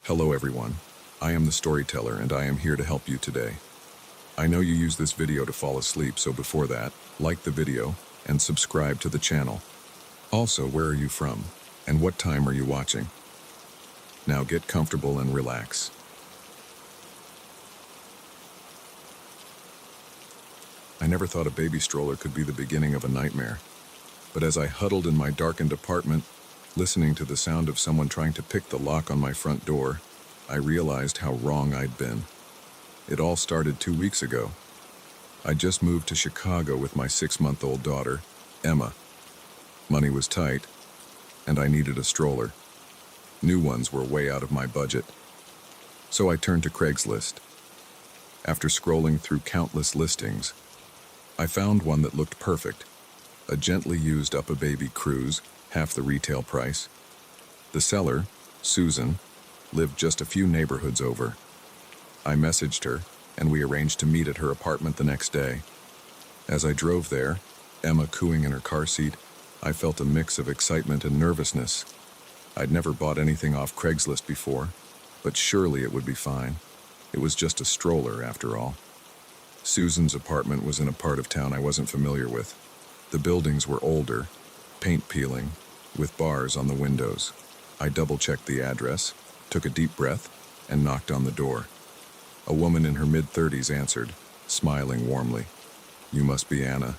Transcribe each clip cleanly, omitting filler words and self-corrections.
Hello everyone, I am the storyteller and I am here to help you today. I know you use this video to fall asleep, so before that, like the video and subscribe to the channel. Also, where are you from and what time are you watching? Now get comfortable and relax. I never thought a baby stroller could be the beginning of a nightmare, but as I huddled in my darkened apartment, listening to the sound of someone trying to pick the lock on my front door, I realized how wrong I'd been. It all started 2 weeks ago. I just moved to Chicago with my 6-month-old daughter, Emma. Money was tight, and I needed a stroller. New ones were way out of my budget. So I turned to Craigslist. After scrolling through countless listings, I found one that looked perfect. A gently used Up-A-Baby Cruise, half the retail price. The seller, Susan, lived just a few neighborhoods over. I messaged her, and we arranged to meet at her apartment the next day. As I drove there, Emma cooing in her car seat, I felt a mix of excitement and nervousness. I'd never bought anything off Craigslist before, but surely it would be fine. It was just a stroller, after all. Susan's apartment was in a part of town I wasn't familiar with. The buildings were older, paint peeling, with bars on the windows. I double-checked the address, took a deep breath, and knocked on the door. A woman in her mid-30s answered, smiling warmly. "You must be Anna,"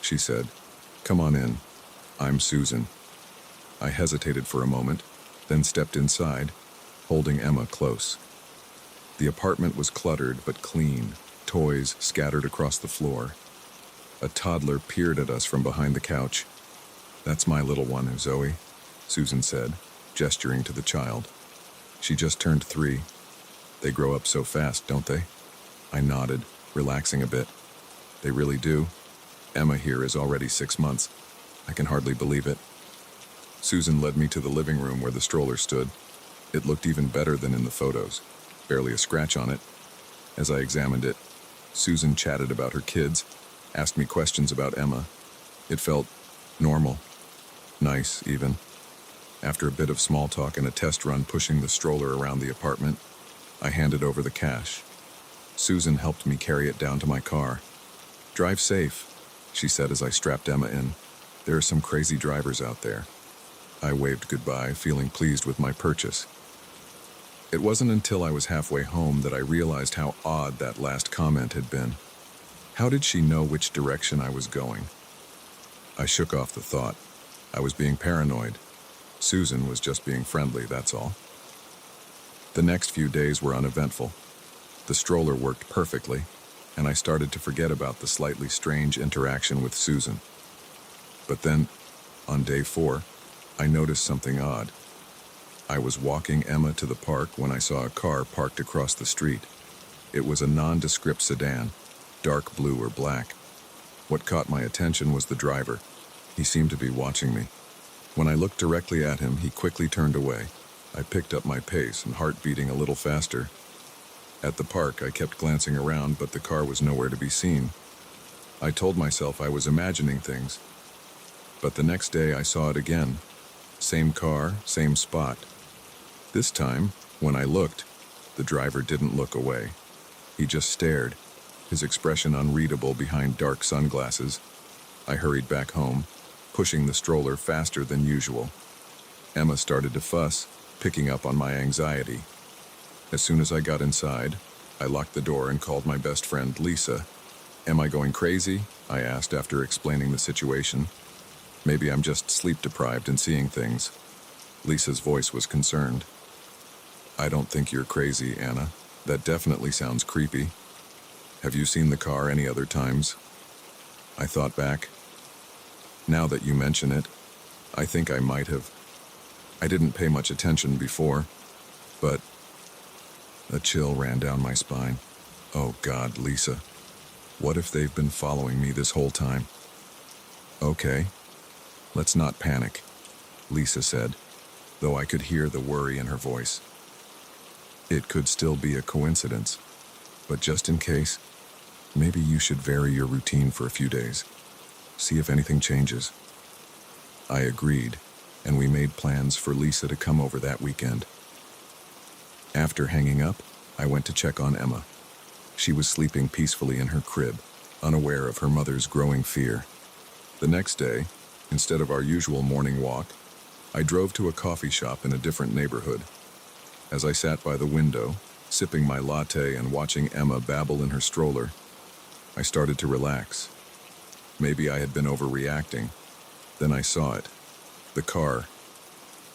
she said. "Come on in. I'm Susan." I hesitated for a moment, then stepped inside, holding Emma close. The apartment was cluttered but clean, toys scattered across the floor. A toddler peered at us from behind the couch. "That's my little one, Zoe," Susan said, gesturing to the child. "She just turned 3. They grow up so fast, don't they?" I nodded, relaxing a bit. "They really do. Emma here is already 6 months. I can hardly believe it." Susan led me to the living room where the stroller stood. It looked even better than in the photos, barely a scratch on it. As I examined it, Susan chatted about her kids, asked me questions about Emma. It felt normal, nice even. After a bit of small talk and a test run pushing the stroller around the apartment, I handed over the cash. Susan helped me carry it down to my car. "Drive safe," she said as I strapped Emma in. "There are some crazy drivers out there." I waved goodbye, feeling pleased with my purchase. It wasn't until I was halfway home that I realized how odd that last comment had been. How did she know which direction I was going? I shook off the thought. I was being paranoid. Susan was just being friendly, that's all. The next few days were uneventful. The stroller worked perfectly, and I started to forget about the slightly strange interaction with Susan. But then, on day 4, I noticed something odd. I was walking Emma to the park when I saw a car parked across the street. It was a nondescript sedan, dark blue or black. What caught my attention was the driver. He seemed to be watching me. When I looked directly at him, he quickly turned away. I picked up my pace and heart beating a little faster. At the park, I kept glancing around, but the car was nowhere to be seen. I told myself I was imagining things. But the next day I saw it again. Same car, same spot. This time, when I looked, the driver didn't look away. He just stared, his expression unreadable behind dark sunglasses. I hurried back home, pushing the stroller faster than usual. Emma started to fuss, picking up on my anxiety. As soon as I got inside, I locked the door and called my best friend, Lisa. "Am I going crazy?" I asked after explaining the situation. "Maybe I'm just sleep-deprived and seeing things." Lisa's voice was concerned. "I don't think you're crazy, Anna. That definitely sounds creepy. Have you seen the car any other times?" I thought back. Now that you mention it, I think I might have. I didn't pay much attention before, but a chill ran down my spine. Oh God, Lisa. What if they've been following me this whole time? "Okay, let's not panic," Lisa said, though I could hear the worry in her voice. "It could still be a coincidence, but just in case, maybe you should vary your routine for a few days. See if anything changes." I agreed, and we made plans for Lisa to come over that weekend. After hanging up, I went to check on Emma. She was sleeping peacefully in her crib, unaware of her mother's growing fear. The next day, instead of our usual morning walk, I drove to a coffee shop in a different neighborhood. As I sat by the window, sipping my latte and watching Emma babble in her stroller, I started to relax. Maybe I had been overreacting. Then I saw it. The car.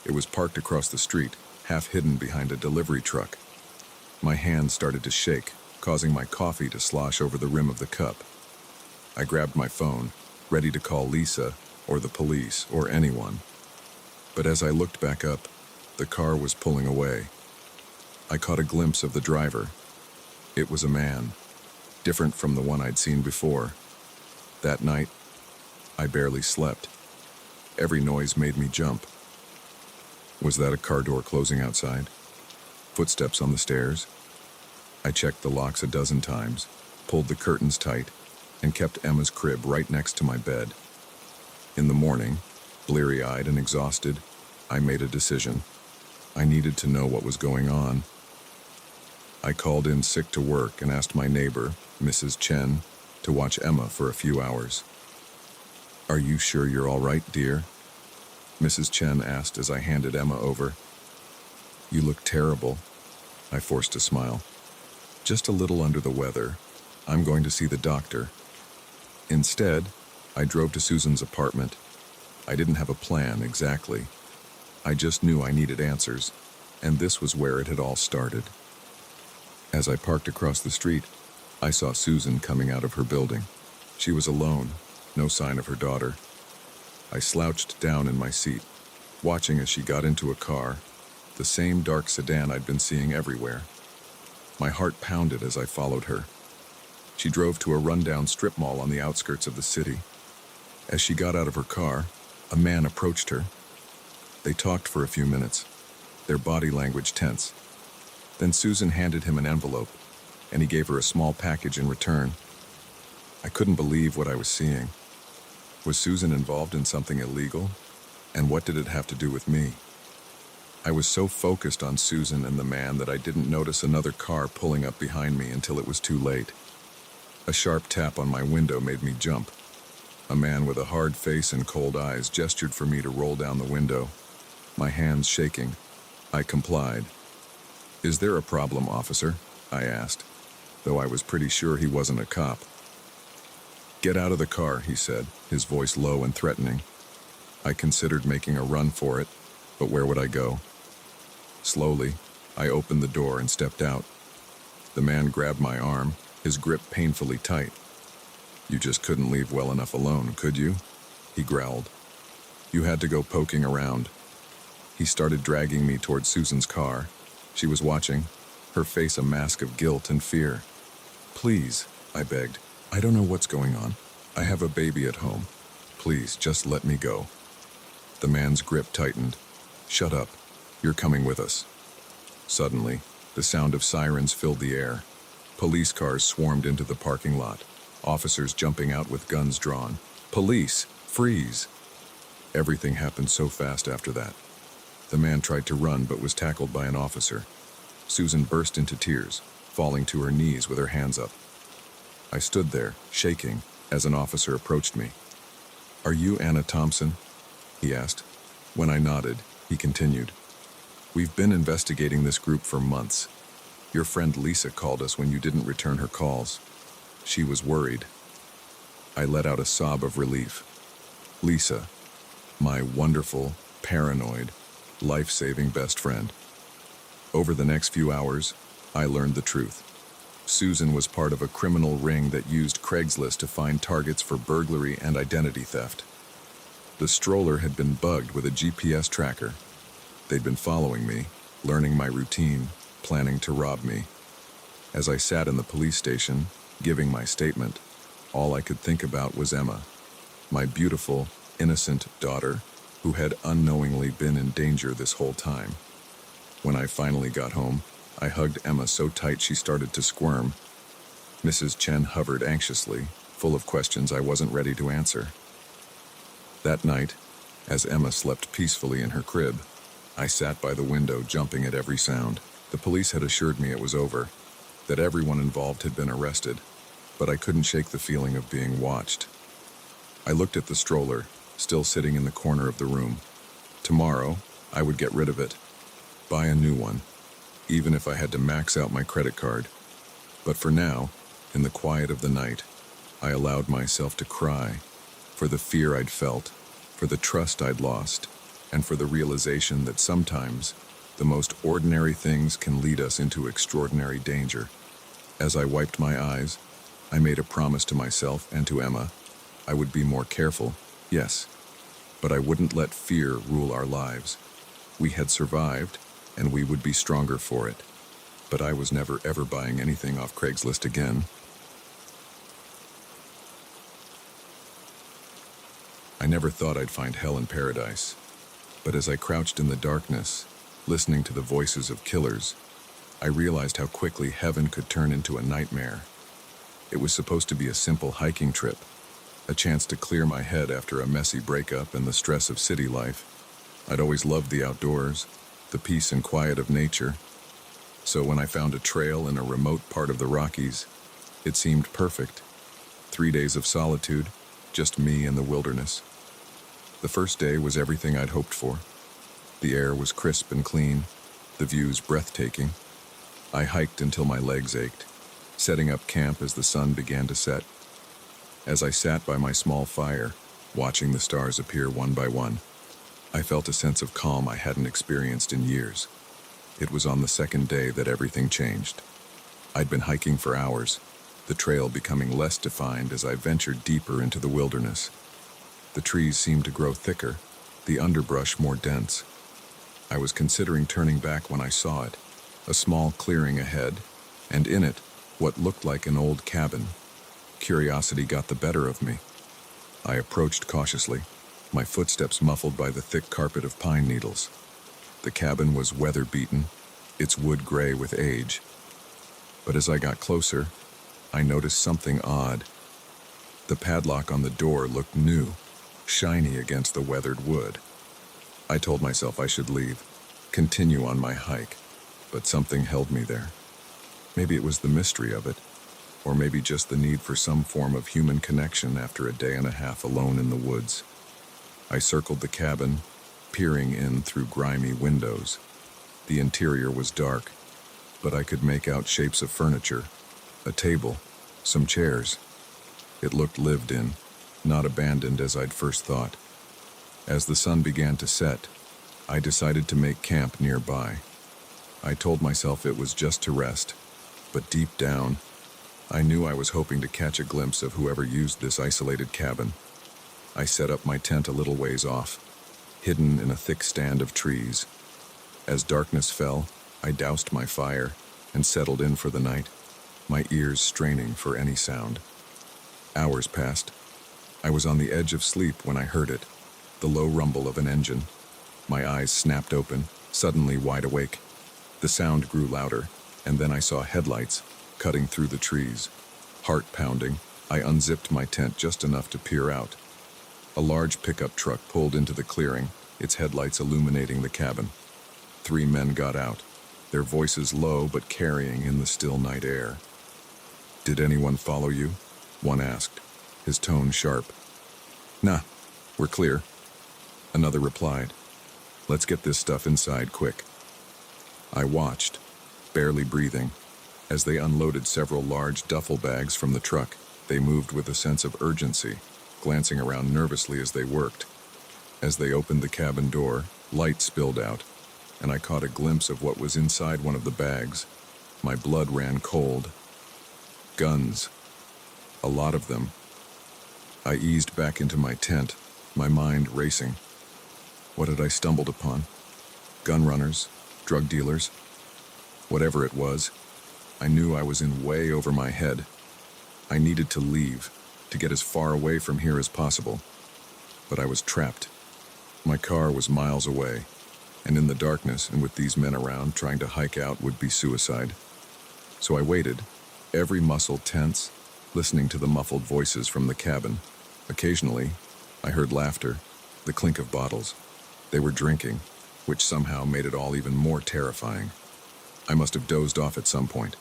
It was parked across the street, half hidden behind a delivery truck. My hand started to shake, causing my coffee to slosh over the rim of the cup. I grabbed my phone, ready to call Lisa, or the police, or anyone. But as I looked back up, the car was pulling away. I caught a glimpse of the driver. It was a man, different from the one I'd seen before. That night, I barely slept. Every noise made me jump. Was that a car door closing outside? Footsteps on the stairs? I checked the locks a dozen times, pulled the curtains tight, and kept Emma's crib right next to my bed. In the morning, bleary-eyed and exhausted, I made a decision. I needed to know what was going on. I called in sick to work and asked my neighbor, Mrs. Chen, to watch Emma for a few hours. "Are you sure you're all right, dear?" Mrs. Chen asked as I handed Emma over. "You look terrible." I forced a smile. "Just a little under the weather. I'm going to see the doctor." Instead, I drove to Susan's apartment. I didn't have a plan exactly. I just knew I needed answers, and this was where it had all started. As I parked across the street, I saw Susan coming out of her building. She was alone, no sign of her daughter. I slouched down in my seat, watching as she got into a car, the same dark sedan I'd been seeing everywhere. My heart pounded as I followed her. She drove to a rundown strip mall on the outskirts of the city. As she got out of her car, a man approached her. They talked for a few minutes, their body language tense. Then Susan handed him an envelope, and he gave her a small package in return. I couldn't believe what I was seeing. Was Susan involved in something illegal? And what did it have to do with me? I was so focused on Susan and the man that I didn't notice another car pulling up behind me until it was too late. A sharp tap on my window made me jump. A man with a hard face and cold eyes gestured for me to roll down the window. My hands shaking, I complied. "Is there a problem, officer?" I asked, though I was pretty sure he wasn't a cop. "Get out of the car," he said, his voice low and threatening. I considered making a run for it, but where would I go? Slowly, I opened the door and stepped out. The man grabbed my arm, his grip painfully tight. "You just couldn't leave well enough alone, could you?" he growled. "You had to go poking around." He started dragging me toward Susan's car. She was watching, her face a mask of guilt and fear. "Please," I begged. "I don't know what's going on. I have a baby at home. Please, just let me go." The man's grip tightened. "Shut up. You're coming with us." Suddenly, the sound of sirens filled the air. Police cars swarmed into the parking lot, officers jumping out with guns drawn. "Police! Freeze!" Everything happened so fast after that. The man tried to run but was tackled by an officer. Susan burst into tears, falling to her knees with her hands up. I stood there, shaking, as an officer approached me. "Are you Anna Thompson?" he asked. When I nodded, he continued. "We've been investigating this group for months. Your friend Lisa called us when you didn't return her calls. She was worried." I let out a sob of relief. Lisa, my wonderful, paranoid, life-saving best friend. Over the next few hours, I learned the truth. Susan was part of a criminal ring that used Craigslist to find targets for burglary and identity theft. The stroller had been bugged with a GPS tracker. They'd been following me, learning my routine, planning to rob me. As I sat in the police station, giving my statement, all I could think about was Emma, my beautiful, innocent daughter, who had unknowingly been in danger this whole time. When I finally got home, I hugged Emma so tight she started to squirm. Mrs. Chen hovered anxiously, full of questions I wasn't ready to answer. That night, as Emma slept peacefully in her crib, I sat by the window jumping at every sound. The police had assured me it was over, that everyone involved had been arrested, but I couldn't shake the feeling of being watched. I looked at the stroller, still sitting in the corner of the room. Tomorrow, I would get rid of it, buy a new one, even if I had to max out my credit card. But for now, in the quiet of the night, I allowed myself to cry, for the fear I'd felt, for the trust I'd lost, and for the realization that sometimes the most ordinary things can lead us into extraordinary danger. As I wiped my eyes, I made a promise to myself and to Emma. I would be more careful, yes, but I wouldn't let fear rule our lives. We had survived, and we would be stronger for it. But I was never ever buying anything off Craigslist again. I never thought I'd find hell in paradise, but as I crouched in the darkness, listening to the voices of killers, I realized how quickly heaven could turn into a nightmare. It was supposed to be a simple hiking trip, a chance to clear my head after a messy breakup and the stress of city life. I'd always loved the outdoors, the peace and quiet of nature. So when I found a trail in a remote part of the Rockies, it seemed perfect. 3 days of solitude, just me and the wilderness. The first day was everything I'd hoped for. The air was crisp and clean, the views breathtaking. I hiked until my legs ached, setting up camp as the sun began to set. As I sat by my small fire, watching the stars appear one by one, I felt a sense of calm I hadn't experienced in years. It was on the second day that everything changed. I'd been hiking for hours, the trail becoming less defined as I ventured deeper into the wilderness. The trees seemed to grow thicker, the underbrush more dense. I was considering turning back when I saw it, a small clearing ahead, and in it, what looked like an old cabin. Curiosity got the better of me. I approached cautiously, my footsteps muffled by the thick carpet of pine needles. The cabin was weather-beaten, its wood gray with age. But as I got closer, I noticed something odd. The padlock on the door looked new, shiny against the weathered wood. I told myself I should leave, continue on my hike, but something held me there. Maybe it was the mystery of it, or maybe just the need for some form of human connection after a day and a half alone in the woods. I circled the cabin, peering in through grimy windows. The interior was dark, but I could make out shapes of furniture, a table, some chairs. It looked lived in, not abandoned as I'd first thought. As the sun began to set, I decided to make camp nearby. I told myself it was just to rest, but deep down, I knew I was hoping to catch a glimpse of whoever used this isolated cabin. I set up my tent a little ways off, hidden in a thick stand of trees. As darkness fell, I doused my fire and settled in for the night, my ears straining for any sound. Hours passed. I was on the edge of sleep when I heard it, the low rumble of an engine. My eyes snapped open, suddenly wide awake. The sound grew louder, and then I saw headlights cutting through the trees. Heart pounding, I unzipped my tent just enough to peer out. A large pickup truck pulled into the clearing, its headlights illuminating the cabin. 3 men got out, their voices low but carrying in the still night air. "Did anyone follow you?" one asked, his tone sharp. "Nah, we're clear." Another replied, "Let's get this stuff inside quick." I watched, barely breathing. As they unloaded several large duffel bags from the truck, they moved with a sense of urgency, glancing around nervously as they worked. As they opened the cabin door, light spilled out, and I caught a glimpse of what was inside one of the bags. My blood ran cold. Guns. A lot of them. I eased back into my tent, my mind racing. What had I stumbled upon? Gun runners? Drug dealers? Whatever it was, I knew I was in way over my head. I needed to leave, to get as far away from here as possible. But I was trapped. My car was miles away, and in the darkness and with these men around, trying to hike out would be suicide. So I waited, every muscle tense, listening to the muffled voices from the cabin. Occasionally, I heard laughter, the clink of bottles. They were drinking, which somehow made it all even more terrifying. I must have dozed off at some point,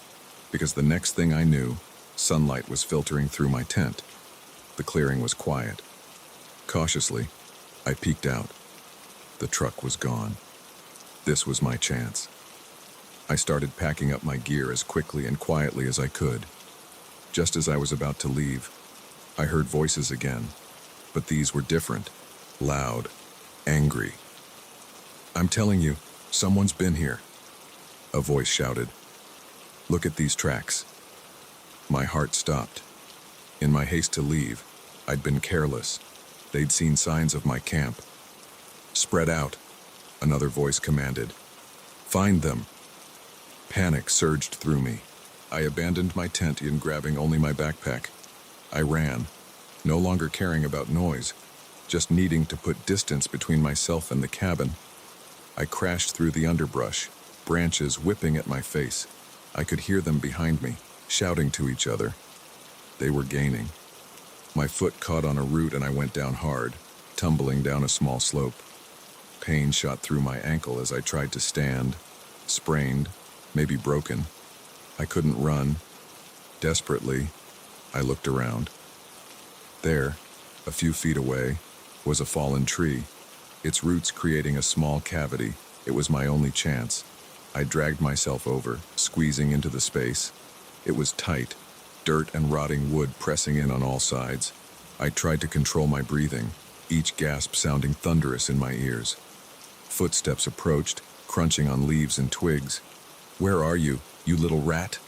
because the next thing I knew, sunlight was filtering through my tent. The clearing was quiet. Cautiously, I peeked out. The truck was gone. This was my chance. I started packing up my gear as quickly and quietly as I could. Just as I was about to leave, I heard voices again, but these were different, loud, angry. "I'm telling you, someone's been here," a voice shouted. "Look at these tracks." My heart stopped. In my haste to leave, I'd been careless. They'd seen signs of my camp. "Spread out," another voice commanded. "Find them." Panic surged through me. I abandoned my tent in grabbing only my backpack. I ran, no longer caring about noise, just needing to put distance between myself and the cabin. I crashed through the underbrush, branches whipping at my face. I could hear them behind me, shouting to each other. They were gaining. My foot caught on a root and I went down hard, tumbling down a small slope. Pain shot through my ankle as I tried to stand, sprained, maybe broken. I couldn't run. Desperately, I looked around. There, a few feet away, was a fallen tree, its roots creating a small cavity. It was my only chance. I dragged myself over, squeezing into the space. It was tight, dirt and rotting wood pressing in on all sides. I tried to control my breathing, each gasp sounding thunderous in my ears. Footsteps approached, crunching on leaves and twigs. "Where are you, you little rat?"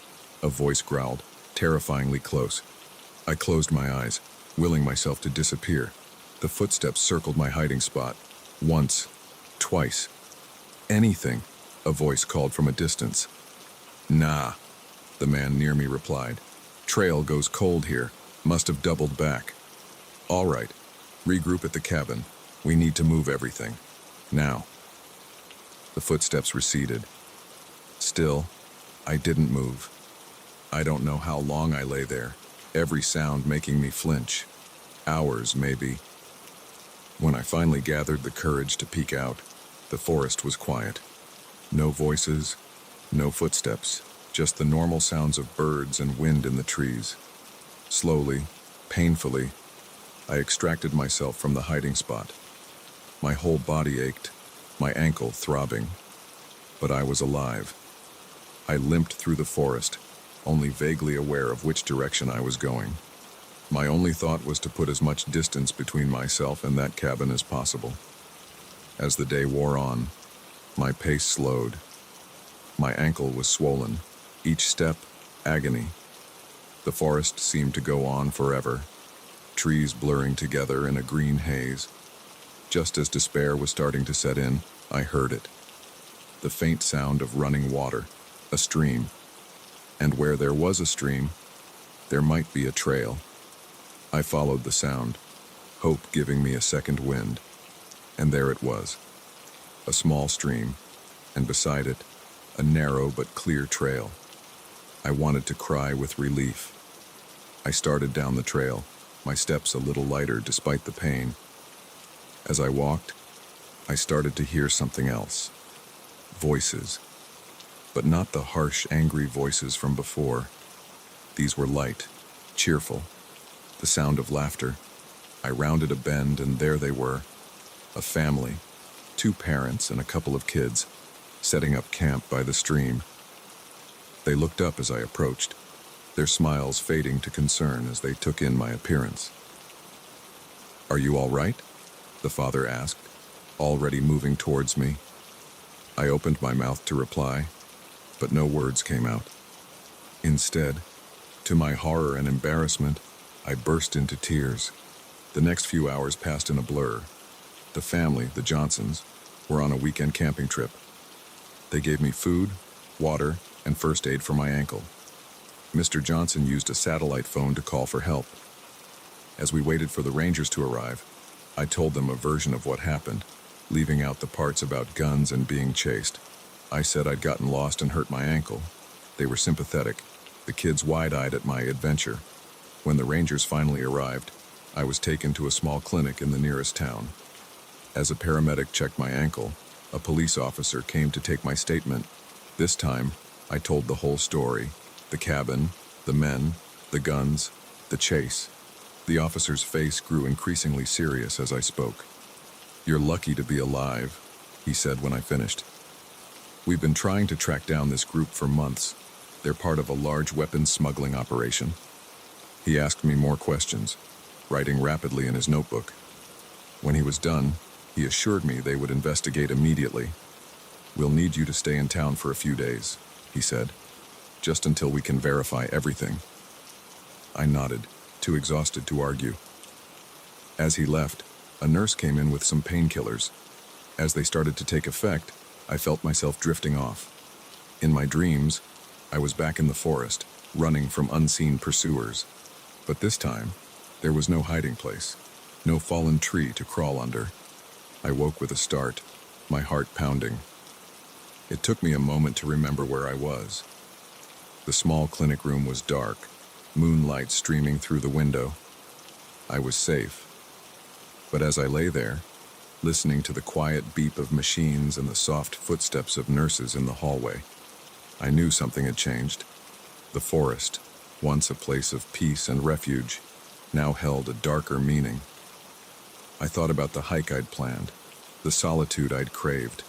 a voice growled, terrifyingly close. I closed my eyes, willing myself to disappear. The footsteps circled my hiding spot. Once, twice. "Anything," a voice called from a distance. "Nah," the man near me replied. "Trail goes cold here. Must have doubled back." "All right. Regroup at the cabin. We need to move everything. Now." The footsteps receded. Still, I didn't move. I don't know how long I lay there, every sound making me flinch. Hours, maybe. When I finally gathered the courage to peek out, the forest was quiet. No voices, no footsteps, just the normal sounds of birds and wind in the trees. Slowly, painfully, I extracted myself from the hiding spot. My whole body ached, my ankle throbbing. But I was alive. I limped through the forest, only vaguely aware of which direction I was going. My only thought was to put as much distance between myself and that cabin as possible. As the day wore on, my pace slowed. My ankle was swollen, each step agony. The forest seemed to go on forever, trees blurring together in a green haze. Just as despair was starting to set in, I heard it. The faint sound of running water, a stream. And where there was a stream, there might be a trail. I followed the sound, hope giving me a second wind. And there it was, a small stream, and beside it, a narrow but clear trail. I wanted to cry with relief. I started down the trail, my steps a little lighter despite the pain. As I walked, I started to hear something else. Voices. But not the harsh, angry voices from before. These were light, cheerful, the sound of laughter. I rounded a bend and there they were, a family, 2 parents and a couple of kids, setting up camp by the stream. They looked up as I approached, their smiles fading to concern as they took in my appearance. "Are you all right?" the father asked, already moving towards me. I opened my mouth to reply, but no words came out. Instead, to my horror and embarrassment, I burst into tears. The next few hours passed in a blur. The family, the Johnsons, were on a weekend camping trip. They gave me food, water, and first aid for my ankle. Mr. Johnson used a satellite phone to call for help. As we waited for the Rangers to arrive, I told them a version of what happened, leaving out the parts about guns and being chased. I said I'd gotten lost and hurt my ankle. They were sympathetic, the kids wide-eyed at my adventure. When the Rangers finally arrived, I was taken to a small clinic in the nearest town. As a paramedic checked my ankle, a police officer came to take my statement. This time, I told the whole story: the cabin, the men, the guns, the chase. The officer's face grew increasingly serious as I spoke. "You're lucky to be alive," he said when I finished. "We've been trying to track down this group for months. They're part of a large weapons smuggling operation." He asked me more questions, writing rapidly in his notebook. When he was done, he assured me they would investigate immediately. "We'll need you to stay in town for a few days," he said, "just until we can verify everything." I nodded, too exhausted to argue. As he left, a nurse came in with some painkillers. As they started to take effect, I felt myself drifting off. In my dreams, I was back in the forest, running from unseen pursuers. But this time, there was no hiding place, no fallen tree to crawl under. I woke with a start, my heart pounding. It took me a moment to remember where I was. The small clinic room was dark, moonlight streaming through the window. I was safe. But as I lay there, listening to the quiet beep of machines and the soft footsteps of nurses in the hallway, I knew something had changed. The forest, once a place of peace and refuge, now held a darker meaning. I thought about the hike I'd planned, the solitude I'd craved.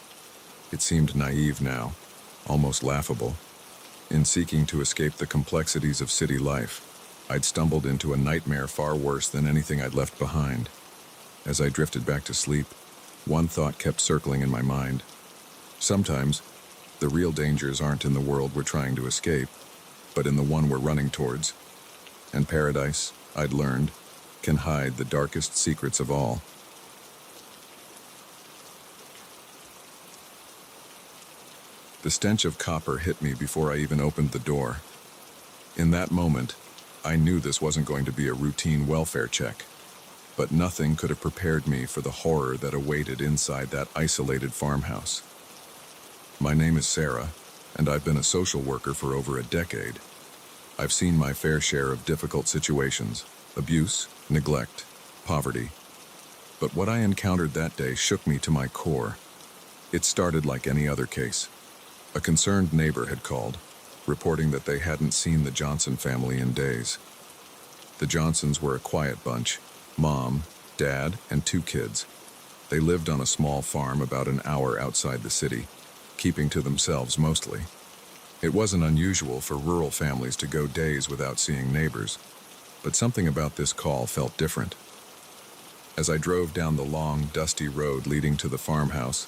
It seemed naive now, almost laughable. In seeking to escape the complexities of city life, I'd stumbled into a nightmare far worse than anything I'd left behind. As I drifted back to sleep, one thought kept circling in my mind. Sometimes, the real dangers aren't in the world we're trying to escape, but in the one we're running towards. And paradise, I'd learned, can hide the darkest secrets of all. The stench of copper hit me before I even opened the door. In that moment, I knew this wasn't going to be a routine welfare check, but nothing could have prepared me for the horror that awaited inside that isolated farmhouse. My name is Sarah, and I've been a social worker for over a decade. I've seen my fair share of difficult situations: abuse, neglect, poverty. But what I encountered that day shook me to my core. It started like any other case. A concerned neighbor had called, reporting that they hadn't seen the Johnson family in days. The Johnsons were a quiet bunch: mom, dad, and 2 kids. They lived on a small farm about an hour outside the city, keeping to themselves mostly. It wasn't unusual for rural families to go days without seeing neighbors, but something about this call felt different. As I drove down the long, dusty road leading to the farmhouse,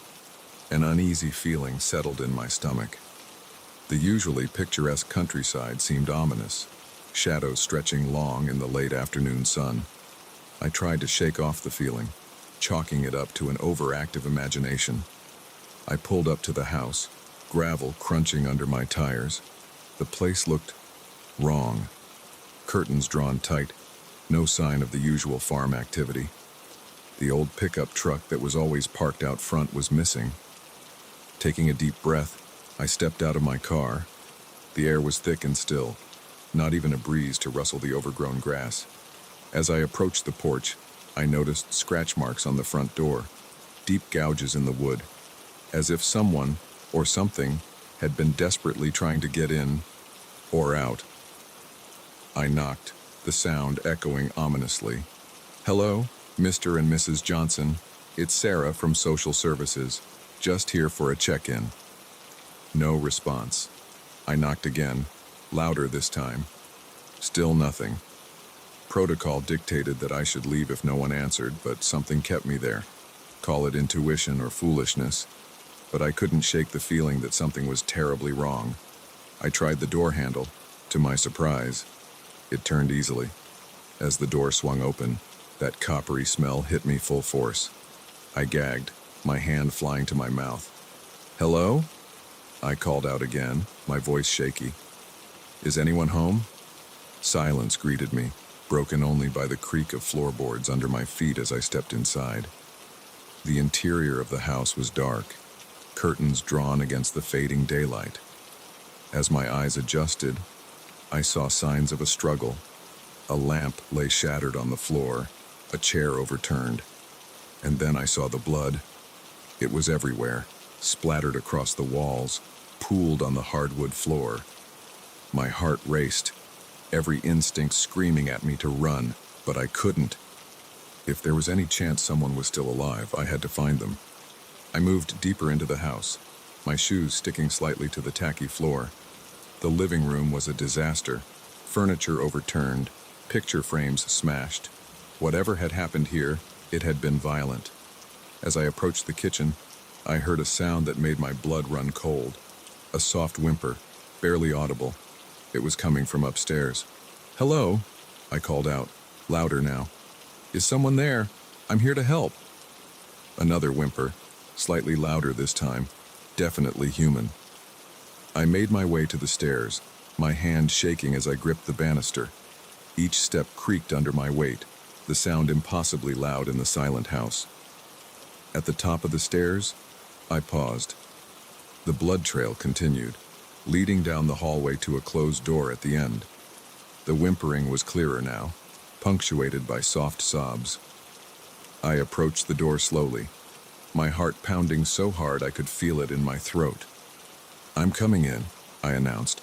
an uneasy feeling settled in my stomach. The usually picturesque countryside seemed ominous, shadows stretching long in the late afternoon sun. I tried to shake off the feeling, chalking it up to an overactive imagination. I pulled up to the house, gravel crunching under my tires. The place looked wrong. Curtains drawn tight, no sign of the usual farm activity. The old pickup truck that was always parked out front was missing. Taking a deep breath, I stepped out of my car. The air was thick and still, not even a breeze to rustle the overgrown grass. As I approached the porch, I noticed scratch marks on the front door, deep gouges in the wood, as if someone or something had been desperately trying to get in or out. I knocked, the sound echoing ominously. "Hello, Mr. and Mrs. Johnson. It's Sarah from Social Services. Just here for a check-in." No response. I knocked again, louder this time. Still nothing. Protocol dictated that I should leave if no one answered, but something kept me there. Call it intuition or foolishness, but I couldn't shake the feeling that something was terribly wrong. I tried the door handle. To my surprise, it turned easily. As the door swung open, that coppery smell hit me full force. I gagged, my hand flying to my mouth. "Hello?" I called out again, my voice shaky. "Is anyone home?" Silence greeted me, broken only by the creak of floorboards under my feet as I stepped inside. The interior of the house was dark, curtains drawn against the fading daylight. As my eyes adjusted, I saw signs of a struggle. A lamp lay shattered on the floor, a chair overturned. And then I saw the blood. It was everywhere, splattered across the walls, pooled on the hardwood floor. My heart raced, every instinct screaming at me to run, but I couldn't. If there was any chance someone was still alive, I had to find them. I moved deeper into the house, my shoes sticking slightly to the tacky floor. The living room was a disaster, furniture overturned, picture frames smashed. Whatever had happened here, it had been violent. As I approached the kitchen, I heard a sound that made my blood run cold. A soft whimper, barely audible. It was coming from upstairs. "Hello," I called out, louder now. "Is someone there? I'm here to help." Another whimper, slightly louder this time, definitely human. I made my way to the stairs, my hand shaking as I gripped the banister. Each step creaked under my weight, the sound impossibly loud in the silent house. At the top of the stairs, I paused. The blood trail continued, leading down the hallway to a closed door at the end. The whimpering was clearer now, punctuated by soft sobs. I approached the door slowly, my heart pounding so hard I could feel it in my throat. "I'm coming in," I announced,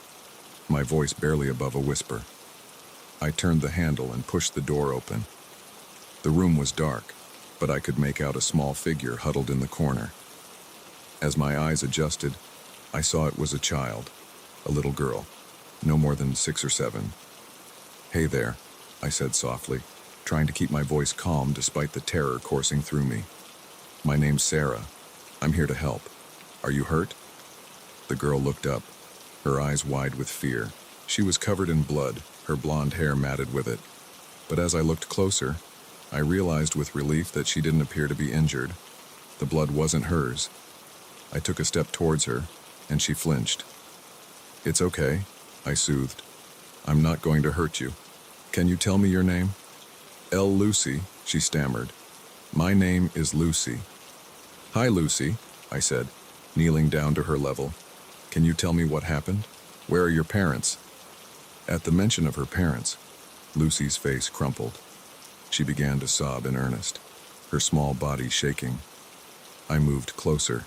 my voice barely above a whisper. I turned the handle and pushed the door open. The room was dark, but I could make out a small figure huddled in the corner. As my eyes adjusted, I saw it was a child, a little girl, no more than 6 or 7. "Hey there," I said softly, trying to keep my voice calm despite the terror coursing through me. "My name's Sarah. I'm here to help. Are you hurt?" The girl looked up, her eyes wide with fear. She was covered in blood, her blonde hair matted with it. But as I looked closer, I realized with relief that she didn't appear to be injured. The blood wasn't hers. I took a step towards her, and she flinched. "It's okay," I soothed. "I'm not going to hurt you. Can you tell me your name?" "Lucy," she stammered. "My name is Lucy." "Hi, Lucy," I said, kneeling down to her level. "Can you tell me what happened? Where are your parents?" At the mention of her parents, Lucy's face crumpled. She began to sob in earnest, her small body shaking. I moved closer,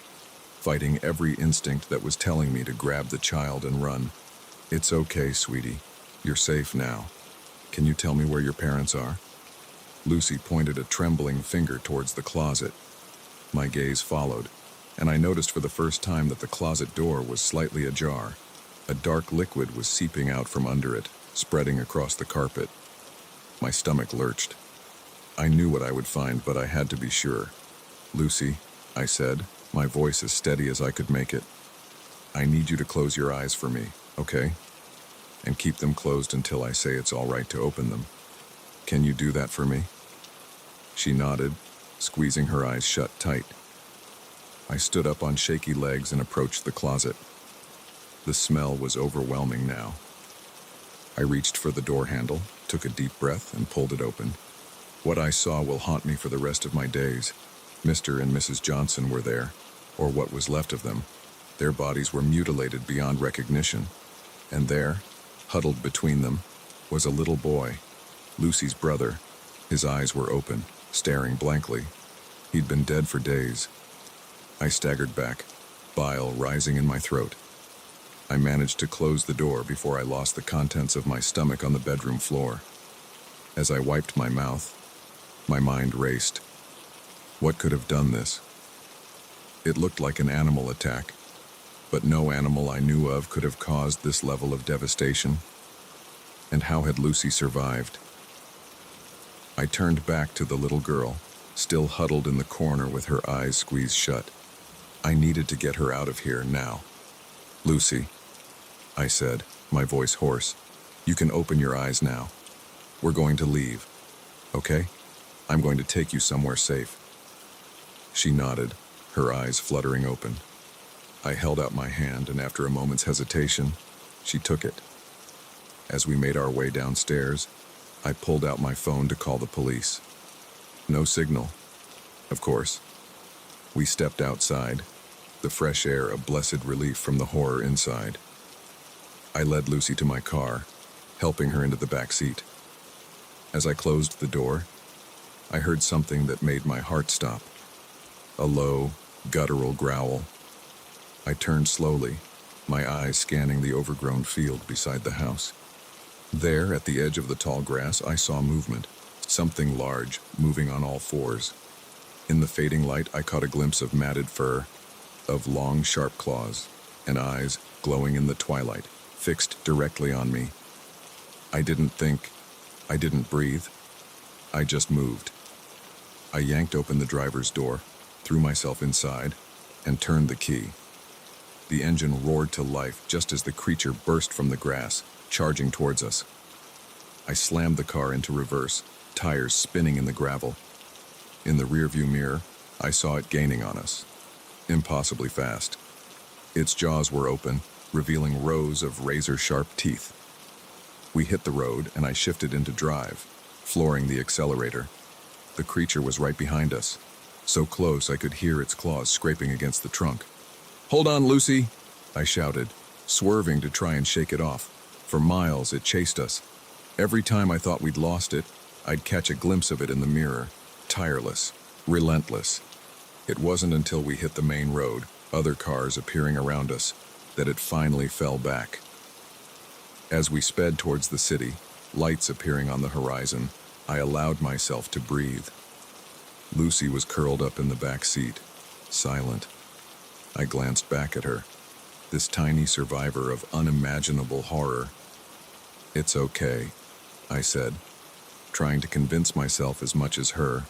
fighting every instinct that was telling me to grab the child and run. "It's okay, sweetie. You're safe now. Can you tell me where your parents are?" Lucy pointed a trembling finger towards the closet. My gaze followed, and I noticed for the first time that the closet door was slightly ajar. A dark liquid was seeping out from under it, spreading across the carpet. My stomach lurched. I knew what I would find, but I had to be sure. "Lucy," I said, my voice as steady as I could make it, "I need you to close your eyes for me, okay? And keep them closed until I say it's all right to open them. Can you do that for me?" She nodded, squeezing her eyes shut tight. I stood up on shaky legs and approached the closet. The smell was overwhelming now. I reached for the door handle, took a deep breath, and pulled it open. What I saw will haunt me for the rest of my days. Mr. and Mrs. Johnson were there, or what was left of them. Their bodies were mutilated beyond recognition. And there, huddled between them, was a little boy, Lucy's brother. His eyes were open, staring blankly. He'd been dead for days. I staggered back, bile rising in my throat. I managed to close the door before I lost the contents of my stomach on the bedroom floor. As I wiped my mouth, my mind raced. What could have done this? It looked like an animal attack, but no animal I knew of could have caused this level of devastation. And how had Lucy survived? I turned back to the little girl, still huddled in the corner with her eyes squeezed shut. I needed to get her out of here now. "Lucy," I said, my voice hoarse, "you can open your eyes now. We're going to leave, okay? I'm going to take you somewhere safe." She nodded, her eyes fluttering open. I held out my hand, and after a moment's hesitation, she took it. As we made our way downstairs, I pulled out my phone to call the police. No signal, of course. We stepped outside, the fresh air a blessed relief from the horror inside. I led Lucy to my car, helping her into the back seat. As I closed the door, I heard something that made my heart stop. A low, guttural growl. I turned slowly, my eyes scanning the overgrown field beside the house. There, at the edge of the tall grass, I saw movement, something large, moving on all fours. In the fading light, I caught a glimpse of matted fur, of long, sharp claws, and eyes, glowing in the twilight, fixed directly on me. I didn't think, I didn't breathe, I just moved. I yanked open the driver's door, threw myself inside, and turned the key. The engine roared to life just as the creature burst from the grass, charging towards us. I slammed the car into reverse, tires spinning in the gravel. In the rearview mirror, I saw it gaining on us, impossibly fast. Its jaws were open, revealing rows of razor-sharp teeth. We hit the road, and I shifted into drive, flooring the accelerator. The creature was right behind us, so close I could hear its claws scraping against the trunk. "Hold on, Lucy!" I shouted, swerving to try and shake it off. For miles, it chased us. Every time I thought we'd lost it, I'd catch a glimpse of it in the mirror, tireless, relentless. It wasn't until we hit the main road, other cars appearing around us, that it finally fell back. As we sped towards the city, lights appearing on the horizon, I allowed myself to breathe. Lucy was curled up in the back seat, silent. I glanced back at her, this tiny survivor of unimaginable horror. "It's okay," I said, trying to convince myself as much as her.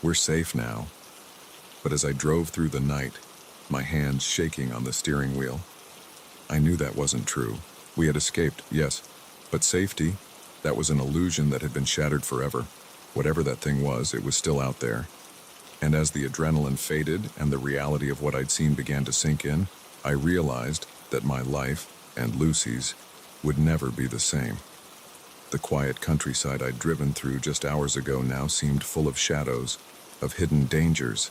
"We're safe now." But as I drove through the night, my hands shaking on the steering wheel, I knew that wasn't true. We had escaped, yes, but safety, that was an illusion that had been shattered forever. Whatever that thing was, it was still out there. And as the adrenaline faded and the reality of what I'd seen began to sink in, I realized that my life, and Lucy's, would never be the same. The quiet countryside I'd driven through just hours ago now seemed full of shadows, of hidden dangers,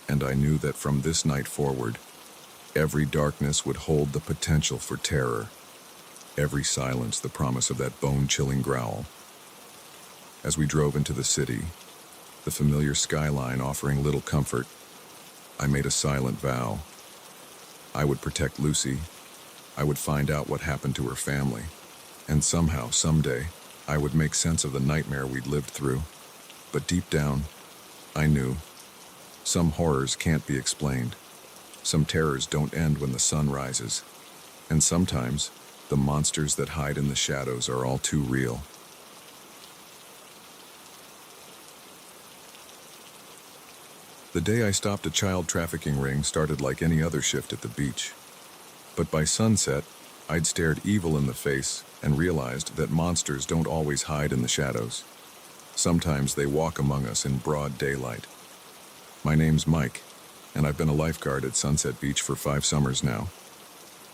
and I knew that from this night forward, every darkness would hold the potential for terror, every silence the promise of that bone-chilling growl. As we drove into the city, the familiar skyline offering little comfort, I made a silent vow. I would protect Lucy. I would find out what happened to her family. And somehow, someday, I would make sense of the nightmare we'd lived through. But deep down, I knew. Some horrors can't be explained. Some terrors don't end when the sun rises. And sometimes, the monsters that hide in the shadows are all too real. The day I stopped a child trafficking ring started like any other shift at the beach. But by sunset, I'd stared evil in the face and realized that monsters don't always hide in the shadows. Sometimes they walk among us in broad daylight. My name's Mike, and I've been a lifeguard at Sunset Beach for 5 summers now.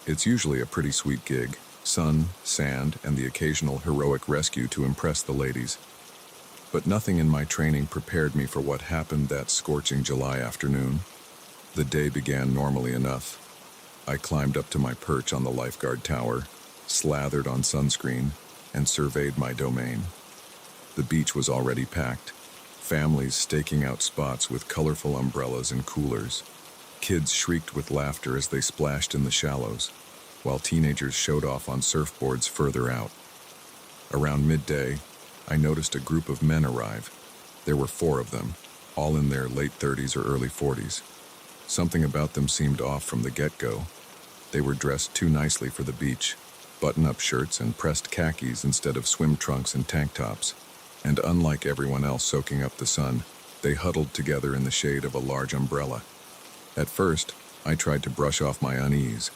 It's usually a pretty sweet gig, sun, sand, and the occasional heroic rescue to impress the ladies. But nothing in my training prepared me for what happened that scorching July afternoon. The day began normally enough. I climbed up to my perch on the lifeguard tower, slathered on sunscreen, and surveyed my domain. The beach was already packed, families staking out spots with colorful umbrellas and coolers. Kids shrieked with laughter as they splashed in the shallows, while teenagers showed off on surfboards further out. Around midday, I noticed a group of men arrive. There were 4 of them, all in their late 30s or early 40s. Something about them seemed off from the get-go. They were dressed too nicely for the beach, button-up shirts and pressed khakis instead of swim trunks and tank tops. And unlike everyone else soaking up the sun, they huddled together in the shade of a large umbrella. At first, I tried to brush off my unease.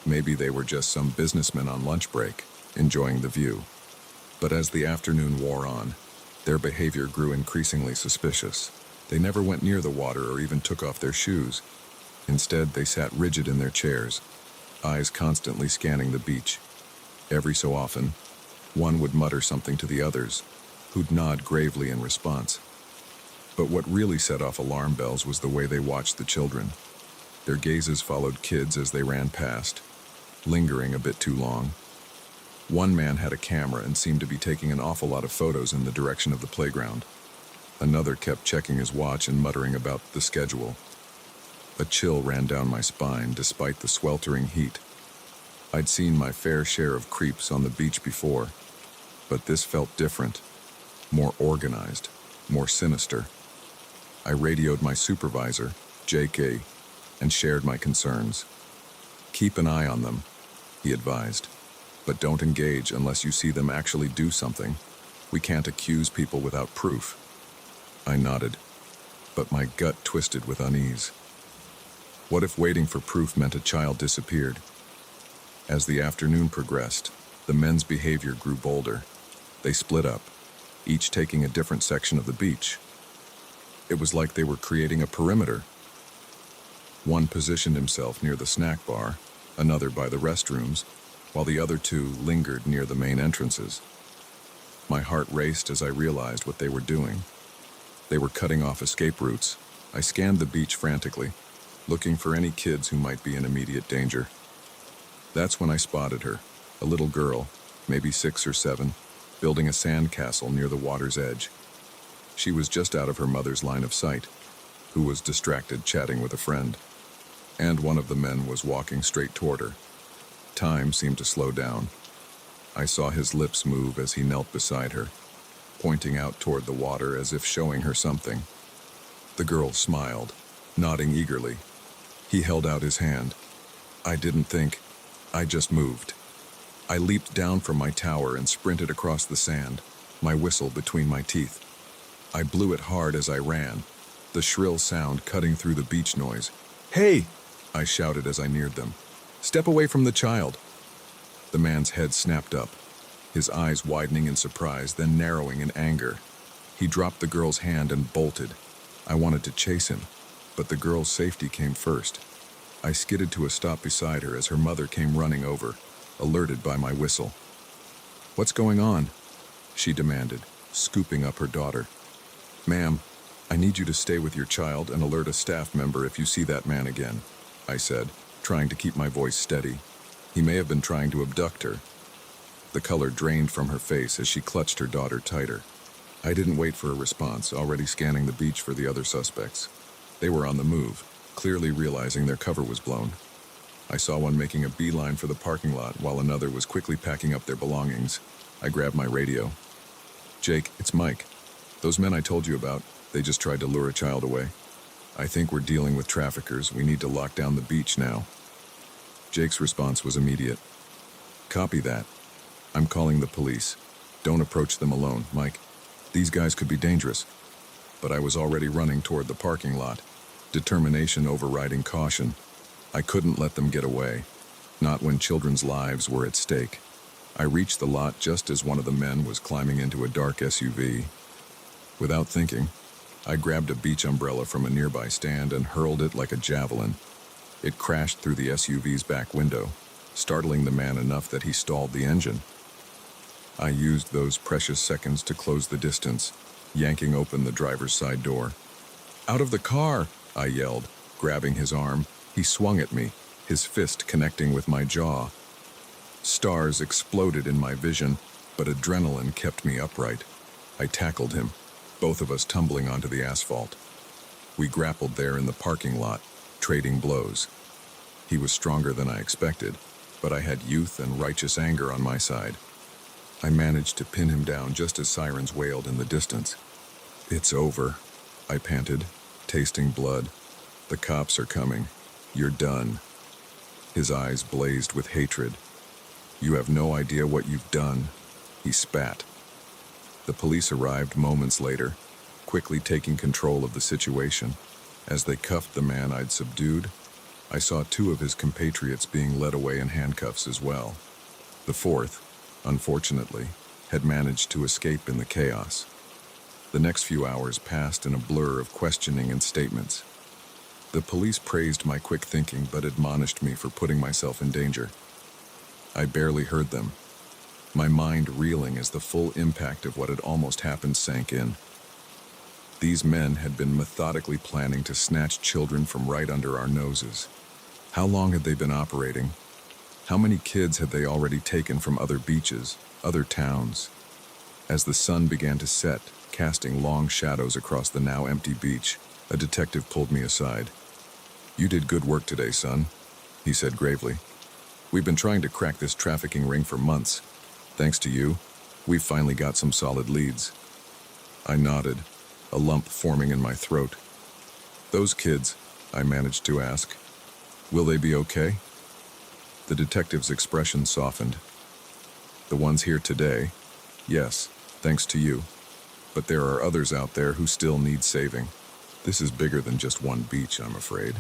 Maybe they were just some businessmen on lunch break, enjoying the view. But as the afternoon wore on, their behavior grew increasingly suspicious. They never went near the water or even took off their shoes. Instead, they sat rigid in their chairs, eyes constantly scanning the beach. Every so often, one would mutter something to the others, who'd nod gravely in response. But what really set off alarm bells was the way they watched the children. Their gazes followed kids as they ran past, lingering a bit too long. One man had a camera and seemed to be taking an awful lot of photos in the direction of the playground. Another kept checking his watch and muttering about the schedule. A chill ran down my spine despite the sweltering heat. I'd seen my fair share of creeps on the beach before, but this felt different, more organized, more sinister. I radioed my supervisor, J.K., and shared my concerns. Keep an eye on them, he advised, but don't engage unless you see them actually do something. We can't accuse people without proof. I nodded, but my gut twisted with unease. What if waiting for proof meant a child disappeared? As the afternoon progressed, the men's behavior grew bolder. They split up, each taking a different section of the beach. It was like they were creating a perimeter. One positioned himself near the snack bar, another by the restrooms, while the other two lingered near the main entrances. My heart raced as I realized what they were doing. They were cutting off escape routes. I scanned the beach frantically, looking for any kids who might be in immediate danger. That's when I spotted her, a little girl, maybe 6 or 7, building a sand castle near the water's edge. She was just out of her mother's line of sight, who was distracted chatting with a friend. And one of the men was walking straight toward her. Time seemed to slow down. I saw his lips move as he knelt beside her, pointing out toward the water as if showing her something. The girl smiled, nodding eagerly. He held out his hand. I didn't think. I just moved. I leaped down from my tower and sprinted across the sand, my whistle between my teeth. I blew it hard as I ran, the shrill sound cutting through the beach noise. "Hey!" I shouted as I neared them. "Step away from the child!" The man's head snapped up, his eyes widening in surprise, then narrowing in anger. He dropped the girl's hand and bolted. I wanted to chase him, but the girl's safety came first. I skidded to a stop beside her as her mother came running over, alerted by my whistle. "What's going on?" she demanded, scooping up her daughter. "Ma'am, I need you to stay with your child and alert a staff member if you see that man again," I said, trying to keep my voice steady. He may have been trying to abduct her. The color drained from her face as she clutched her daughter tighter. I didn't wait for a response, already scanning the beach for the other suspects. They were on the move, clearly realizing their cover was blown. I saw one making a beeline for the parking lot while another was quickly packing up their belongings. I grabbed my radio. "Jake, it's Mike. Those men I told you about, they just tried to lure a child away. I think we're dealing with traffickers. We need to lock down the beach now." Jake's response was immediate. "Copy that. I'm calling the police. Don't approach them alone, Mike. These guys could be dangerous." But I was already running toward the parking lot, determination overriding caution. I couldn't let them get away, not when children's lives were at stake. I reached the lot just as one of the men was climbing into a dark SUV. Without thinking, I grabbed a beach umbrella from a nearby stand and hurled it like a javelin. It crashed through the SUV's back window, startling the man enough that he stalled the engine. I used those precious seconds to close the distance, yanking open the driver's side door. "Out of the car!" I yelled, grabbing his arm. He swung at me, his fist connecting with my jaw. Stars exploded in my vision, but adrenaline kept me upright. I tackled him, both of us tumbling onto the asphalt. We grappled there in the parking lot, trading blows. He was stronger than I expected, but I had youth and righteous anger on my side. I managed to pin him down just as sirens wailed in the distance. "It's over," I panted, tasting blood. "The cops are coming. You're done." His eyes blazed with hatred. "You have no idea what you've done," he spat. The police arrived moments later, quickly taking control of the situation. As they cuffed the man I'd subdued, I saw 2 of his compatriots being led away in handcuffs as well. The 4th, unfortunately, had managed to escape in the chaos. The next few hours passed in a blur of questioning and statements. The police praised my quick thinking but admonished me for putting myself in danger. I barely heard them, my mind reeling as the full impact of what had almost happened sank in. These men had been methodically planning to snatch children from right under our noses. How long had they been operating? How many kids had they already taken from other beaches, other towns? As the sun began to set, casting long shadows across the now empty beach, a detective pulled me aside. "You did good work today, son," he said gravely. We've been trying to crack this trafficking ring for months. Thanks to you, we've finally got some solid leads. I nodded, a lump forming in my throat. Those kids, I managed to ask, will they be okay? The detective's expression softened. The ones here today, yes, thanks to you. But there are others out there who still need saving. This is bigger than just one beach, I'm afraid.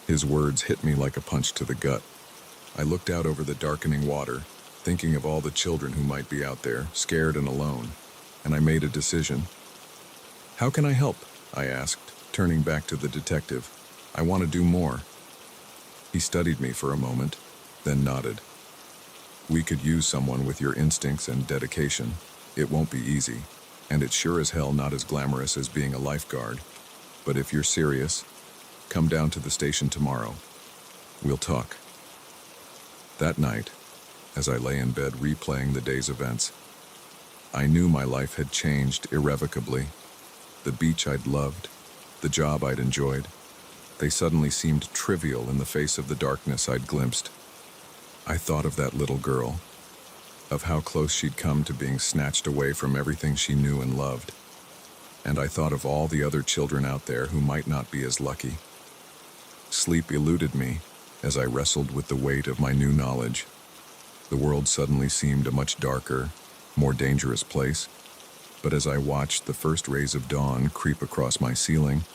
His words hit me like a punch to the gut. I looked out over the darkening water, thinking of all the children who might be out there, scared and alone, and I made a decision. How can I help? I asked, turning back to the detective. I want to do more. He studied me for a moment, then nodded. We could use someone with your instincts and dedication. It won't be easy, and it's sure as hell not as glamorous as being a lifeguard. But if you're serious, come down to the station tomorrow. We'll talk. That night, as I lay in bed replaying the day's events, I knew my life had changed irrevocably. The beach I'd loved, the job I'd enjoyed, they suddenly seemed trivial in the face of the darkness I'd glimpsed. I thought of that little girl, of how close she'd come to being snatched away from everything she knew and loved. And I thought of all the other children out there who might not be as lucky. Sleep eluded me as I wrestled with the weight of my new knowledge. The world suddenly seemed a much darker, more dangerous place. But as I watched the first rays of dawn creep across my ceiling,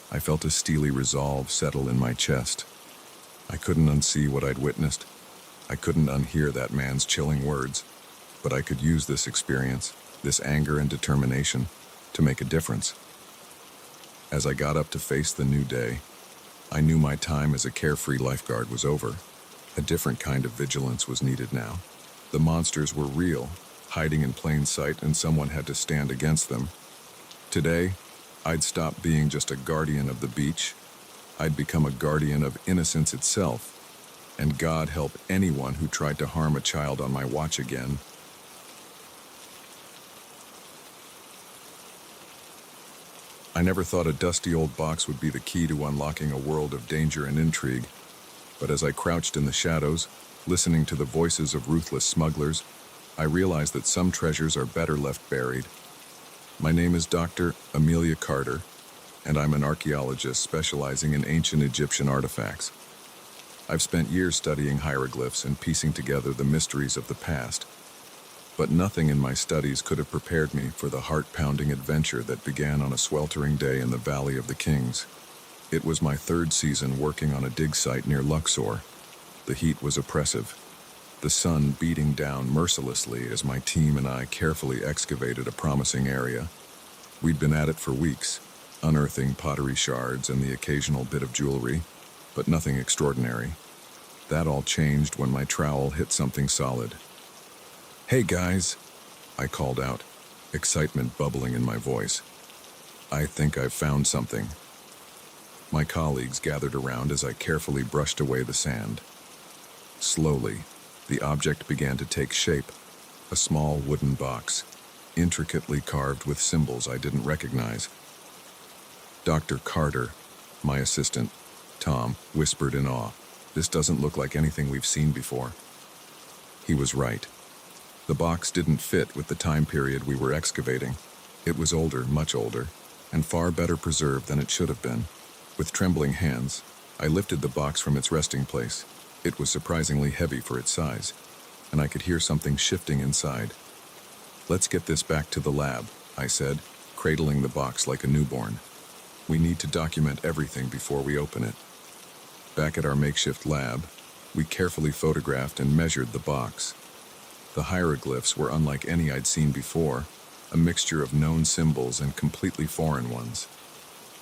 I felt a steely resolve settle in my chest. I couldn't unsee what I'd witnessed. I couldn't unhear that man's chilling words, but I could use this experience, this anger and determination, to make a difference. As I got up to face the new day, I knew my time as a carefree lifeguard was over. A different kind of vigilance was needed now. The monsters were real, hiding in plain sight, and someone had to stand against them. Today, I'd stop being just a guardian of the beach. I'd become a guardian of innocence itself. And God help anyone who tried to harm a child on my watch again. I never thought a dusty old box would be the key to unlocking a world of danger and intrigue. But as I crouched in the shadows, listening to the voices of ruthless smugglers, I realized that some treasures are better left buried. My name is Dr. Amelia Carter, and I'm an archaeologist specializing in ancient Egyptian artifacts. I've spent years studying hieroglyphs and piecing together the mysteries of the past. But nothing in my studies could have prepared me for the heart-pounding adventure that began on a sweltering day in the Valley of the Kings. It was my third season working on a dig site near Luxor. The heat was oppressive, the sun beating down mercilessly as my team and I carefully excavated a promising area. We'd been at it for weeks, unearthing pottery shards and the occasional bit of jewelry, but nothing extraordinary. That all changed when my trowel hit something solid. "Hey guys," I called out, excitement bubbling in my voice. "I think I've found something." My colleagues gathered around as I carefully brushed away the sand. Slowly, the object began to take shape, a small wooden box, intricately carved with symbols I didn't recognize. Dr. Carter, my assistant, Tom, whispered in awe, "This doesn't look like anything we've seen before." He was right. The box didn't fit with the time period we were excavating. It was older, much older, and far better preserved than it should have been. With trembling hands, I lifted the box from its resting place. It was surprisingly heavy for its size, and I could hear something shifting inside. "Let's get this back to the lab," I said, cradling the box like a newborn. "We need to document everything before we open it." Back at our makeshift lab, we carefully photographed and measured the box. The hieroglyphs were unlike any I'd seen before, a mixture of known symbols and completely foreign ones.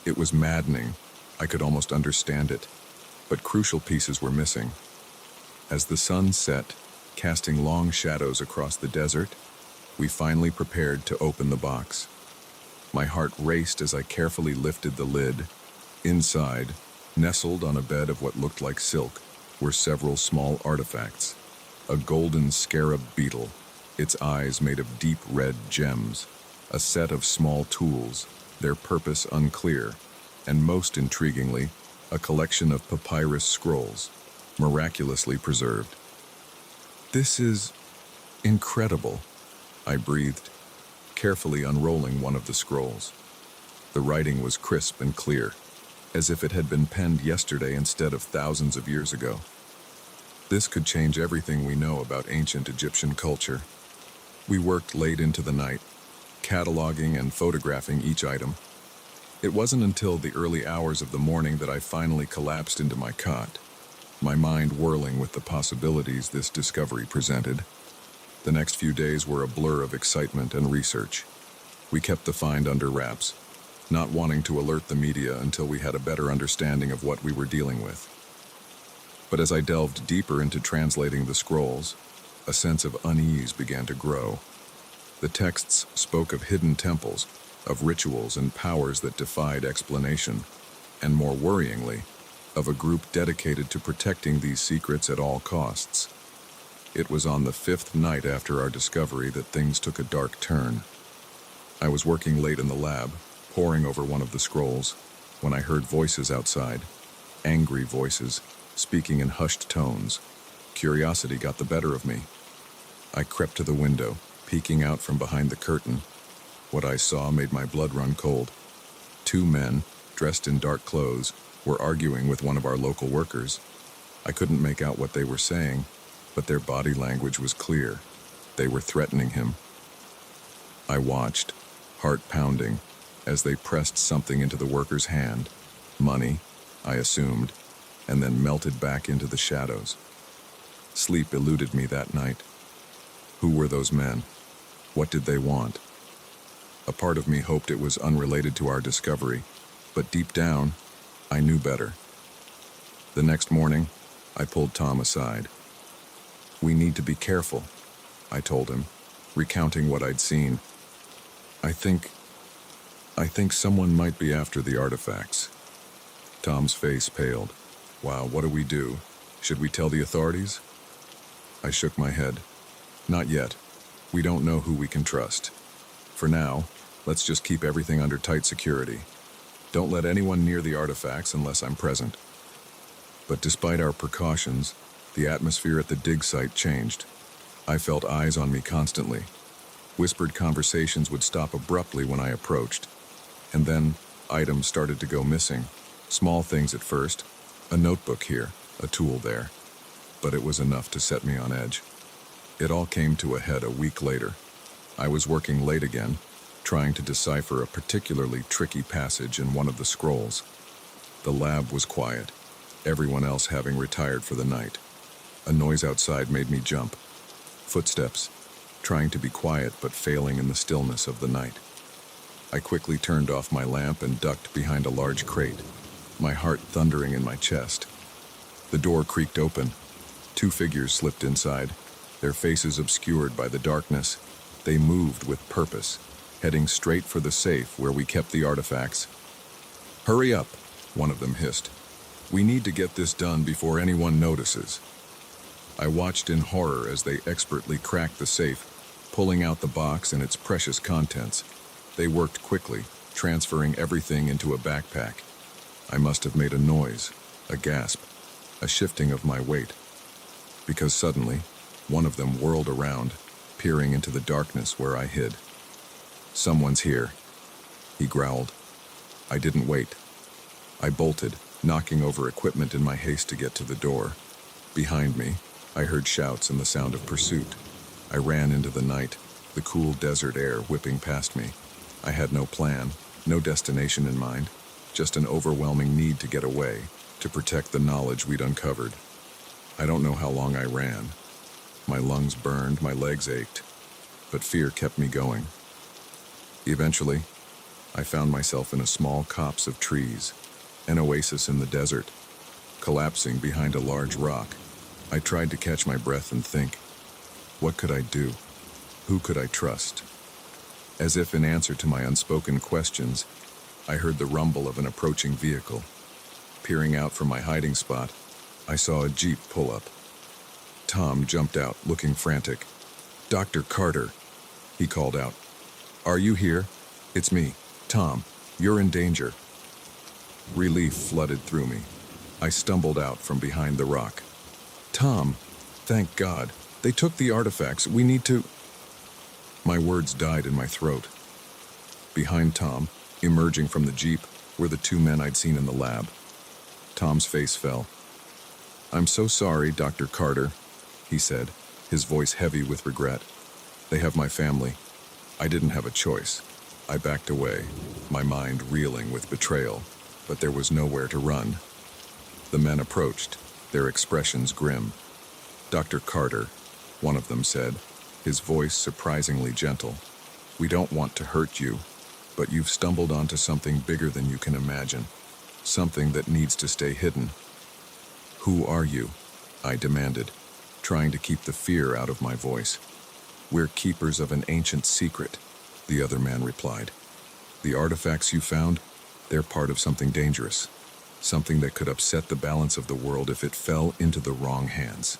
It was maddening. I could almost understand it, but crucial pieces were missing. As the sun set, casting long shadows across the desert, we finally prepared to open the box. My heart raced as I carefully lifted the lid. Inside, nestled on a bed of what looked like silk, were several small artifacts. A golden scarab beetle, its eyes made of deep red gems, a set of small tools, their purpose unclear, and most intriguingly, a collection of papyrus scrolls. miraculously preserved. This is incredible, I breathed, carefully unrolling one of the scrolls. The writing was crisp and clear, as if it had been penned yesterday instead of thousands of years ago. This could change everything we know about ancient Egyptian culture. We worked late into the night, cataloging and photographing each item. It wasn't until the early hours of the morning that I finally collapsed into my cot, my mind whirling with the possibilities this discovery presented. The next few days were a blur of excitement and research. We kept the find under wraps, not wanting to alert the media until we had a better understanding of what we were dealing with. But as I delved deeper into translating the scrolls, a sense of unease began to grow. The texts spoke of hidden temples, of rituals and powers that defied explanation, and more worryingly, of a group dedicated to protecting these secrets at all costs. It was on the 5th night after our discovery that things took a dark turn. I was working late in the lab, poring over one of the scrolls, when I heard voices outside, angry voices, speaking in hushed tones. Curiosity got the better of me. I crept to the window, peeking out from behind the curtain. What I saw made my blood run cold. 2 men, dressed in dark clothes, were arguing with one of our local workers. I couldn't make out what they were saying, but their body language was clear. They were threatening him. I watched, heart pounding, as they pressed something into the worker's hand. Money, I assumed, and then melted back into the shadows. Sleep eluded me that night. Who were those men? What did they want? A part of me hoped it was unrelated to our discovery, but deep down, I knew better. The next morning, I pulled Tom aside. "We need to be careful," I told him, recounting what I'd seen. I think someone might be after the artifacts." Tom's face paled. "Wow, what do we do? Should we tell the authorities?" I shook my head. "Not yet. We don't know who we can trust. For now, let's just keep everything under tight security. Don't let anyone near the artifacts unless I'm present." But despite our precautions, the atmosphere at the dig site changed. I felt eyes on me constantly. Whispered conversations would stop abruptly when I approached. And then, items started to go missing. Small things at first. A notebook here, a tool there. But it was enough to set me on edge. It all came to a head a week later. I was working late again, trying to decipher a particularly tricky passage in one of the scrolls. The lab was quiet, everyone else having retired for the night. A noise outside made me jump. Footsteps, trying to be quiet but failing in the stillness of the night. I quickly turned off my lamp and ducked behind a large crate, my heart thundering in my chest. The door creaked open. 2 figures slipped inside, their faces obscured by the darkness. They moved with purpose, heading straight for the safe where we kept the artifacts. "Hurry up," one of them hissed. "We need to get this done before anyone notices." I watched in horror as they expertly cracked the safe, pulling out the box and its precious contents. They worked quickly, transferring everything into a backpack. I must have made a noise, a gasp, a shifting of my weight. Because suddenly, one of them whirled around, peering into the darkness where I hid. "Someone's here," he growled. I didn't wait. I bolted, knocking over equipment in my haste to get to the door. Behind me, I heard shouts and the sound of pursuit. I ran into the night, the cool desert air whipping past me. I had no plan, no destination in mind, just an overwhelming need to get away, to protect the knowledge we'd uncovered. I don't know how long I ran. My lungs burned, my legs ached, but fear kept me going. Eventually, I found myself in a small copse of trees, an oasis in the desert. Collapsing behind a large rock, I tried to catch my breath and think. What could I do? Who could I trust? As if in answer to my unspoken questions, I heard the rumble of an approaching vehicle. Peering out from my hiding spot, I saw a Jeep pull up. Tom jumped out, looking frantic. "Dr. Carter," he called out. "Are you here? It's me, Tom. You're in danger." Relief flooded through me. I stumbled out from behind the rock. Tom, thank God. They took the artifacts. We need to... My words died in my throat. Behind Tom, emerging from the Jeep, were the two men I'd seen in the lab. Tom's face fell. "I'm so sorry, Dr. Carter," he said, his voice heavy with regret. "They have my family. I didn't have a choice." I backed away, my mind reeling with betrayal, but there was nowhere to run. The men approached, their expressions grim. "Dr. Carter," one of them said, his voice surprisingly gentle, "we don't want to hurt you, but you've stumbled onto something bigger than you can imagine, something that needs to stay hidden." "Who are you?" I demanded, trying to keep the fear out of my voice. "We're keepers of an ancient secret," the other man replied. "The artifacts you found, they're part of something dangerous, something that could upset the balance of the world if it fell into the wrong hands."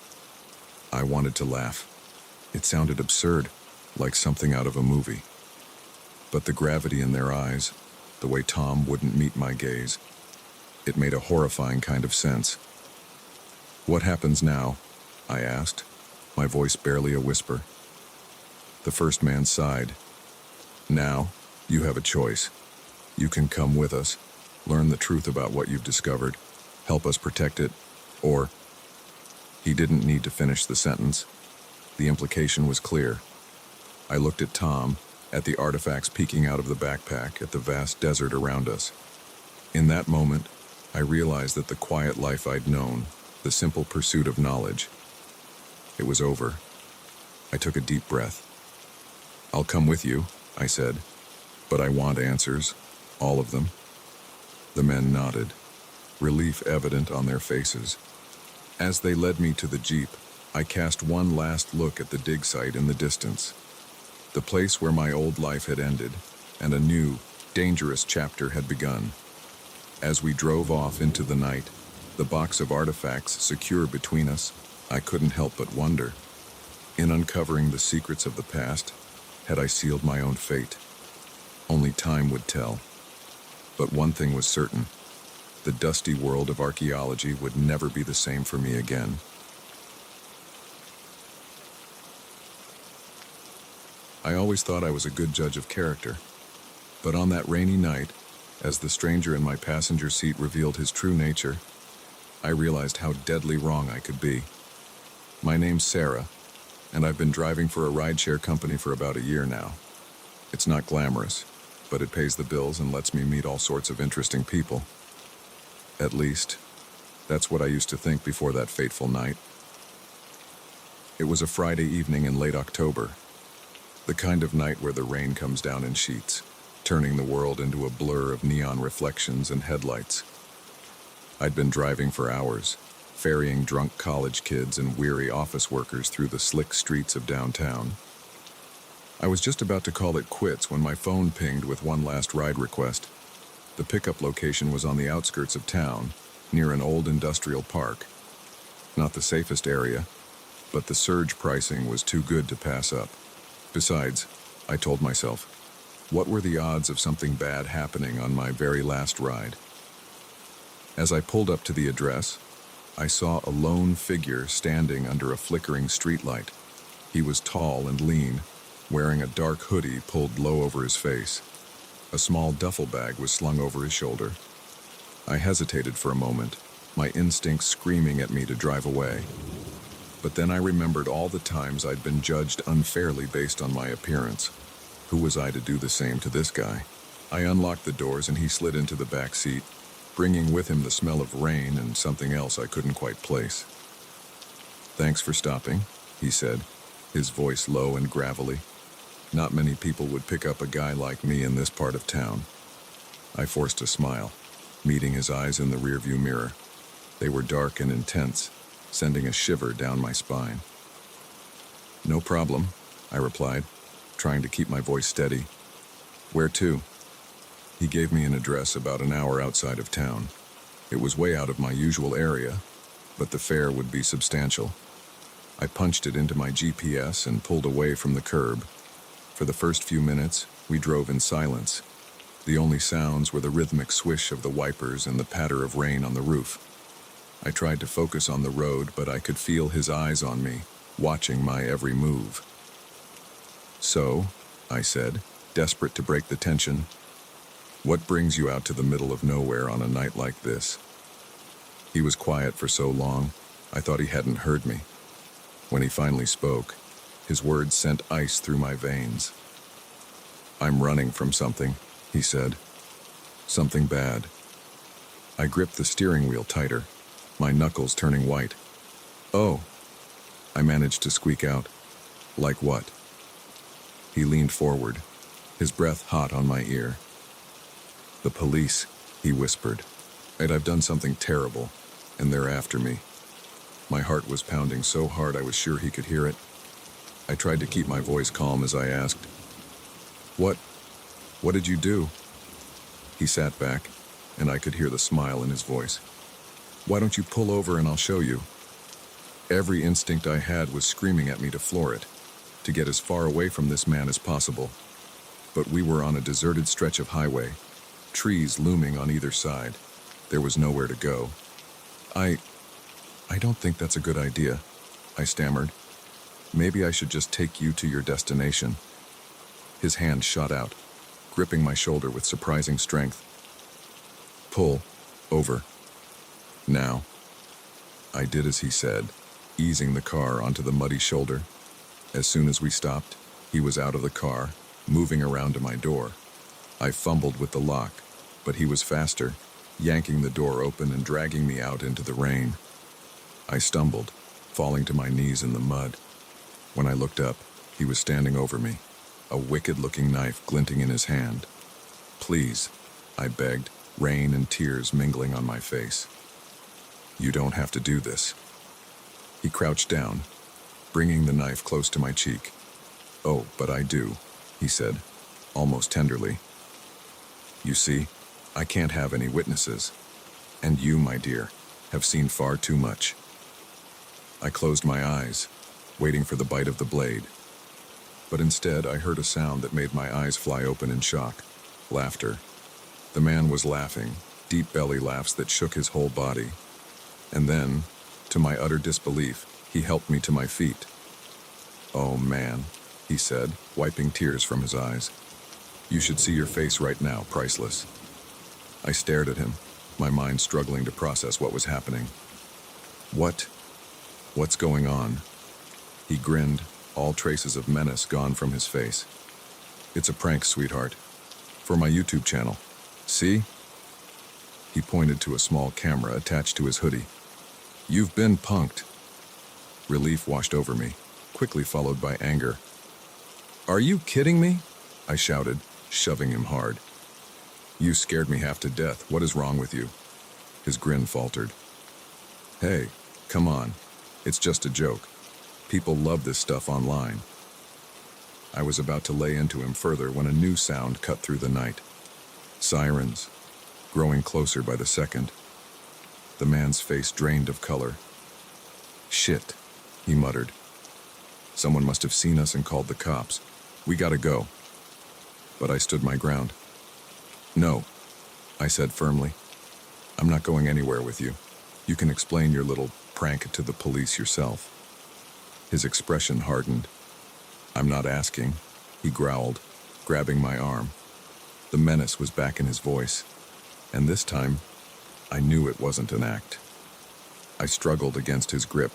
I wanted to laugh. It sounded absurd, like something out of a movie. But the gravity in their eyes, the way Tom wouldn't meet my gaze, it made a horrifying kind of sense. "What happens now?" I asked, my voice barely a whisper. The first man sighed. "Now, you have a choice. You can come with us, learn the truth about what you've discovered, help us protect it, or..." He didn't need to finish the sentence. The implication was clear. I looked at Tom, at the artifacts peeking out of the backpack, at the vast desert around us. In that moment, I realized that the quiet life I'd known, the simple pursuit of knowledge, it was over. I took a deep breath. "I'll come with you," I said, "but I want answers, all of them." The men nodded, relief evident on their faces. As they led me to the Jeep, I cast one last look at the dig site in the distance, the place where my old life had ended, and a new, dangerous chapter had begun. As we drove off into the night, the box of artifacts secure between us, I couldn't help but wonder. In uncovering the secrets of the past, had I sealed my own fate? Only time would tell. But one thing was certain. The dusty world of archaeology would never be the same for me again. I always thought I was a good judge of character. But on that rainy night, as the stranger in my passenger seat revealed his true nature, I realized how deadly wrong I could be. My name's Sarah, and I've been driving for a rideshare company for about a year now. It's not glamorous, but it pays the bills and lets me meet all sorts of interesting people. At least, that's what I used to think before that fateful night. It was a Friday evening in late October, the kind of night where the rain comes down in sheets, turning the world into a blur of neon reflections and headlights. I'd been driving for hours, ferrying drunk college kids and weary office workers through the slick streets of downtown. I was just about to call it quits when my phone pinged with one last ride request. The pickup location was on the outskirts of town, near an old industrial park. Not the safest area, but the surge pricing was too good to pass up. Besides, I told myself, what were the odds of something bad happening on my very last ride? As I pulled up to the address, I saw a lone figure standing under a flickering streetlight. He was tall and lean, wearing a dark hoodie pulled low over his face. A small duffel bag was slung over his shoulder. I hesitated for a moment, my instincts screaming at me to drive away. But then I remembered all the times I'd been judged unfairly based on my appearance. Who was I to do the same to this guy? I unlocked the doors and he slid into the back seat, bringing with him the smell of rain and something else I couldn't quite place. "Thanks for stopping," he said, his voice low and gravelly. Not many people would pick up a guy like me in this part of town. I forced a smile, meeting his eyes in the rearview mirror. They were dark and intense, sending a shiver down my spine. "No problem," I replied, trying to keep my voice steady. "Where to?" He gave me an address about an hour outside of town. It was way out of my usual area, but the fare would be substantial. I punched it into my GPS and pulled away from the curb. For the first few minutes, we drove in silence. The only sounds were the rhythmic swish of the wipers and the patter of rain on the roof. I tried to focus on the road, but I could feel his eyes on me, watching my every move. "So," I said, desperate to break the tension, "what brings you out to the middle of nowhere on a night like this?" He was quiet for so long, I thought he hadn't heard me. When he finally spoke, his words sent ice through my veins. "I'm running from something," he said. "Something bad." I gripped the steering wheel tighter, my knuckles turning white. "Oh," I managed to squeak out. "Like what?" He leaned forward, his breath hot on my ear. "The police," he whispered. "And I've done something terrible, and they're after me." My heart was pounding so hard I was sure he could hear it. I tried to keep my voice calm as I asked, What did you do?" He sat back, and I could hear the smile in his voice. "Why don't you pull over and I'll show you?" Every instinct I had was screaming at me to floor it, to get as far away from this man as possible. But we were on a deserted stretch of highway, trees looming on either side. There was nowhere to go. I don't think that's a good idea," I stammered. "Maybe I should just take you to your destination." His hand shot out, gripping my shoulder with surprising strength. "Pull over. Now." I did as he said, easing the car onto the muddy shoulder. As soon as we stopped, he was out of the car, moving around to my door. I fumbled with the lock, but he was faster, yanking the door open and dragging me out into the rain. I stumbled, falling to my knees in the mud. When I looked up, he was standing over me, a wicked-looking knife glinting in his hand. "Please," I begged, rain and tears mingling on my face. "You don't have to do this." He crouched down, bringing the knife close to my cheek. "Oh, but I do," he said, almost tenderly. "You see, I can't have any witnesses. And you, my dear, have seen far too much." I closed my eyes, waiting for the bite of the blade. But instead, I heard a sound that made my eyes fly open in shock. Laughter. The man was laughing, deep belly laughs that shook his whole body. And then, to my utter disbelief, he helped me to my feet. "Oh, man," he said, wiping tears from his eyes. "You should see your face right now, priceless." I stared at him, my mind struggling to process what was happening. What's going on?" He grinned, all traces of menace gone from his face. "It's a prank, sweetheart. For my YouTube channel. See?" He pointed to a small camera attached to his hoodie. "You've been punked." Relief washed over me, quickly followed by anger. "Are you kidding me?" I shouted, shoving him hard. "You scared me half to death. What is wrong with you?" His grin faltered. "Hey, come on. It's just a joke. People love this stuff online." I was about to lay into him further when a new sound cut through the night. Sirens, growing closer by the second. The man's face drained of color. "Shit," he muttered. "Someone must have seen us and called the cops. We gotta go." But I stood my ground. "No," I said firmly. "I'm not going anywhere with you. You can explain your little prank to the police yourself." His expression hardened. "I'm not asking," he growled, grabbing my arm. The menace was back in his voice, and this time, I knew it wasn't an act. I struggled against his grip,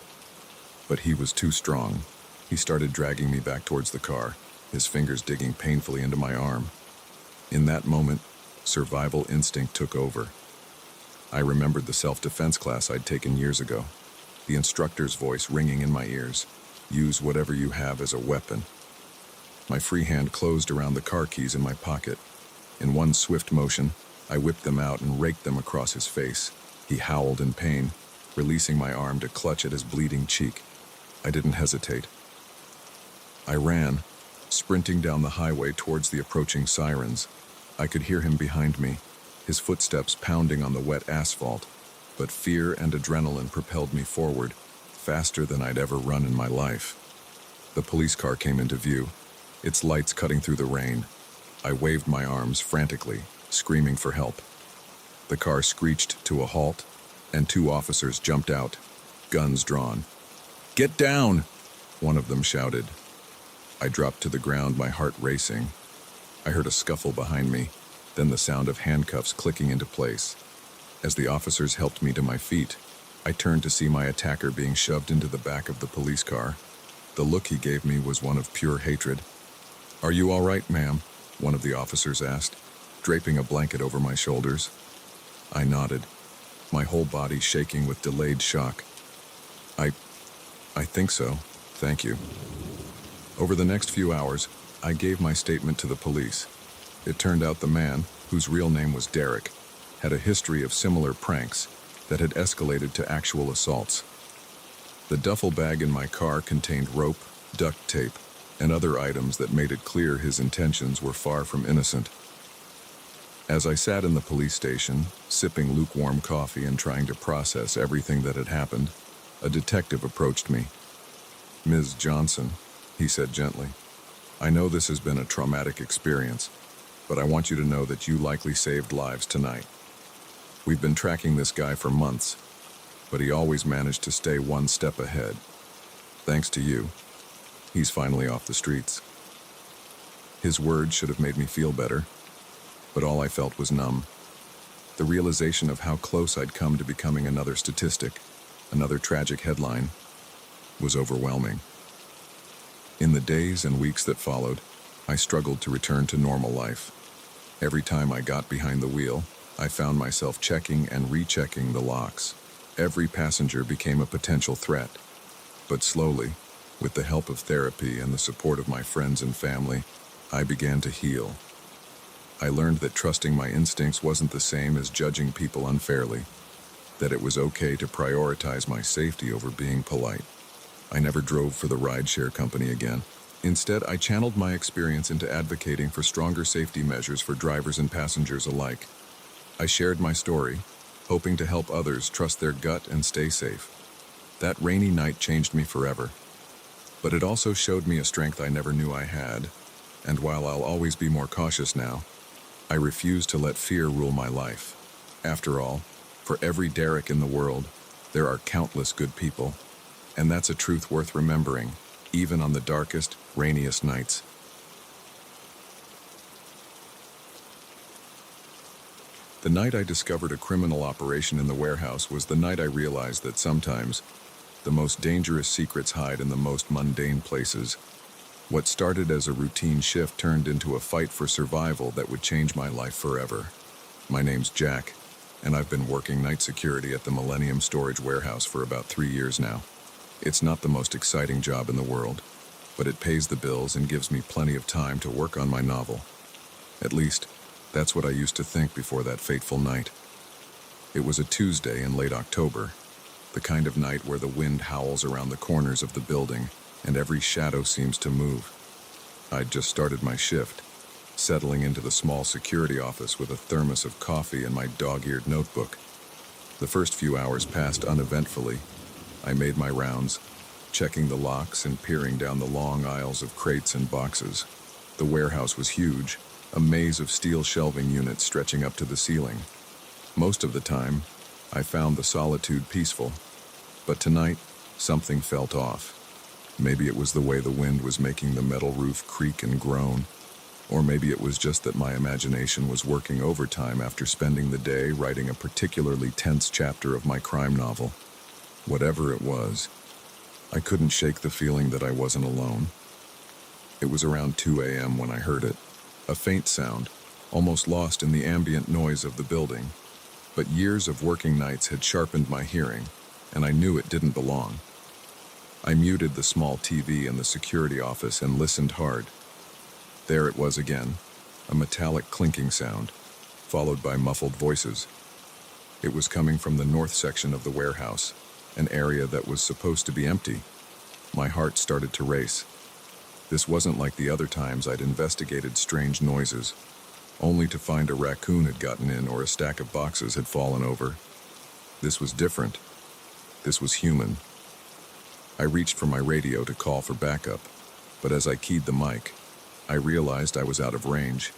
but he was too strong. He started dragging me back towards the car, his fingers digging painfully into my arm. In that moment, survival instinct took over. I remembered the self-defense class I'd taken years ago, the instructor's voice ringing in my ears. "Use whatever you have as a weapon." My free hand closed around the car keys in my pocket. In one swift motion, I whipped them out and raked them across his face. He howled in pain, releasing my arm to clutch at his bleeding cheek. I didn't hesitate. I ran, sprinting down the highway towards the approaching sirens. I could hear him behind me, his footsteps pounding on the wet asphalt, but fear and adrenaline propelled me forward, faster than I'd ever run in my life. The police car came into view, its lights cutting through the rain. I waved my arms frantically, screaming for help. The car screeched to a halt, and two officers jumped out, guns drawn. "Get down!" one of them shouted. I dropped to the ground, my heart racing. I heard a scuffle behind me, then the sound of handcuffs clicking into place. As the officers helped me to my feet, I turned to see my attacker being shoved into the back of the police car. The look he gave me was one of pure hatred. "Are you all right, ma'am?" one of the officers asked, draping a blanket over my shoulders. I nodded, my whole body shaking with delayed shock. I think so, thank you." Over the next few hours, I gave my statement to the police. It turned out the man, whose real name was Derek, had a history of similar pranks that had escalated to actual assaults. The duffel bag in my car contained rope, duct tape, and other items that made it clear his intentions were far from innocent. As I sat in the police station, sipping lukewarm coffee and trying to process everything that had happened, a detective approached me. "Ms. Johnson," he said gently, "I know this has been a traumatic experience, but I want you to know that you likely saved lives tonight. We've been tracking this guy for months, but he always managed to stay one step ahead. Thanks to you, he's finally off the streets." His words should have made me feel better, but all I felt was numb. The realization of how close I'd come to becoming another statistic, another tragic headline, was overwhelming. In the days and weeks that followed, I struggled to return to normal life. Every time I got behind the wheel, I found myself checking and rechecking the locks. Every passenger became a potential threat. But slowly, with the help of therapy and the support of my friends and family, I began to heal. I learned that trusting my instincts wasn't the same as judging people unfairly, that it was okay to prioritize my safety over being polite. I never drove for the rideshare company again. Instead, I channeled my experience into advocating for stronger safety measures for drivers and passengers alike. I shared my story, hoping to help others trust their gut and stay safe. That rainy night changed me forever. But it also showed me a strength I never knew I had, and while I'll always be more cautious now, I refuse to let fear rule my life. After all, for every Derek in the world, there are countless good people, and that's a truth worth remembering, even on the darkest, rainiest nights. The night I discovered a criminal operation in the warehouse was the night I realized that sometimes the most dangerous secrets hide in the most mundane places. What started as a routine shift turned into a fight for survival that would change my life forever. My name's Jack, and I've been working night security at the Millennium Storage Warehouse for about 3 years now. It's not the most exciting job in the world, but it pays the bills and gives me plenty of time to work on my novel. At least, that's what I used to think before that fateful night. It was a Tuesday in late October, the kind of night where the wind howls around the corners of the building and every shadow seems to move. I'd just started my shift, settling into the small security office with a thermos of coffee and my dog-eared notebook. The first few hours passed uneventfully. I made my rounds, checking the locks and peering down the long aisles of crates and boxes. The warehouse was huge, a maze of steel shelving units stretching up to the ceiling. Most of the time, I found the solitude peaceful, but tonight, something felt off. Maybe it was the way the wind was making the metal roof creak and groan, or maybe it was just that my imagination was working overtime after spending the day writing a particularly tense chapter of my crime novel. Whatever it was, I couldn't shake the feeling that I wasn't alone. It was around 2 a.m. when I heard it, a faint sound, almost lost in the ambient noise of the building. But years of working nights had sharpened my hearing, and I knew it didn't belong. I muted the small TV in the security office and listened hard. There it was again, a metallic clinking sound, followed by muffled voices. It was coming from the north section of the warehouse, an area that was supposed to be empty. My heart started to race. This wasn't like the other times I'd investigated strange noises, only to find a raccoon had gotten in or a stack of boxes had fallen over. This was different. This was human. I reached for my radio to call for backup, but as I keyed the mic, I realized I was out of range.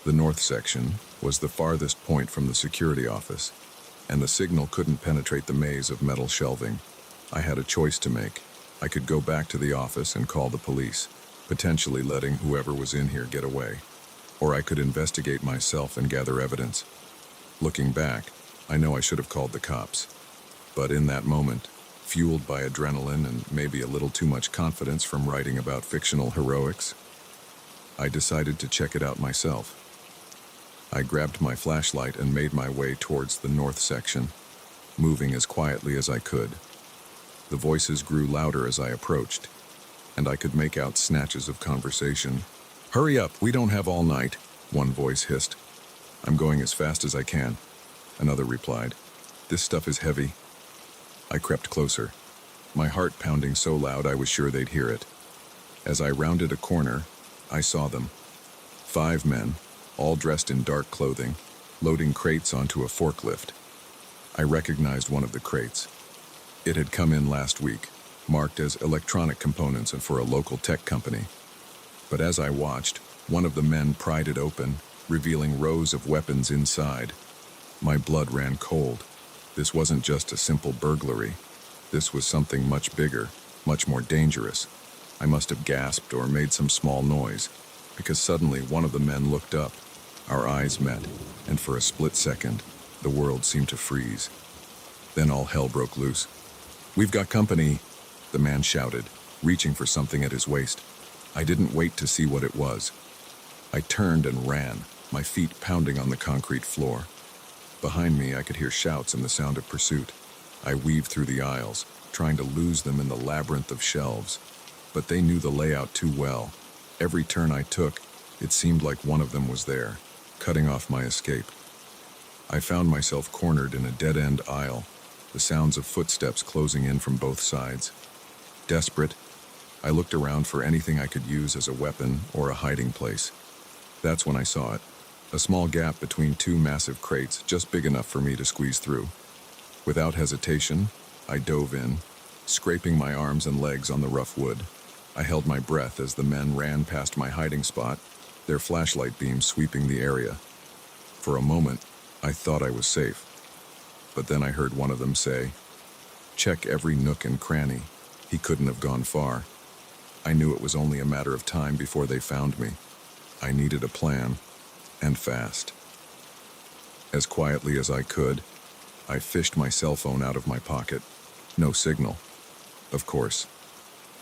The north section was the farthest point from the security office, and the signal couldn't penetrate the maze of metal shelving. I had a choice to make. I could go back to the office and call the police, potentially letting whoever was in here get away. Or I could investigate myself and gather evidence. Looking back, I know I should have called the cops. But in that moment, fueled by adrenaline and maybe a little too much confidence from writing about fictional heroics, I decided to check it out myself. I grabbed my flashlight and made my way towards the north section, moving as quietly as I could. The voices grew louder as I approached, and I could make out snatches of conversation. "Hurry up, we don't have all night," one voice hissed. "I'm going as fast as I can," another replied. "This stuff is heavy." I crept closer, my heart pounding so loud I was sure they'd hear it. As I rounded a corner, I saw them. 5 men, all dressed in dark clothing, loading crates onto a forklift. I recognized one of the crates. It had come in last week, marked as electronic components and for a local tech company. But as I watched, one of the men pried it open, revealing rows of weapons inside. My blood ran cold. This wasn't just a simple burglary. This was something much bigger, much more dangerous. I must have gasped or made some small noise, because suddenly one of the men looked up. Our eyes met, and for a split second, the world seemed to freeze. Then all hell broke loose. "We've got company," the man shouted, reaching for something at his waist. I didn't wait to see what it was. I turned and ran, my feet pounding on the concrete floor. Behind me, I could hear shouts and the sound of pursuit. I weaved through the aisles, trying to lose them in the labyrinth of shelves. But they knew the layout too well. Every turn I took, it seemed like one of them was there, cutting off my escape. I found myself cornered in a dead-end aisle, the sounds of footsteps closing in from both sides. Desperate, I looked around for anything I could use as a weapon or a hiding place. That's when I saw it, a small gap between 2 massive crates, just big enough for me to squeeze through. Without hesitation, I dove in, scraping my arms and legs on the rough wood. I held my breath as the men ran past my hiding spot, their flashlight beams sweeping the area. For a moment, I thought I was safe. But then I heard one of them say, "Check every nook and cranny." He couldn't have gone far. I knew it was only a matter of time before they found me. I needed a plan, and fast. As quietly as I could, I fished my cell phone out of my pocket. No signal. Of course.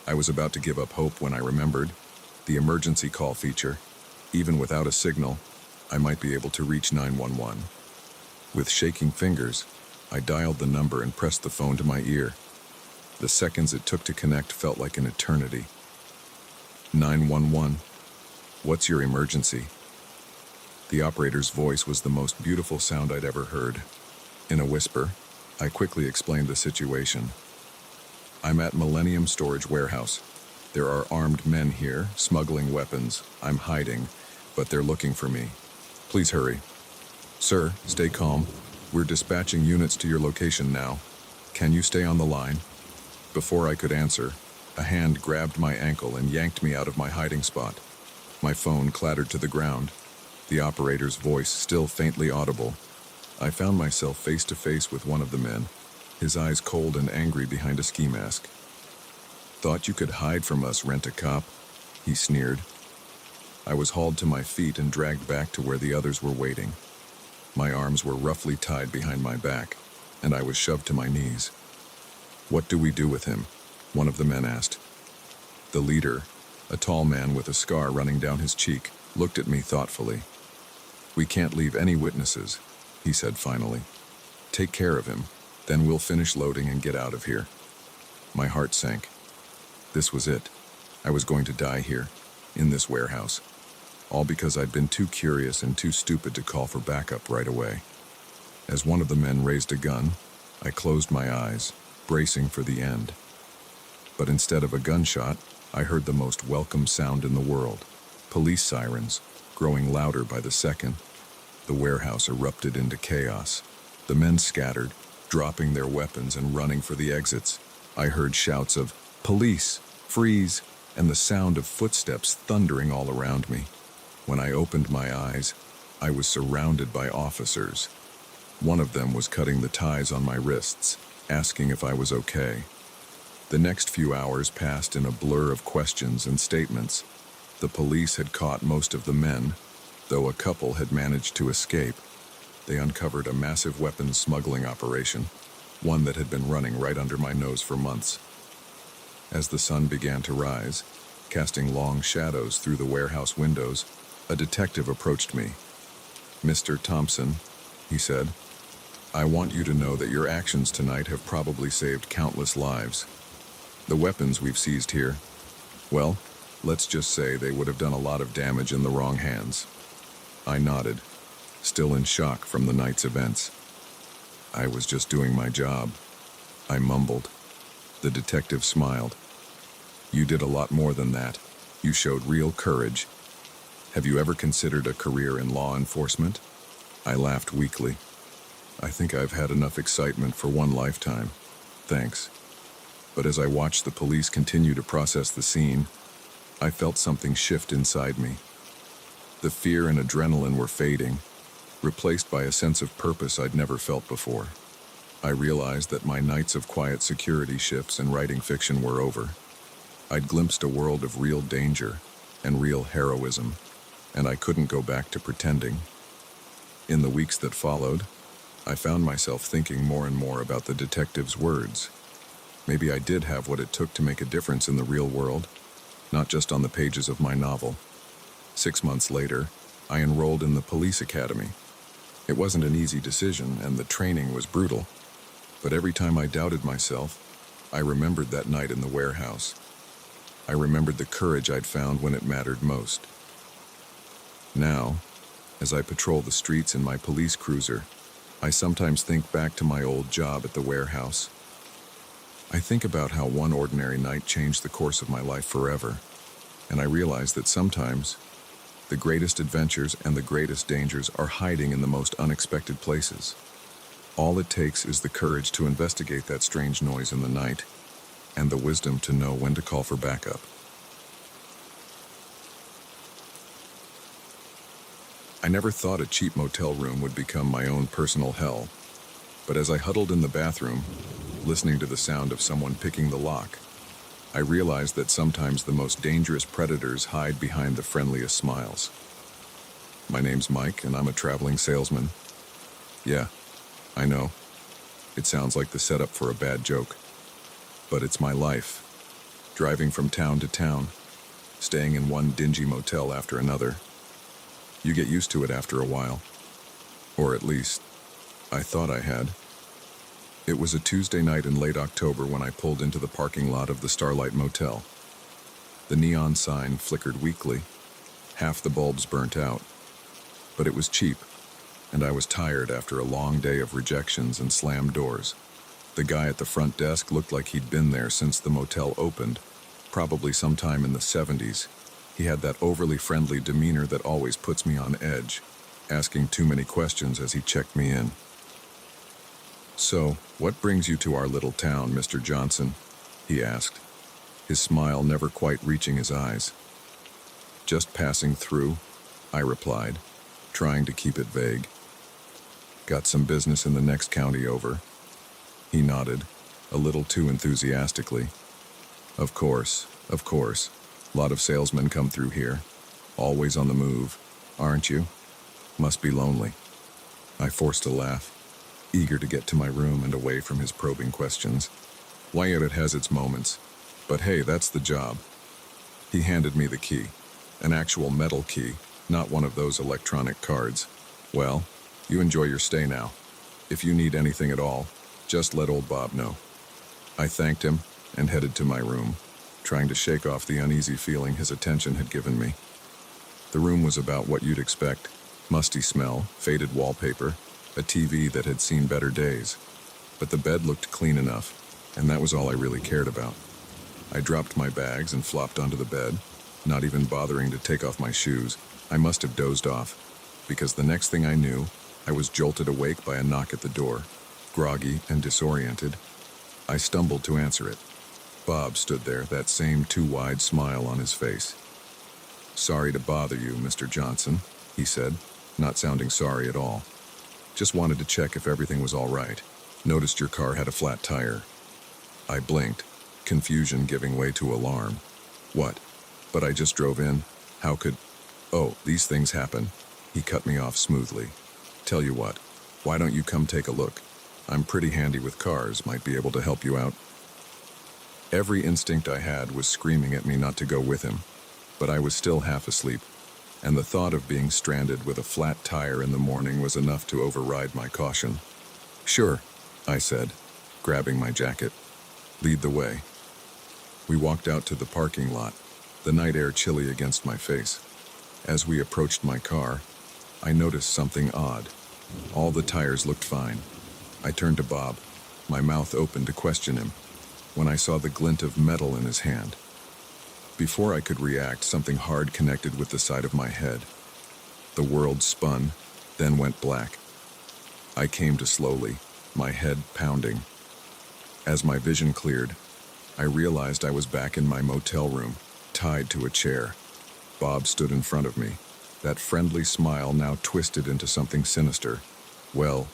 I was about to give up hope when I remembered the emergency call feature. Even without a signal, I might be able to reach 911. With shaking fingers, I dialed the number and pressed the phone to my ear. The seconds it took to connect felt like an eternity. 911. "What's your emergency?" The operator's voice was the most beautiful sound I'd ever heard. In a whisper, I quickly explained the situation. "I'm at Millennium Storage Warehouse. There are armed men here, smuggling weapons. I'm hiding, but they're looking for me. Please hurry." "Sir, stay calm. We're dispatching units to your location now. Can you stay on the line?" Before I could answer, a hand grabbed my ankle and yanked me out of my hiding spot. My phone clattered to the ground, the operator's voice still faintly audible. I found myself face to face with one of the men, his eyes cold and angry behind a ski mask. "Thought you could hide from us, rent-a-cop," he sneered. I was hauled to my feet and dragged back to where the others were waiting. My arms were roughly tied behind my back, and I was shoved to my knees. "What do we do with him?" one of the men asked. The leader, a tall man with a scar running down his cheek, looked at me thoughtfully. "We can't leave any witnesses," he said finally. "Take care of him, then we'll finish loading and get out of here." My heart sank. This was it. I was going to die here, in this warehouse. All because I'd been too curious and too stupid to call for backup right away. As one of the men raised a gun, I closed my eyes, bracing for the end. But instead of a gunshot, I heard the most welcome sound in the world. Police sirens, growing louder by the second. The warehouse erupted into chaos. The men scattered, dropping their weapons and running for the exits. I heard shouts of, "Police! Freeze!" and the sound of footsteps thundering all around me. When I opened my eyes, I was surrounded by officers. One of them was cutting the ties on my wrists, asking if I was okay. The next few hours passed in a blur of questions and statements. The police had caught most of the men, though a couple had managed to escape. They uncovered a massive weapons smuggling operation, one that had been running right under my nose for months. As the sun began to rise, casting long shadows through the warehouse windows, a detective approached me. "Mr. Thompson," he said, "I want you to know that your actions tonight have probably saved countless lives. The weapons we've seized here, well, let's just say they would have done a lot of damage in the wrong hands." I nodded, still in shock from the night's events. "I was just doing my job," I mumbled. The detective smiled. "You did a lot more than that. You showed real courage. Have you ever considered a career in law enforcement?" I laughed weakly. "I think I've had enough excitement for one lifetime. Thanks." But as I watched the police continue to process the scene, I felt something shift inside me. The fear and adrenaline were fading, replaced by a sense of purpose I'd never felt before. I realized that my nights of quiet security shifts and writing fiction were over. I'd glimpsed a world of real danger and real heroism, and I couldn't go back to pretending. In the weeks that followed, I found myself thinking more and more about the detective's words. Maybe I did have what it took to make a difference in the real world, not just on the pages of my novel. 6 months later, I enrolled in the police academy. It wasn't an easy decision, and the training was brutal. But every time I doubted myself, I remembered that night in the warehouse. I remembered the courage I'd found when it mattered most. Now, as I patrol the streets in my police cruiser, I sometimes think back to my old job at the warehouse. I think about how one ordinary night changed the course of my life forever, and I realize that sometimes the greatest adventures and the greatest dangers are hiding in the most unexpected places. All it takes is the courage to investigate that strange noise in the night, and the wisdom to know when to call for backup. I never thought a cheap motel room would become my own personal hell, but as I huddled in the bathroom, listening to the sound of someone picking the lock, I realized that sometimes the most dangerous predators hide behind the friendliest smiles. "My name's Mike, and I'm a traveling salesman." Yeah, I know. It sounds like the setup for a bad joke. But it's my life. Driving from town to town, staying in one dingy motel after another. You get used to it after a while. Or at least, I thought I had. It was a Tuesday night in late October when I pulled into the parking lot of the Starlight Motel. The neon sign flickered weakly, half the bulbs burnt out. But it was cheap, and I was tired after a long day of rejections and slammed doors. The guy at the front desk looked like he'd been there since the motel opened, probably sometime in the 70s. He had that overly friendly demeanor that always puts me on edge, asking too many questions as he checked me in. "So, what brings you to our little town, Mr. Johnson?" he asked, his smile never quite reaching his eyes. "Just passing through," I replied, trying to keep it vague. "Got some business in the next county over." He nodded, a little too enthusiastically. Of course. Lot of salesmen come through here. Always on the move, aren't you? Must be lonely." I forced a laugh, eager to get to my room and away from his probing questions. Wyatt, it has its moments, but hey, that's the job. He handed me the key, an actual metal key, not one of those electronic cards. "Well, you enjoy your stay now. If you need anything at all, just let old Bob know." I thanked him and headed to my room, trying to shake off the uneasy feeling his attention had given me. The room was about what you'd expect: musty smell, faded wallpaper, a TV that had seen better days. But the bed looked clean enough, and that was all I really cared about. I dropped my bags and flopped onto the bed, not even bothering to take off my shoes. I must have dozed off, because the next thing I knew, I was jolted awake by a knock at the door. Groggy and disoriented, I stumbled to answer it. Bob stood there, that same too-wide smile on his face. "Sorry to bother you, Mr. Johnson," he said, not sounding sorry at all. Just wanted to check if everything was all right. Noticed your car had a flat tire. I blinked, confusion giving way to alarm. What? But I just drove in. How could... Oh, these things happen. He cut me off smoothly. Tell you what, why don't you come take a look? I'm pretty handy with cars, might be able to help you out. Every instinct I had was screaming at me not to go with him, but I was still half asleep, and the thought of being stranded with a flat tire in the morning was enough to override my caution. Sure, I said, grabbing my jacket. Lead the way. We walked out to the parking lot, the night air chilly against my face. As we approached my car, I noticed something odd. All the tires looked fine. I turned to Bob, my mouth open to question him, when I saw the glint of metal in his hand. Before I could react, something hard connected with the side of my head. The world spun, then went black. I came to slowly, my head pounding. As my vision cleared, I realized I was back in my motel room, tied to a chair. Bob stood in front of me, that friendly smile now twisted into something sinister. Well,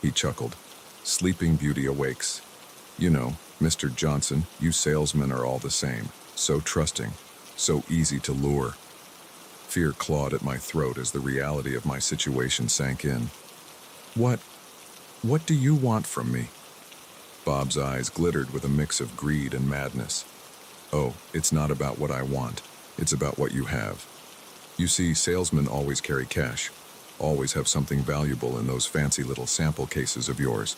he chuckled. Sleeping Beauty awakes. You know, Mr. Johnson, you salesmen are all the same. So trusting, so easy to lure. Fear clawed at my throat as the reality of my situation sank in. What do you want from me? Bob's eyes glittered with a mix of greed and madness. Oh, it's not about what I want. It's about what you have. You see, salesmen always carry cash, always have something valuable in those fancy little sample cases of yours.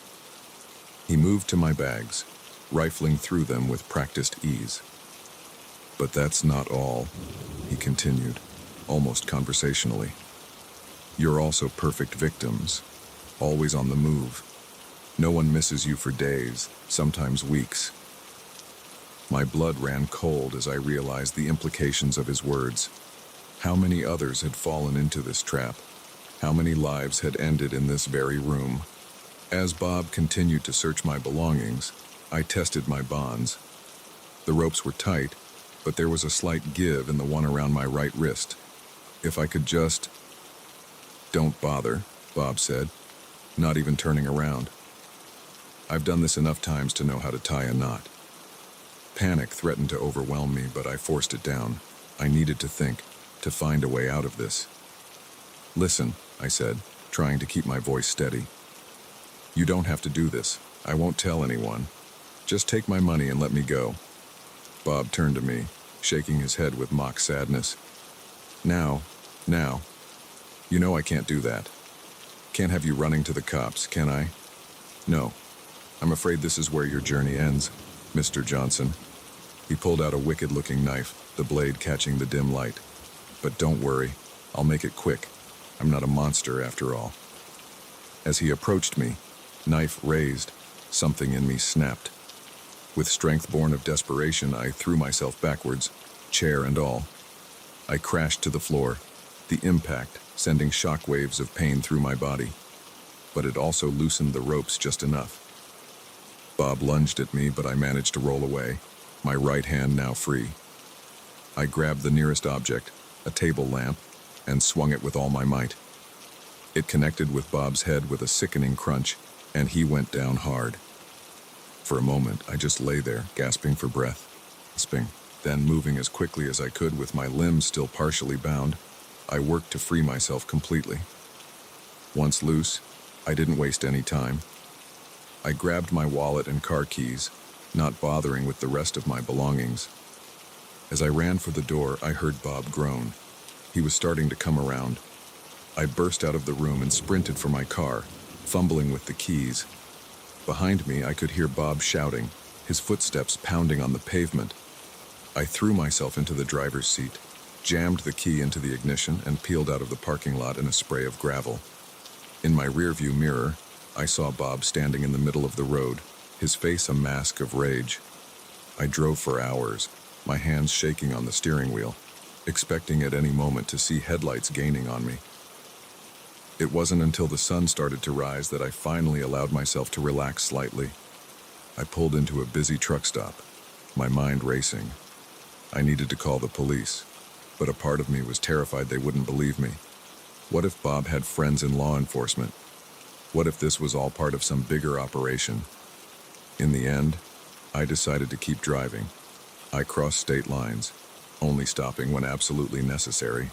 He moved to my bags, rifling through them with practiced ease. But that's not all, he continued, almost conversationally. You're also perfect victims, always on the move. No one misses you for days, sometimes weeks. My blood ran cold as I realized the implications of his words. How many others had fallen into this trap? How many lives had ended in this very room? As Bob continued to search my belongings, I tested my bonds. The ropes were tight, but there was a slight give in the one around my right wrist. If I could just... Don't bother, Bob said, not even turning around. I've done this enough times to know how to tie a knot. Panic threatened to overwhelm me, but I forced it down. I needed to think, to find a way out of this. Listen, I said, trying to keep my voice steady. You don't have to do this. I won't tell anyone. Just take my money and let me go. Bob turned to me, shaking his head with mock sadness. Now, you know I can't do that. Can't have you running to the cops, can I? No. I'm afraid this is where your journey ends, Mr. Johnson. He pulled out a wicked-looking knife, the blade catching the dim light. But don't worry, I'll make it quick. I'm not a monster after all. As he approached me, knife raised, something in me snapped. With strength born of desperation, I threw myself backwards, chair and all. I crashed to the floor, the impact sending shock waves of pain through my body. But it also loosened the ropes just enough. Bob lunged at me, but I managed to roll away, my right hand now free. I grabbed the nearest object, a table lamp, and swung it with all my might. It connected with Bob's head with a sickening crunch, and he went down hard. For a moment, I just lay there, gasping for breath, then moving as quickly as I could with my limbs still partially bound, I worked to free myself completely. Once loose, I didn't waste any time. I grabbed my wallet and car keys, not bothering with the rest of my belongings. As I ran for the door, I heard Bob groan. He was starting to come around. I burst out of the room and sprinted for my car, fumbling with the keys. Behind me, I could hear Bob shouting, his footsteps pounding on the pavement. I threw myself into the driver's seat, jammed the key into the ignition, and peeled out of the parking lot in a spray of gravel. In my rearview mirror, I saw Bob standing in the middle of the road, his face a mask of rage. I drove for hours, my hands shaking on the steering wheel, expecting at any moment to see headlights gaining on me. It wasn't until the sun started to rise that I finally allowed myself to relax slightly. I pulled into a busy truck stop, my mind racing. I needed to call the police, but a part of me was terrified they wouldn't believe me. What if Bob had friends in law enforcement, What if this was all part of some bigger operation? In the end, I decided to keep driving. I crossed state lines, only stopping when absolutely necessary.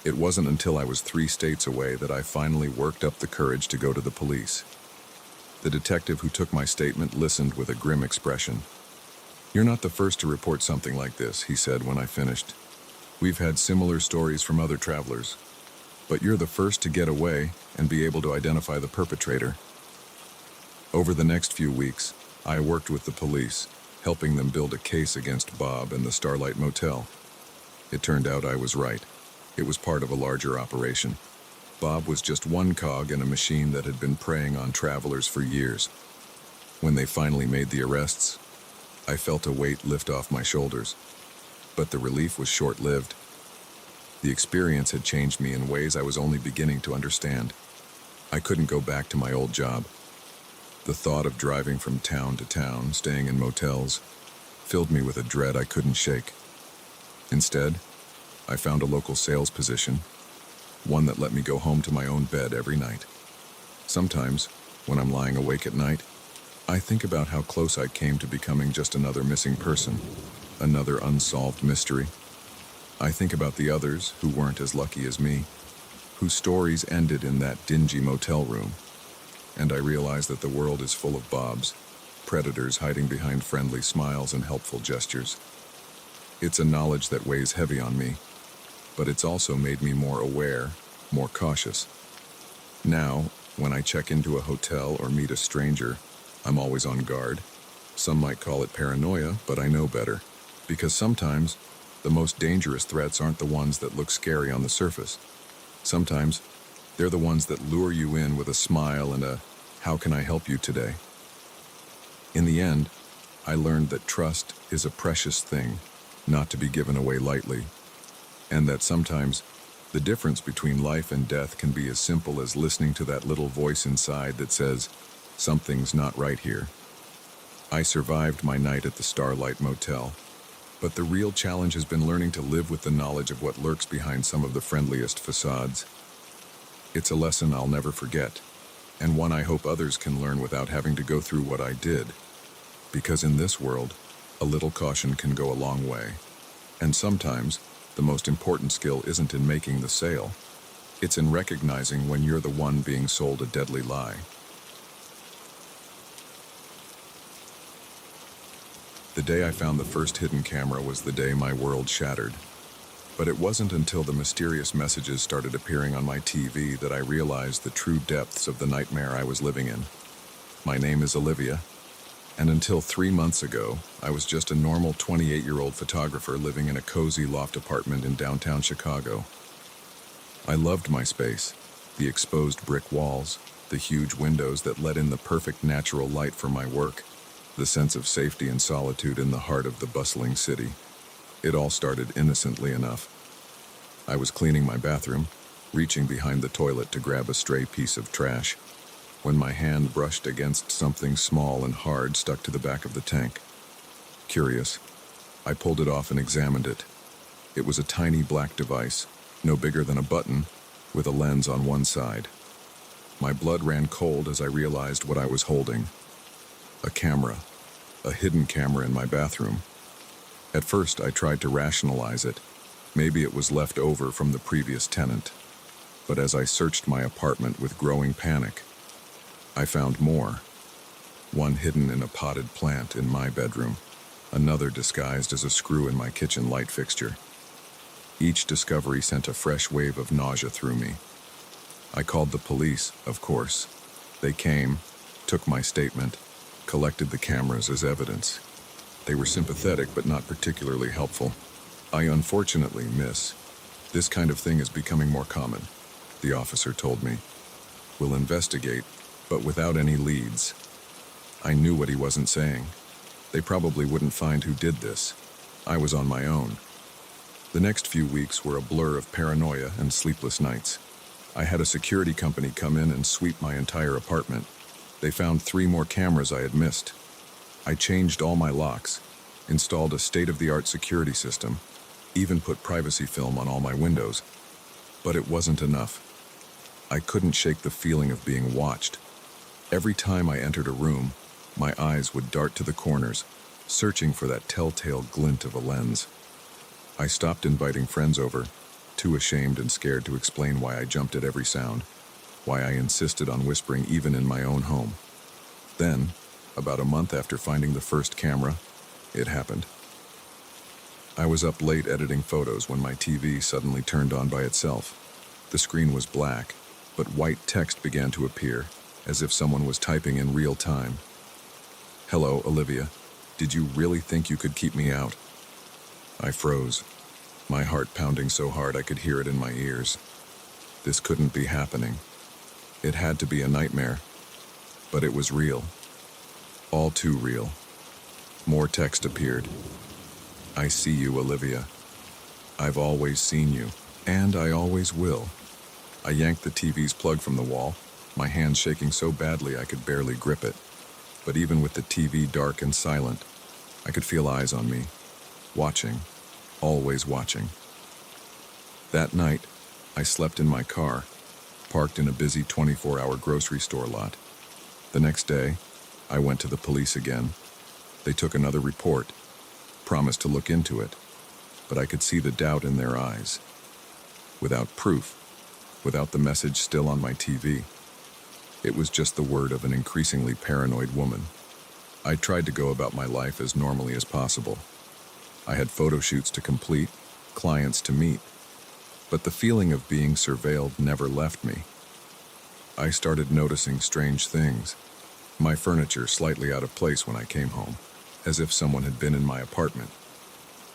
It wasn't until I was 3 states away that I finally worked up the courage to go to the police. The detective who took my statement listened with a grim expression. "You're not the first to report something like this," he said when I finished. "We've had similar stories from other travelers. But you're the first to get away and be able to identify the perpetrator." Over the next few weeks, I worked with the police, helping them build a case against Bob and the Starlight Motel. It turned out I was right. It was part of a larger operation. Bob was just one cog in a machine that had been preying on travelers for years. When they finally made the arrests, I felt a weight lift off my shoulders. But the relief was short-lived. The experience had changed me in ways I was only beginning to understand. I couldn't go back to my old job. The thought of driving from town to town, staying in motels, filled me with a dread I couldn't shake. Instead, I found a local sales position, one that let me go home to my own bed every night. Sometimes, when I'm lying awake at night, I think about how close I came to becoming just another missing person, another unsolved mystery. I think about the others who weren't as lucky as me, whose stories ended in that dingy motel room. And I realize that the world is full of Bobs, predators hiding behind friendly smiles and helpful gestures. It's a knowledge that weighs heavy on me, but it's also made me more aware, more cautious. Now, when I check into a hotel or meet a stranger, I'm always on guard. Some might call it paranoia, but I know better, because sometimes the most dangerous threats aren't the ones that look scary on the surface. Sometimes, they're the ones that lure you in with a smile and a, "How can I help you today?" In the end, I learned that trust is a precious thing, not to be given away lightly, and that sometimes the difference between life and death can be as simple as listening to that little voice inside that says, "Something's not right here." I survived my night at the Starlight Motel, but the real challenge has been learning to live with the knowledge of what lurks behind some of the friendliest facades. It's a lesson I'll never forget, and one I hope others can learn without having to go through what I did. Because in this world, a little caution can go a long way. And sometimes, the most important skill isn't in making the sale. It's in recognizing when you're the one being sold a deadly lie. The day I found the first hidden camera was the day my world shattered. But it wasn't until the mysterious messages started appearing on my TV that I realized the true depths of the nightmare I was living in. My name is Olivia, and until 3 months ago, I was just a normal 28-year-old photographer living in a cozy loft apartment in downtown Chicago. I loved my space, the exposed brick walls, the huge windows that let in the perfect natural light for my work, the sense of safety and solitude in the heart of the bustling city. It all started innocently enough. I was cleaning my bathroom, reaching behind the toilet to grab a stray piece of trash, when my hand brushed against something small and hard stuck to the back of the tank. Curious, I pulled it off and examined it. It was a tiny black device, no bigger than a button, with a lens on one side. My blood ran cold as I realized what I was holding. A camera, a hidden camera in my bathroom. At first, I tried to rationalize it. Maybe it was left over from the previous tenant. But as I searched my apartment with growing panic, I found more. One hidden in a potted plant in my bedroom, another disguised as a screw in my kitchen light fixture. Each discovery sent a fresh wave of nausea through me. I called the police, of course. They came, took my statement, collected the cameras as evidence. They were sympathetic but not particularly helpful. "I unfortunately, miss, this kind of thing is becoming more common," the officer told me. "We'll investigate, but without any leads." I knew what he wasn't saying. They probably wouldn't find who did this. I was on my own. The next few weeks were a blur of paranoia and sleepless nights. I had a security company come in and sweep my entire apartment. They found 3 more cameras I had missed. I changed all my locks, installed a state-of-the-art security system, even put privacy film on all my windows. But it wasn't enough. I couldn't shake the feeling of being watched. Every time I entered a room, my eyes would dart to the corners, searching for that telltale glint of a lens. I stopped inviting friends over, too ashamed and scared to explain why I jumped at every sound, why I insisted on whispering even in my own home. Then, about a month after finding the first camera, it happened. I was up late editing photos when my TV suddenly turned on by itself. The screen was black, but white text began to appear, as if someone was typing in real time. "Hello, Olivia. Did you really think you could keep me out?" I froze, my heart pounding so hard I could hear it in my ears. This couldn't be happening. It had to be a nightmare. But it was real. All too real. More text appeared. "I see you, Olivia. I've always seen you, and I always will." I yanked the TV's plug from the wall, my hands shaking so badly I could barely grip it. But even with the TV dark and silent, I could feel eyes on me, watching, always watching. That night, I slept in my car, parked in a busy 24-hour grocery store lot. The next day, I went to the police again. They took another report, promised to look into it, but I could see the doubt in their eyes. Without proof, without the message still on my TV, it was just the word of an increasingly paranoid woman. I tried to go about my life as normally as possible. I had photo shoots to complete, clients to meet, but the feeling of being surveilled never left me. I started noticing strange things. My furniture slightly out of place when I came home, as if someone had been in my apartment.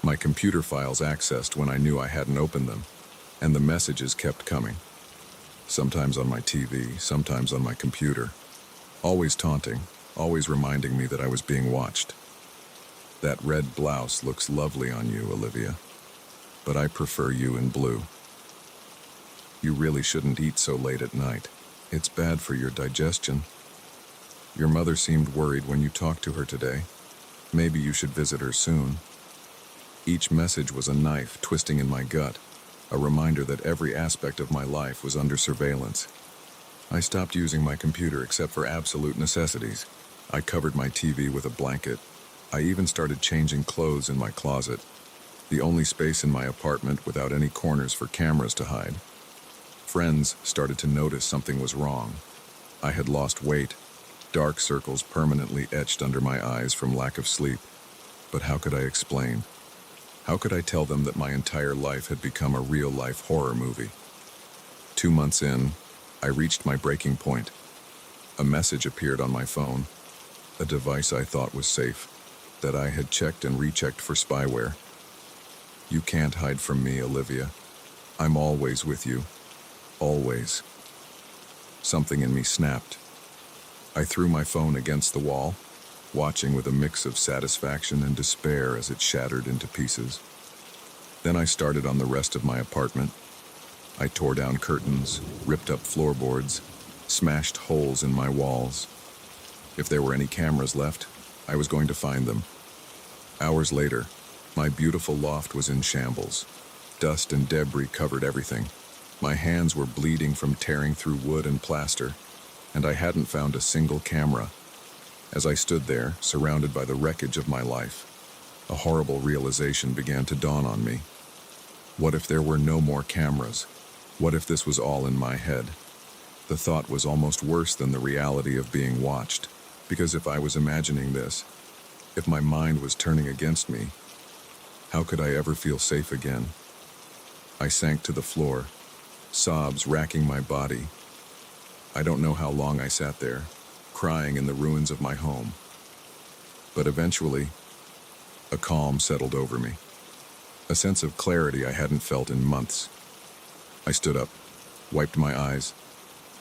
My computer files accessed when I knew I hadn't opened them, and the messages kept coming. Sometimes on my TV, sometimes on my computer. Always taunting, always reminding me that I was being watched. "That red blouse looks lovely on you, Olivia, but I prefer you in blue. You really shouldn't eat so late at night. It's bad for your digestion. Your mother seemed worried when you talked to her today. Maybe you should visit her soon." Each message was a knife twisting in my gut, a reminder that every aspect of my life was under surveillance. I stopped using my computer except for absolute necessities. I covered my TV with a blanket. I even started changing clothes in my closet, the only space in my apartment without any corners for cameras to hide. Friends started to notice something was wrong. I had lost weight, dark circles permanently etched under my eyes from lack of sleep. But how could I explain? How could I tell them that my entire life had become a real-life horror movie? 2 months in, I reached my breaking point. A message appeared on my phone, a device I thought was safe, that I had checked and rechecked for spyware. "You can't hide from me, Olivia. I'm always with you. Always." Something in me snapped. I threw my phone against the wall, watching with a mix of satisfaction and despair as it shattered into pieces. Then I started on the rest of my apartment. I tore down curtains, ripped up floorboards, smashed holes in my walls. If there were any cameras left, I was going to find them. Hours later, my beautiful loft was in shambles. Dust and debris covered everything. My hands were bleeding from tearing through wood and plaster, and I hadn't found a single camera. As I stood there, surrounded by the wreckage of my life, a horrible realization began to dawn on me. What if there were no more cameras? What if this was all in my head? The thought was almost worse than the reality of being watched, because if I was imagining this, if my mind was turning against me, how could I ever feel safe again? I sank to the floor, sobs racking my body. I don't know how long I sat there, crying in the ruins of my home. But eventually, a calm settled over me, a sense of clarity I hadn't felt in months. I stood up, wiped my eyes,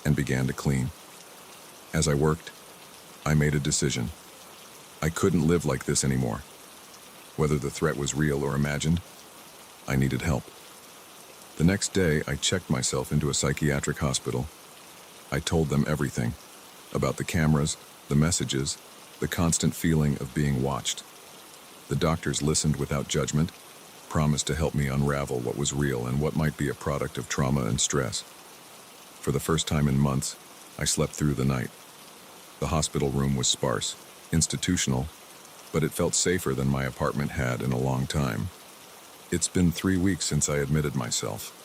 and began to clean. As I worked, I made a decision. I couldn't live like this anymore. Whether the threat was real or imagined, I needed help. The next day, I checked myself into a psychiatric hospital. I told them everything, about the cameras, the messages, the constant feeling of being watched. The doctors listened without judgment, promised to help me unravel what was real and what might be a product of trauma and stress. For the first time in months, I slept through the night. The hospital room was sparse, institutional, but it felt safer than my apartment had in a long time. It's been 3 weeks since I admitted myself.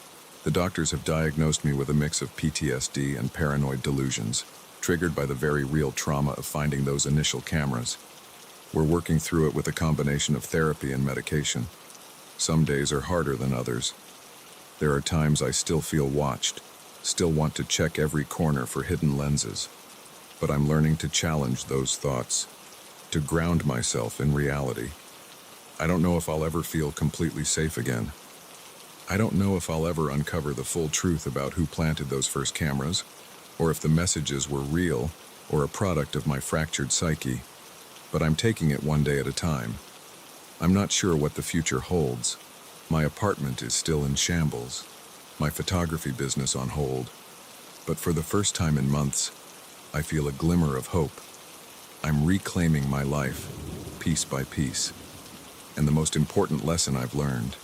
The doctors have diagnosed me with a mix of PTSD and paranoid delusions, triggered by the very real trauma of finding those initial cameras. We're working through it with a combination of therapy and medication. Some days are harder than others. There are times I still feel watched, still want to check every corner for hidden lenses. But I'm learning to challenge those thoughts, to ground myself in reality. I don't know if I'll ever feel completely safe again. I don't know if I'll ever uncover the full truth about who planted those first cameras, or if the messages were real or a product of my fractured psyche. But I'm taking it one day at a time. I'm not sure what the future holds. My apartment is still in shambles, my photography business on hold. But for the first time in months, I feel a glimmer of hope. I'm reclaiming my life, piece by piece. And the most important lesson I've learned: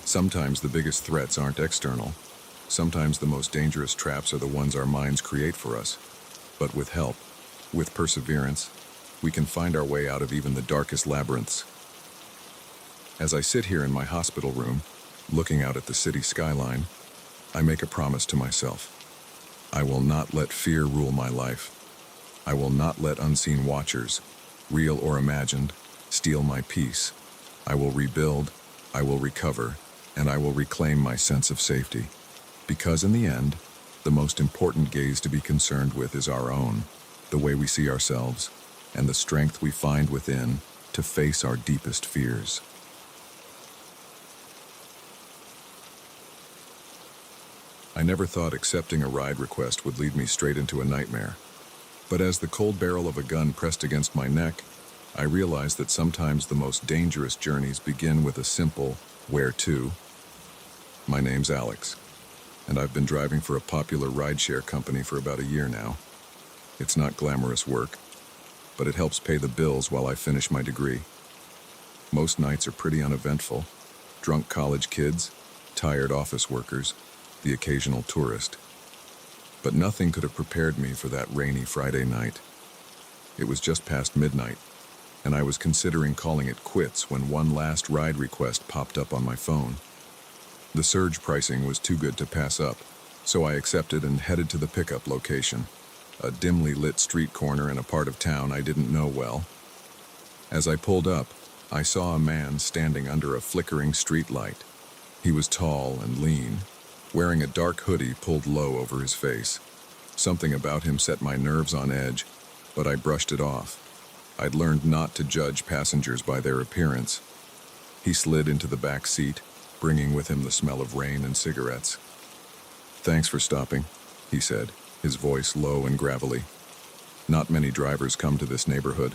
sometimes the biggest threats aren't external. Sometimes the most dangerous traps are the ones our minds create for us. But with help, with perseverance, we can find our way out of even the darkest labyrinths. As I sit here in my hospital room, looking out at the city skyline, I make a promise to myself. I will not let fear rule my life. I will not let unseen watchers, real or imagined, steal my peace. I will rebuild, I will recover, and I will reclaim my sense of safety. Because in the end, the most important gaze to be concerned with is our own, the way we see ourselves, and the strength we find within to face our deepest fears. I never thought accepting a ride request would lead me straight into a nightmare. But as the cold barrel of a gun pressed against my neck, I realized that sometimes the most dangerous journeys begin with a simple, "Where to?" My name's Alex, and I've been driving for a popular rideshare company for about a year now. It's not glamorous work, but it helps pay the bills while I finish my degree. Most nights are pretty uneventful: drunk college kids, tired office workers, the occasional tourist. But nothing could have prepared me for that rainy Friday night. It was just past midnight, and I was considering calling it quits when one last ride request popped up on my phone. The surge pricing was too good to pass up, so I accepted and headed to the pickup location, a dimly lit street corner in a part of town I didn't know well. As I pulled up, I saw a man standing under a flickering street light. He was tall and lean, wearing a dark hoodie pulled low over his face. Something about him set my nerves on edge, but I brushed it off. I'd learned not to judge passengers by their appearance. He slid into the back seat, bringing with him the smell of rain and cigarettes. "Thanks for stopping," he said, his voice low and gravelly. "Not many drivers come to this neighborhood."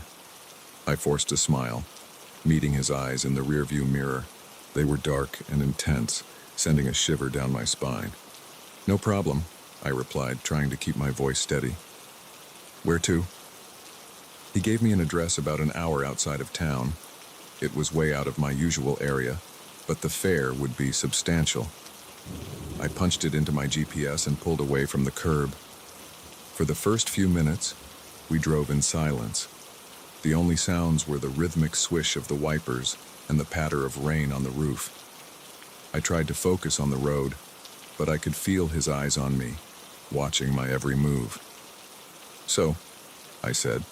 I forced a smile, meeting his eyes in the rearview mirror. They were dark and intense, sending a shiver down my spine. "No problem," I replied, trying to keep my voice steady. "Where to?" He gave me an address about an hour outside of town. It was way out of my usual area, but the fare would be substantial. I punched it into my GPS and pulled away from the curb. For the first few minutes, we drove in silence. The only sounds were the rhythmic swish of the wipers and the patter of rain on the roof. I tried to focus on the road, but I could feel his eyes on me, watching my every move. "So," I said,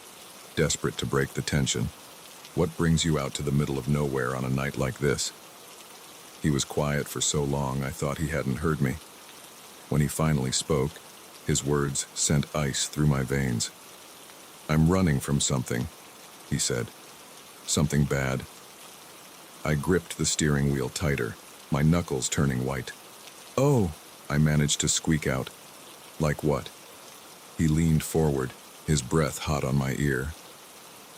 desperate to break the tension, "what brings you out to the middle of nowhere on a night like this?" He was quiet for so long I thought he hadn't heard me. When he finally spoke, his words sent ice through my veins. "I'm running from something," he said. "Something bad." I gripped the steering wheel tighter, my knuckles turning white. "Oh," I managed to squeak out. "Like what?" He leaned forward, his breath hot on my ear.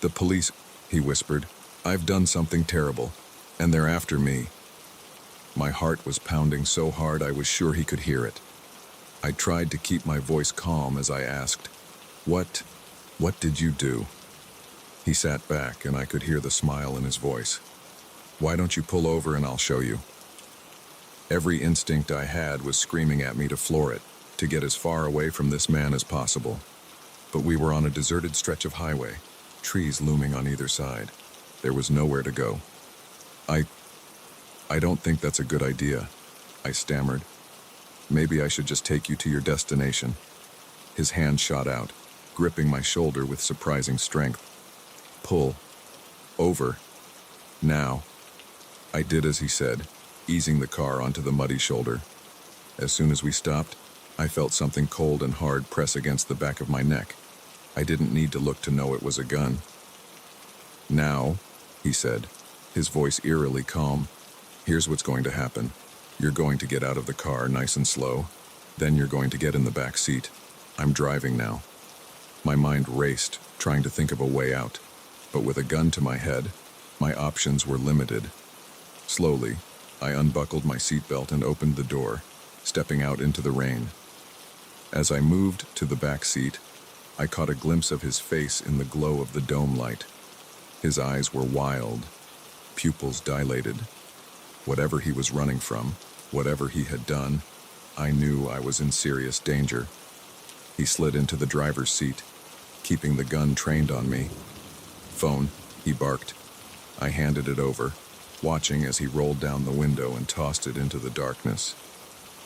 "The police," he whispered. "I've done something terrible, and they're after me." My heart was pounding so hard I was sure he could hear it. I tried to keep my voice calm as I asked, What did you do?" He sat back, and I could hear the smile in his voice. "Why don't you pull over and I'll show you?" Every instinct I had was screaming at me to floor it. to get as far away from this man as possible. But we were on a deserted stretch of highway, trees looming on either side. There was nowhere to go. I don't think that's a good idea, I stammered. Maybe I should just take you to your destination. His hand shot out, gripping my shoulder with surprising strength. Pull. Over. Now. I did as he said, easing the car onto the muddy shoulder. As soon as we stopped, I felt something cold and hard press against the back of my neck. I didn't need to look to know it was a gun. Now, he said, his voice eerily calm. Here's what's going to happen. You're going to get out of the car nice and slow. Then you're going to get in the back seat. I'm driving now. My mind raced, trying to think of a way out. But with a gun to my head, my options were limited. Slowly, I unbuckled my seatbelt and opened the door, stepping out into the rain. As I moved to the back seat, I caught a glimpse of his face in the glow of the dome light. His eyes were wild, pupils dilated. Whatever he was running from, whatever he had done, I knew I was in serious danger. He slid into the driver's seat, keeping the gun trained on me. Phone, he barked. I handed it over, watching as he rolled down the window and tossed it into the darkness.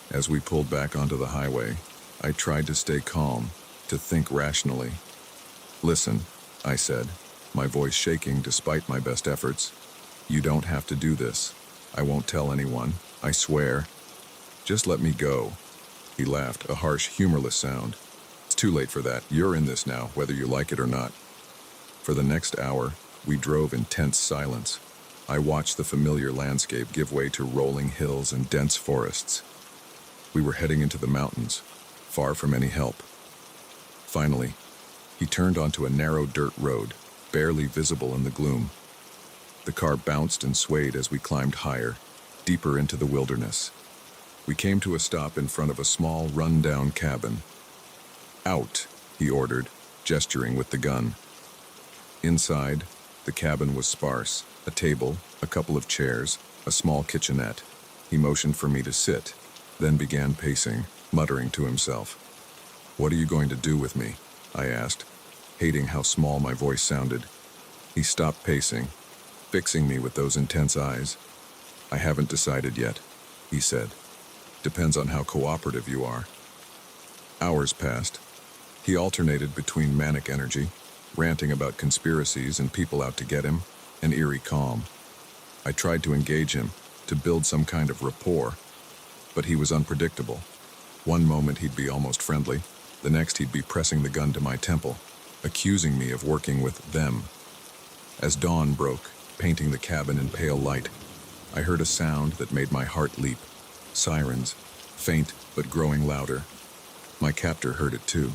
As we pulled back onto the highway, I tried to stay calm, to think rationally. Listen, I said, my voice shaking despite my best efforts. You don't have to do this. I won't tell anyone, I swear. Just let me go. He laughed, a harsh, humorless sound. It's too late for that. You're in this now, whether you like it or not. For the next hour, we drove in tense silence. I watched the familiar landscape give way to rolling hills and dense forests. We were heading into the mountains, far from any help. Finally, he turned onto a narrow dirt road, barely visible in the gloom. The car bounced and swayed as we climbed higher, deeper into the wilderness. We came to a stop in front of a small, run-down cabin. Out, he ordered, gesturing with the gun. Inside, the cabin was sparse. A table, a couple of chairs, a small kitchenette. He motioned for me to sit, then began pacing, muttering to himself. What are you going to do with me? I asked, hating how small my voice sounded. He stopped pacing, fixing me with those intense eyes. I haven't decided yet, he said. Depends on how cooperative you are. Hours passed. He alternated between manic energy, ranting about conspiracies and people out to get him, and eerie calm. I tried to engage him, to build some kind of rapport, but he was unpredictable. One moment he'd be almost friendly, the next he'd be pressing the gun to my temple, accusing me of working with them. As dawn broke, painting the cabin in pale light, I heard a sound that made my heart leap. Sirens, faint but growing louder. My captor heard it too,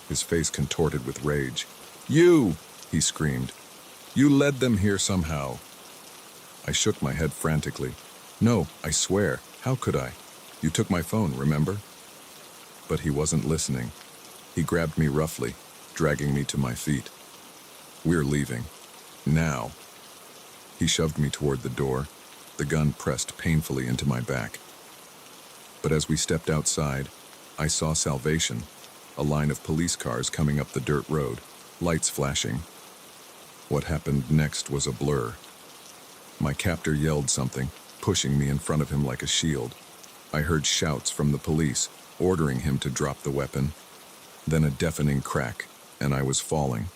his face contorted with rage. You! He screamed. You led them here somehow. I shook my head frantically. No, I swear, how could I? You took my phone, remember? But he wasn't listening. He grabbed me roughly, dragging me to my feet. We're leaving. Now. He shoved me toward the door, the gun pressed painfully into my back. But as we stepped outside, I saw Salvation, a line of police cars coming up the dirt road, lights flashing. What happened next was a blur. My captor yelled something, pushing me in front of him like a shield. I heard shouts from the police, ordering him to drop the weapon. Then a deafening crack, and I was falling.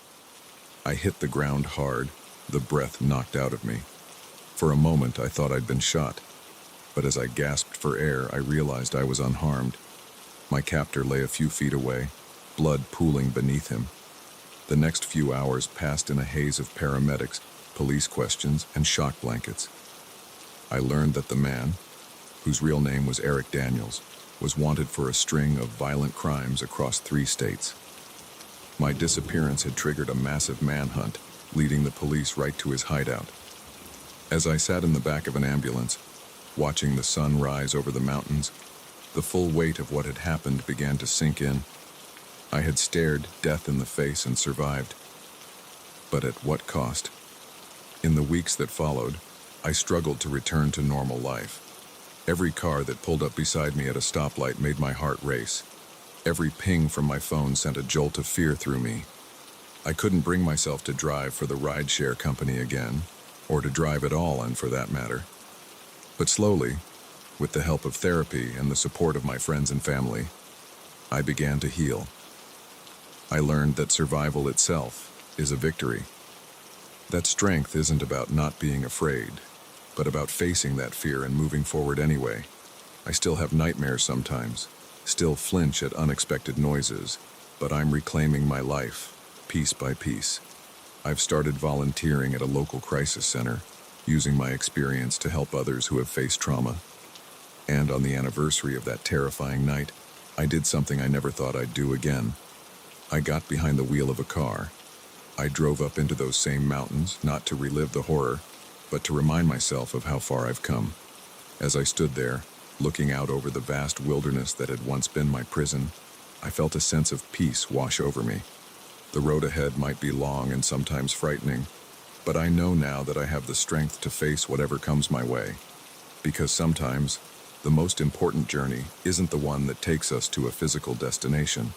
I hit the ground hard, the breath knocked out of me. For a moment, I thought I'd been shot. But as I gasped for air, I realized I was unharmed. My captor lay a few feet away, blood pooling beneath him. The next few hours passed in a haze of paramedics, police questions, and shock blankets. I learned that the man, whose real name was Eric Daniels, was wanted for a string of violent crimes across 3 states. My disappearance had triggered a massive manhunt, leading the police right to his hideout. As I sat in the back of an ambulance, watching the sun rise over the mountains, the full weight of what had happened began to sink in. I had stared death in the face and survived. But at what cost? In the weeks that followed, I struggled to return to normal life. Every car that pulled up beside me at a stoplight made my heart race. Every ping from my phone sent a jolt of fear through me. I couldn't bring myself to drive for the rideshare company again, or to drive at all, and for that matter. But slowly, with the help of therapy and the support of my friends and family, I began to heal. I learned that survival itself is a victory. That strength isn't about not being afraid, but about facing that fear and moving forward anyway. I still have nightmares sometimes, still flinch at unexpected noises, but I'm reclaiming my life, piece by piece. I've started volunteering at a local crisis center, using my experience to help others who have faced trauma. And on the anniversary of that terrifying night, I did something I never thought I'd do again. I got behind the wheel of a car. I drove up into those same mountains, not to relive the horror, but to remind myself of how far I've come. As I stood there, looking out over the vast wilderness that had once been my prison, I felt a sense of peace wash over me. The road ahead might be long and sometimes frightening, but I know now that I have the strength to face whatever comes my way. Because sometimes, the most important journey isn't the one that takes us to a physical destination.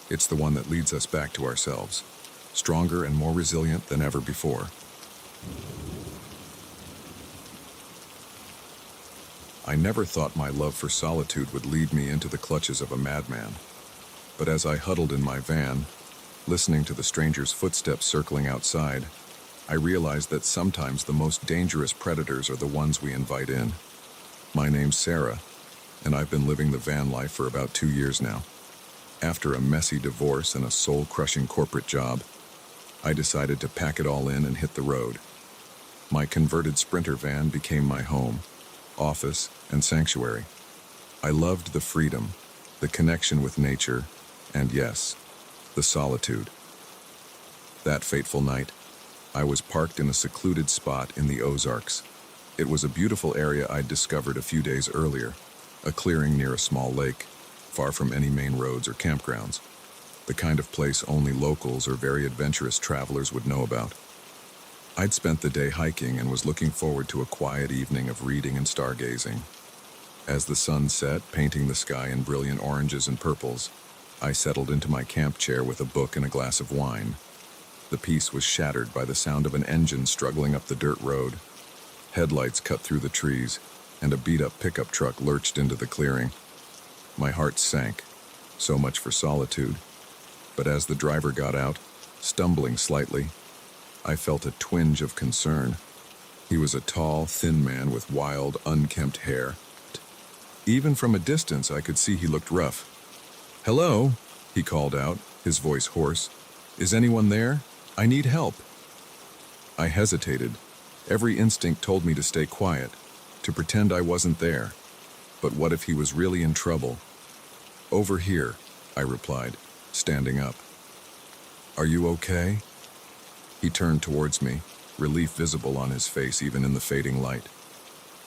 It's the one that leads us back to ourselves, stronger and more resilient than ever before. I never thought my love for solitude would lead me into the clutches of a madman. But as I huddled in my van, listening to the stranger's footsteps circling outside, I realized that sometimes the most dangerous predators are the ones we invite in. My name's Sarah, and I've been living the van life for about 2 years now. After a messy divorce and a soul-crushing corporate job, I decided to pack it all in and hit the road. My converted Sprinter van became my home, office, and sanctuary. I loved the freedom, the connection with nature, and yes, the solitude. That fateful night, I was parked in a secluded spot in the Ozarks. It was a beautiful area I'd discovered a few days earlier, a clearing near a small lake, far from any main roads or campgrounds, the kind of place only locals or very adventurous travelers would know about. I'd spent the day hiking and was looking forward to a quiet evening of reading and stargazing. As the sun set, painting the sky in brilliant oranges and purples, I settled into my camp chair with a book and a glass of wine. The peace was shattered by the sound of an engine struggling up the dirt road. Headlights cut through the trees, and a beat-up pickup truck lurched into the clearing. My heart sank. So much for solitude. But as the driver got out, stumbling slightly, I felt a twinge of concern. He was a tall, thin man with wild, unkempt hair. Even from a distance, I could see he looked rough. "Hello," he called out, his voice hoarse. "Is anyone there? I need help." I hesitated. Every instinct told me to stay quiet, to pretend I wasn't there. But what if he was really in trouble? "Over here," I replied, standing up. "Are you okay?" He turned towards me, relief visible on his face even in the fading light.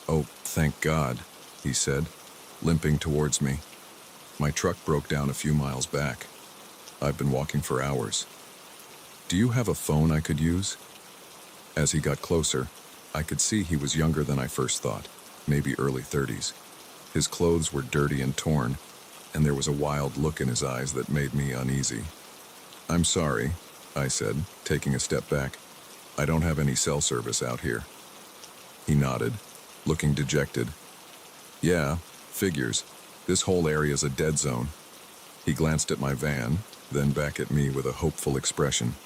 "Oh, thank God," he said, limping towards me. "My truck broke down a few miles back. I've been walking for hours. Do you have a phone I could use?" As he got closer, I could see he was younger than I first thought, maybe early 30s. His clothes were dirty and torn, and there was a wild look in his eyes that made me uneasy. "I'm sorry," I said, taking a step back. "I don't have any cell service out here." He nodded, looking dejected. "Yeah, figures. This whole area's a dead zone." He glanced at my van, then back at me with a hopeful expression.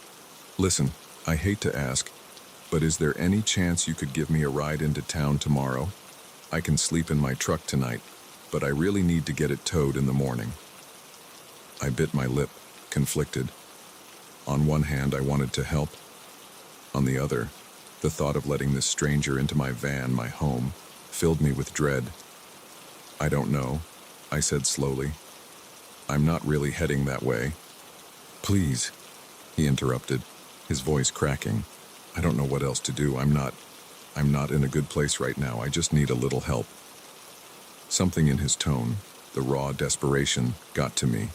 "Listen, I hate to ask, but is there any chance you could give me a ride into town tomorrow? I can sleep in my truck tonight, but I really need to get it towed in the morning." I bit my lip, conflicted. On one hand, I wanted to help. On the other, the thought of letting this stranger into my van, my home, filled me with dread. "I don't know," I said slowly. "I'm not really heading that way." "Please," he interrupted, his voice cracking. "I don't know what else to do. I'm not in a good place right now. I just need a little help." Something in his tone, the raw desperation, got to me.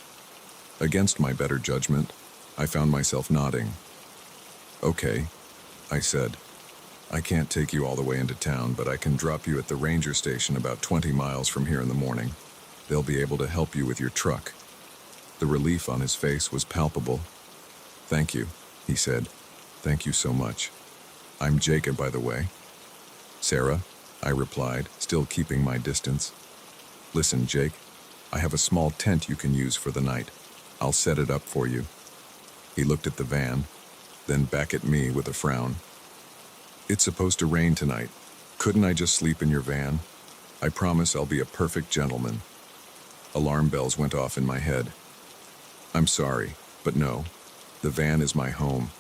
Against my better judgment, I found myself nodding. "Okay," I said. "I can't take you all the way into town, but I can drop you at the ranger station about 20 miles from here in the morning. They'll be able to help you with your truck." The relief on his face was palpable. "Thank you," he said. "Thank you so much. I'm Jacob, by the way." "Sarah," I replied, still keeping my distance. "Listen, Jake, I have a small tent you can use for the night. I'll set it up for you." He looked at the van, then back at me with a frown. "It's supposed to rain tonight. Couldn't I just sleep in your van? I promise I'll be a perfect gentleman." Alarm bells went off in my head. "I'm sorry, but no. The van is my home.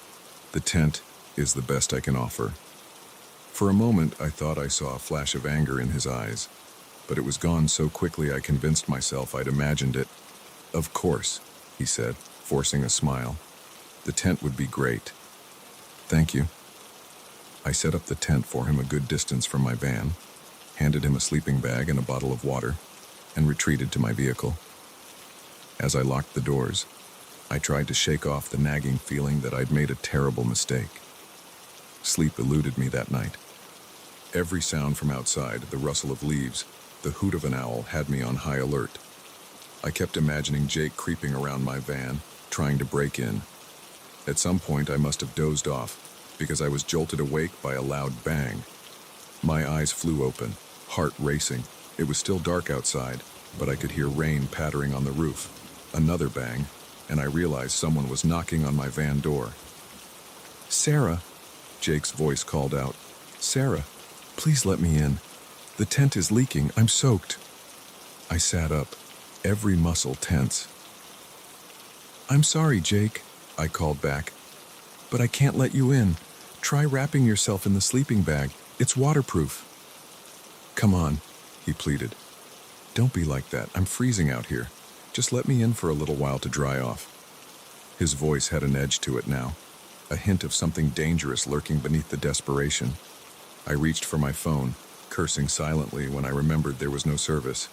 The tent is the best I can offer." For a moment, I thought I saw a flash of anger in his eyes, but it was gone so quickly I convinced myself I'd imagined it. "Of course," he said, forcing a smile. "The tent would be great. Thank you." I set up the tent for him a good distance from my van, handed him a sleeping bag and a bottle of water, and retreated to my vehicle. As I locked the doors, I tried to shake off the nagging feeling that I'd made a terrible mistake. Sleep eluded me that night. Every sound from outside, the rustle of leaves, the hoot of an owl, had me on high alert. I kept imagining Jake creeping around my van, trying to break in. At some point, I must have dozed off, because I was jolted awake by a loud bang. My eyes flew open, heart racing. It was still dark outside, but I could hear rain pattering on the roof. Another bang, and I realized someone was knocking on my van door. "Sarah," Jake's voice called out. "Sarah, please let me in. The tent is leaking. I'm soaked." I sat up, every muscle tense. "I'm sorry, Jake," I called back, "but I can't let you in. Try wrapping yourself in the sleeping bag. It's waterproof." "Come on," he pleaded. "Don't be like that. I'm freezing out here. Just let me in for a little while to dry off." His voice had an edge to it now, a hint of something dangerous lurking beneath the desperation. I reached for my phone, cursing silently when I remembered there was no service.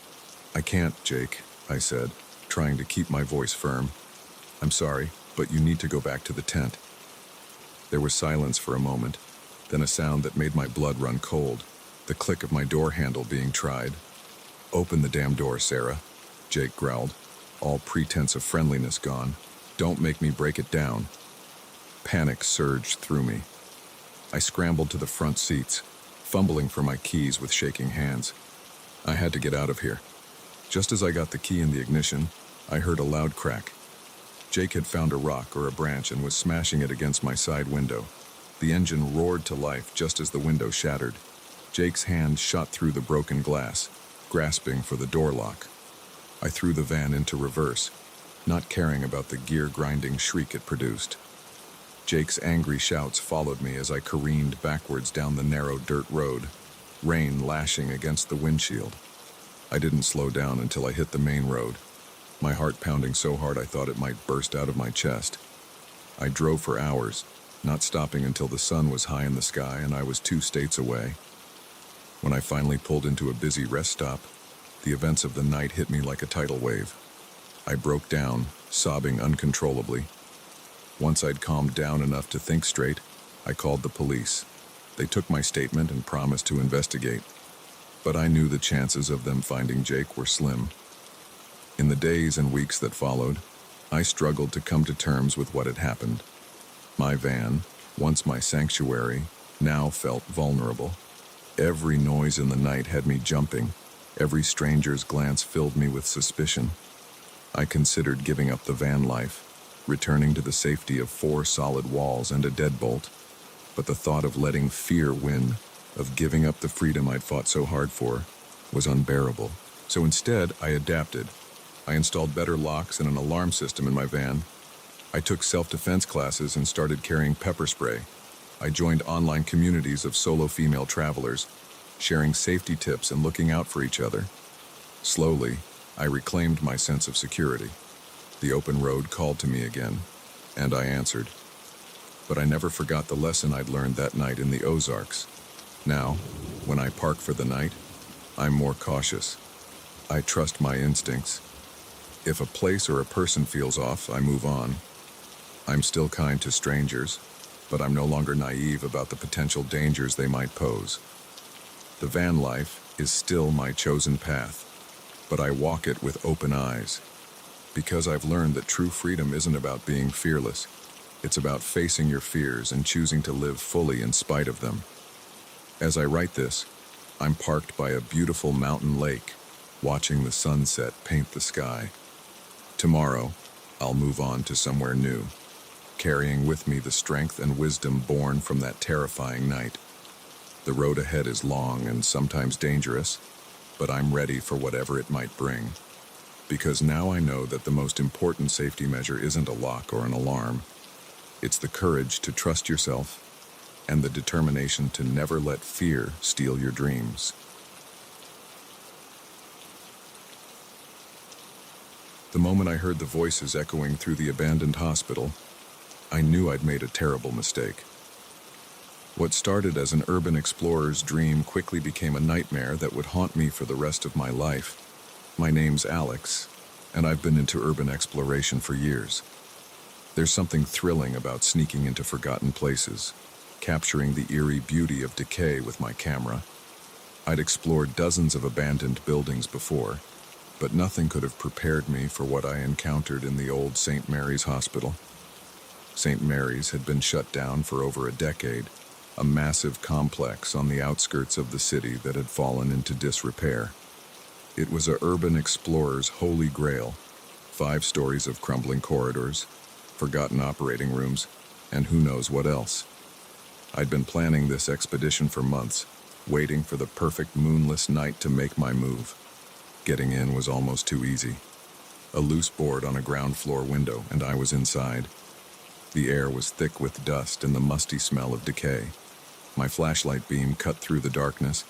"I can't, Jake," I said, trying to keep my voice firm. "I'm sorry, but you need to go back to the tent." There was silence for a moment, then a sound that made my blood run cold, the click of my door handle being tried. "Open the damn door, Sarah," Jake growled, all pretense of friendliness gone. "Don't make me break it down." Panic surged through me. I scrambled to the front seats, fumbling for my keys with shaking hands. I had to get out of here. Just as I got the key in the ignition, I heard a loud crack. Jake had found a rock or a branch and was smashing it against my side window. The engine roared to life just as the window shattered. Jake's hand shot through the broken glass, grasping for the door lock. I threw the van into reverse, not caring about the gear-grinding shriek it produced. Jake's angry shouts followed me as I careened backwards down the narrow dirt road, rain lashing against the windshield. I didn't slow down until I hit the main road, my heart pounding so hard I thought it might burst out of my chest. I drove for hours, not stopping until the sun was high in the sky and I was 2 states away. When I finally pulled into a busy rest stop, the events of the night hit me like a tidal wave. I broke down, sobbing uncontrollably. Once I'd calmed down enough to think straight, I called the police. They took my statement and promised to investigate. But I knew the chances of them finding Jake were slim. In the days and weeks that followed, I struggled to come to terms with what had happened. My van, once my sanctuary, now felt vulnerable. Every noise in the night had me jumping. Every stranger's glance filled me with suspicion. I considered giving up the van life, returning to the safety of 4 solid walls and a deadbolt. But the thought of letting fear win, of giving up the freedom I'd fought so hard for, was unbearable. So instead, I adapted. I installed better locks and an alarm system in my van. I took self-defense classes and started carrying pepper spray. I joined online communities of solo female travelers, sharing safety tips and looking out for each other. Slowly, I reclaimed my sense of security. The open road called to me again, and I answered. But I never forgot the lesson I'd learned that night in the Ozarks. Now, when I park for the night, I'm more cautious. I trust my instincts. If a place or a person feels off, I move on. I'm still kind to strangers, but I'm no longer naive about the potential dangers they might pose. The van life is still my chosen path, but I walk it with open eyes. Because I've learned that true freedom isn't about being fearless. It's about facing your fears and choosing to live fully in spite of them. As I write this, I'm parked by a beautiful mountain lake, watching the sunset paint the sky. Tomorrow, I'll move on to somewhere new, carrying with me the strength and wisdom born from that terrifying night. The road ahead is long and sometimes dangerous, but I'm ready for whatever it might bring. Because now I know that the most important safety measure isn't a lock or an alarm. It's the courage to trust yourself and the determination to never let fear steal your dreams. The moment I heard the voices echoing through the abandoned hospital, I knew I'd made a terrible mistake. What started as an urban explorer's dream quickly became a nightmare that would haunt me for the rest of my life. My name's Alex, and I've been into urban exploration for years. There's something thrilling about sneaking into forgotten places, capturing the eerie beauty of decay with my camera. I'd explored dozens of abandoned buildings before, but nothing could have prepared me for what I encountered in the old St. Mary's Hospital. St. Mary's had been shut down for over a decade, a massive complex on the outskirts of the city that had fallen into disrepair. It was a urban explorer's holy grail, 5 stories of crumbling corridors, forgotten operating rooms, and who knows what else. I'd been planning this expedition for months, waiting for the perfect moonless night to make my move. Getting in was almost too easy. A loose board on a ground floor window, and I was inside. The air was thick with dust and the musty smell of decay. My flashlight beam cut through the darkness,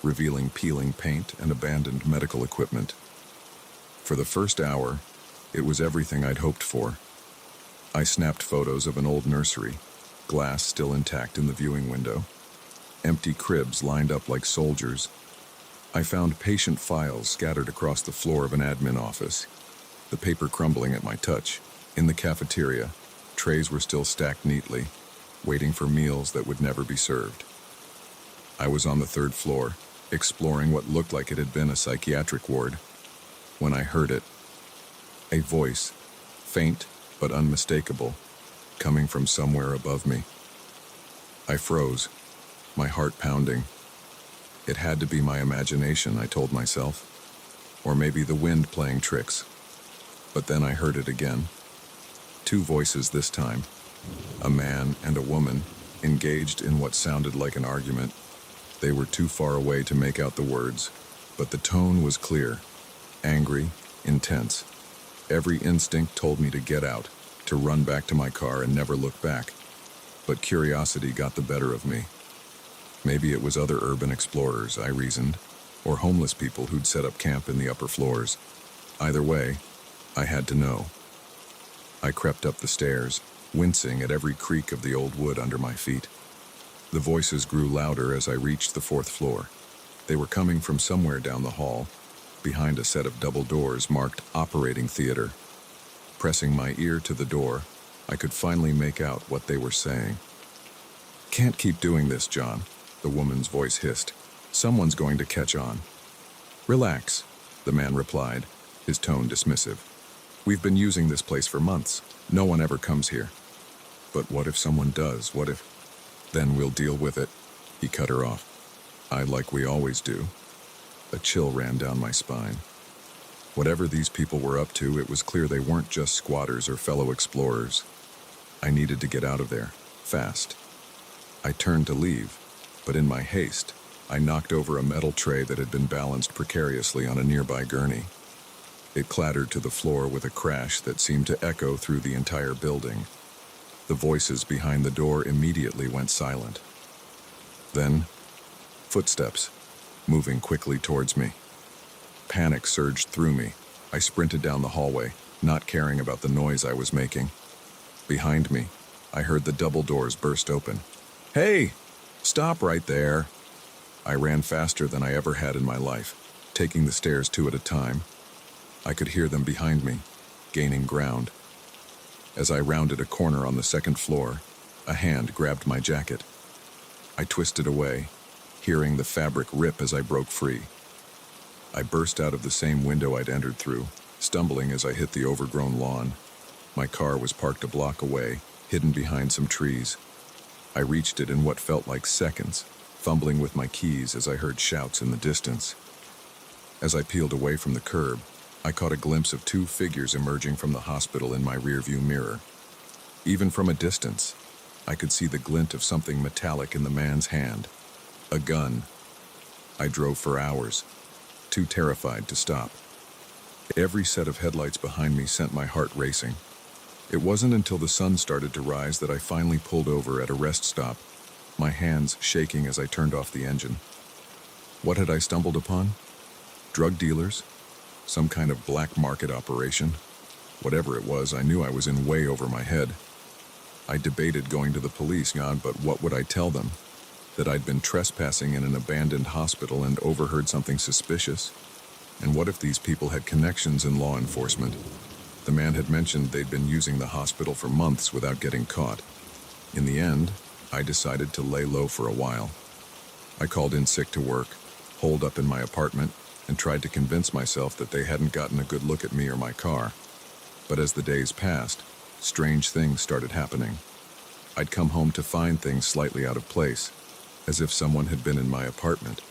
revealing peeling paint and abandoned medical equipment. For the first hour, it was everything I'd hoped for. I snapped photos of an old nursery, glass still intact in the viewing window, empty cribs lined up like soldiers. I found patient files scattered across the floor of an admin office, the paper crumbling at my touch. In the cafeteria, trays were still stacked neatly, waiting for meals that would never be served. I was on the 3rd floor, exploring what looked like it had been a psychiatric ward, when I heard it. A voice, faint but unmistakable, coming from somewhere above me. I froze, my heart pounding. It had to be my imagination, I told myself, or maybe the wind playing tricks. But then I heard it again. 2 voices this time, a man and a woman, engaged in what sounded like an argument. They were too far away to make out the words, but the tone was clear, angry, intense. Every instinct told me to get out, to run back to my car and never look back. But curiosity got the better of me. Maybe it was other urban explorers, I reasoned, or homeless people who'd set up camp in the upper floors. Either way, I had to know. I crept up the stairs, wincing at every creak of the old wood under my feet. The voices grew louder as I reached the 4th floor. They were coming from somewhere down the hall, behind a set of double doors marked Operating Theater. Pressing my ear to the door, I could finally make out what they were saying. "Can't keep doing this, John," the woman's voice hissed. "Someone's going to catch on." "Relax," the man replied, his tone dismissive. "We've been using this place for months. No one ever comes here." "But what if someone does? What if—" "Then we'll deal with it," he cut her off. Like we always do." A chill ran down my spine. Whatever these people were up to, it was clear they weren't just squatters or fellow explorers. I needed to get out of there, fast. I turned to leave, but in my haste, I knocked over a metal tray that had been balanced precariously on a nearby gurney. It clattered to the floor with a crash that seemed to echo through the entire building. The voices behind the door immediately went silent. Then, footsteps, moving quickly towards me. Panic surged through me. I sprinted down the hallway, not caring about the noise I was making. Behind me, I heard the double doors burst open. "Hey! Stop right there!" I ran faster than I ever had in my life, taking the stairs 2 at a time. I could hear them behind me, gaining ground. As I rounded a corner on the 2nd floor, a hand grabbed my jacket. I twisted away, hearing the fabric rip as I broke free. I burst out of the same window I'd entered through, stumbling as I hit the overgrown lawn. My car was parked a block away, hidden behind some trees. I reached it in what felt like seconds, fumbling with my keys as I heard shouts in the distance. As I peeled away from the curb, I caught a glimpse of two figures emerging from the hospital in my rearview mirror. Even from a distance, I could see the glint of something metallic in the man's hand. A gun. I drove for hours, too terrified to stop. Every set of headlights behind me sent my heart racing. It wasn't until the sun started to rise that I finally pulled over at a rest stop, my hands shaking as I turned off the engine. What had I stumbled upon? Drug dealers? Some kind of black market operation? Whatever it was, I knew I was in way over my head. I debated going to the police, but what would I tell them? That I'd been trespassing in an abandoned hospital and overheard something suspicious? And what if these people had connections in law enforcement? The man had mentioned they'd been using the hospital for months without getting caught. In the end, I decided to lay low for a while. I called in sick to work, holed up in my apartment, and tried to convince myself that they hadn't gotten a good look at me or my car. But as the days passed, strange things started happening. I'd come home to find things slightly out of place, as if someone had been in my apartment.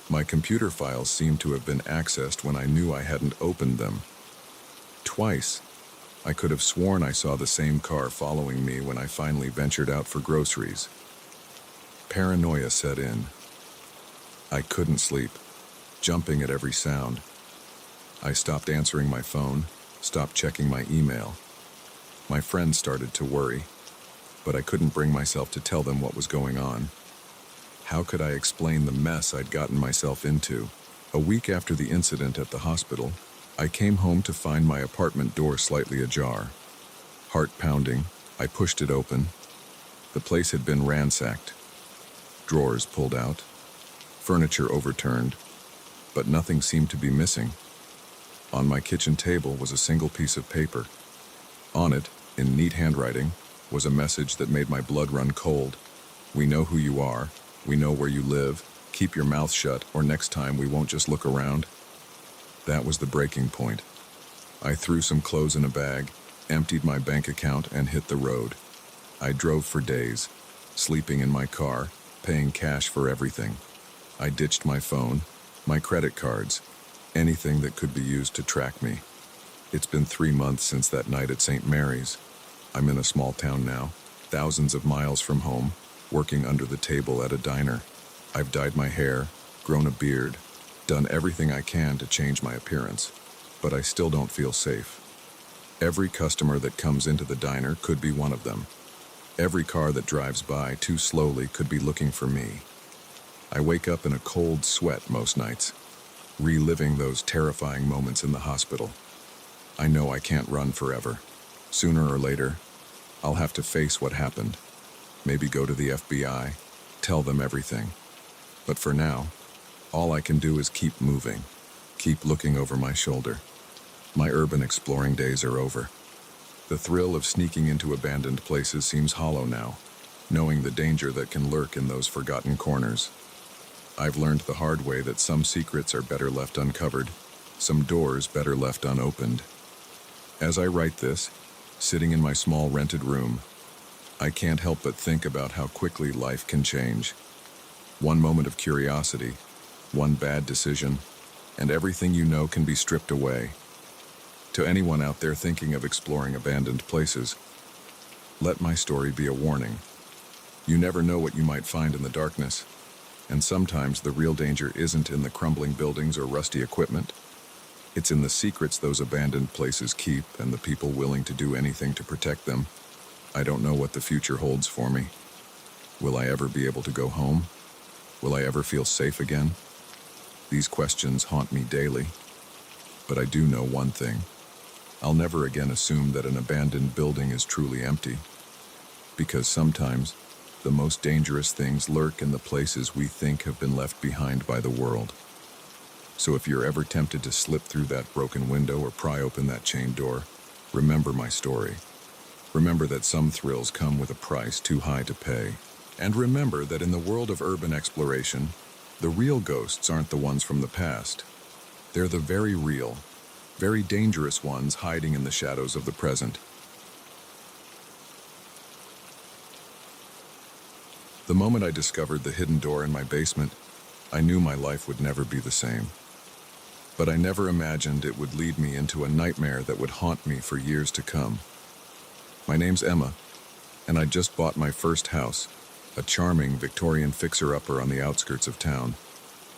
My computer files seemed to have been accessed when I knew I hadn't opened them. Twice, I could have sworn I saw the same car following me when I finally ventured out for groceries. Paranoia set in. I couldn't sleep, jumping at every sound. I stopped answering my phone, stopped checking my email. My friends started to worry, but I couldn't bring myself to tell them what was going on. How could I explain the mess I'd gotten myself into? A week after the incident at the hospital, I came home to find my apartment door slightly ajar. Heart pounding, I pushed it open. The place had been ransacked. Drawers pulled out, furniture overturned, but nothing seemed to be missing. On my kitchen table was a single piece of paper. On it, in neat handwriting, was a message that made my blood run cold. We know who you are. We know where you live. Keep your mouth shut, or next time we won't just look around. That was the breaking point. I threw some clothes in a bag, emptied my bank account, and hit the road. I drove for days, sleeping in my car, paying cash for everything. I ditched my phone, my credit cards, anything that could be used to track me. It's been 3 months since that night at St. Mary's. I'm in a small town now, thousands of miles from home, working under the table at a diner. I've dyed my hair, grown a beard, done everything I can to change my appearance, but I still don't feel safe. Every customer that comes into the diner could be one of them. Every car that drives by too slowly could be looking for me. I wake up in a cold sweat most nights, reliving those terrifying moments in the hospital. I know I can't run forever. Sooner or later, I'll have to face what happened. Maybe go to the FBI, tell them everything. But for now, all I can do is keep moving, keep looking over my shoulder. My urban exploring days are over. The thrill of sneaking into abandoned places seems hollow now, knowing the danger that can lurk in those forgotten corners. I've learned the hard way that some secrets are better left uncovered, some doors better left unopened. As I write this, sitting in my small rented room, I can't help but think about how quickly life can change. One moment of curiosity, one bad decision, and everything you know can be stripped away. To anyone out there thinking of exploring abandoned places, let my story be a warning. You never know what you might find in the darkness, and sometimes the real danger isn't in the crumbling buildings or rusty equipment. It's in the secrets those abandoned places keep and the people willing to do anything to protect them. I don't know what the future holds for me. Will I ever be able to go home? Will I ever feel safe again? These questions haunt me daily. But I do know one thing. I'll never again assume that an abandoned building is truly empty. Because sometimes, the most dangerous things lurk in the places we think have been left behind by the world. So if you're ever tempted to slip through that broken window or pry open that chained door, remember my story. Remember that some thrills come with a price too high to pay. And remember that in the world of urban exploration, the real ghosts aren't the ones from the past. They're the very real, very dangerous ones hiding in the shadows of the present. The moment I discovered the hidden door in my basement, I knew my life would never be the same. But I never imagined it would lead me into a nightmare that would haunt me for years to come. My name's Emma, and I just bought my first house, a charming Victorian fixer-upper on the outskirts of town.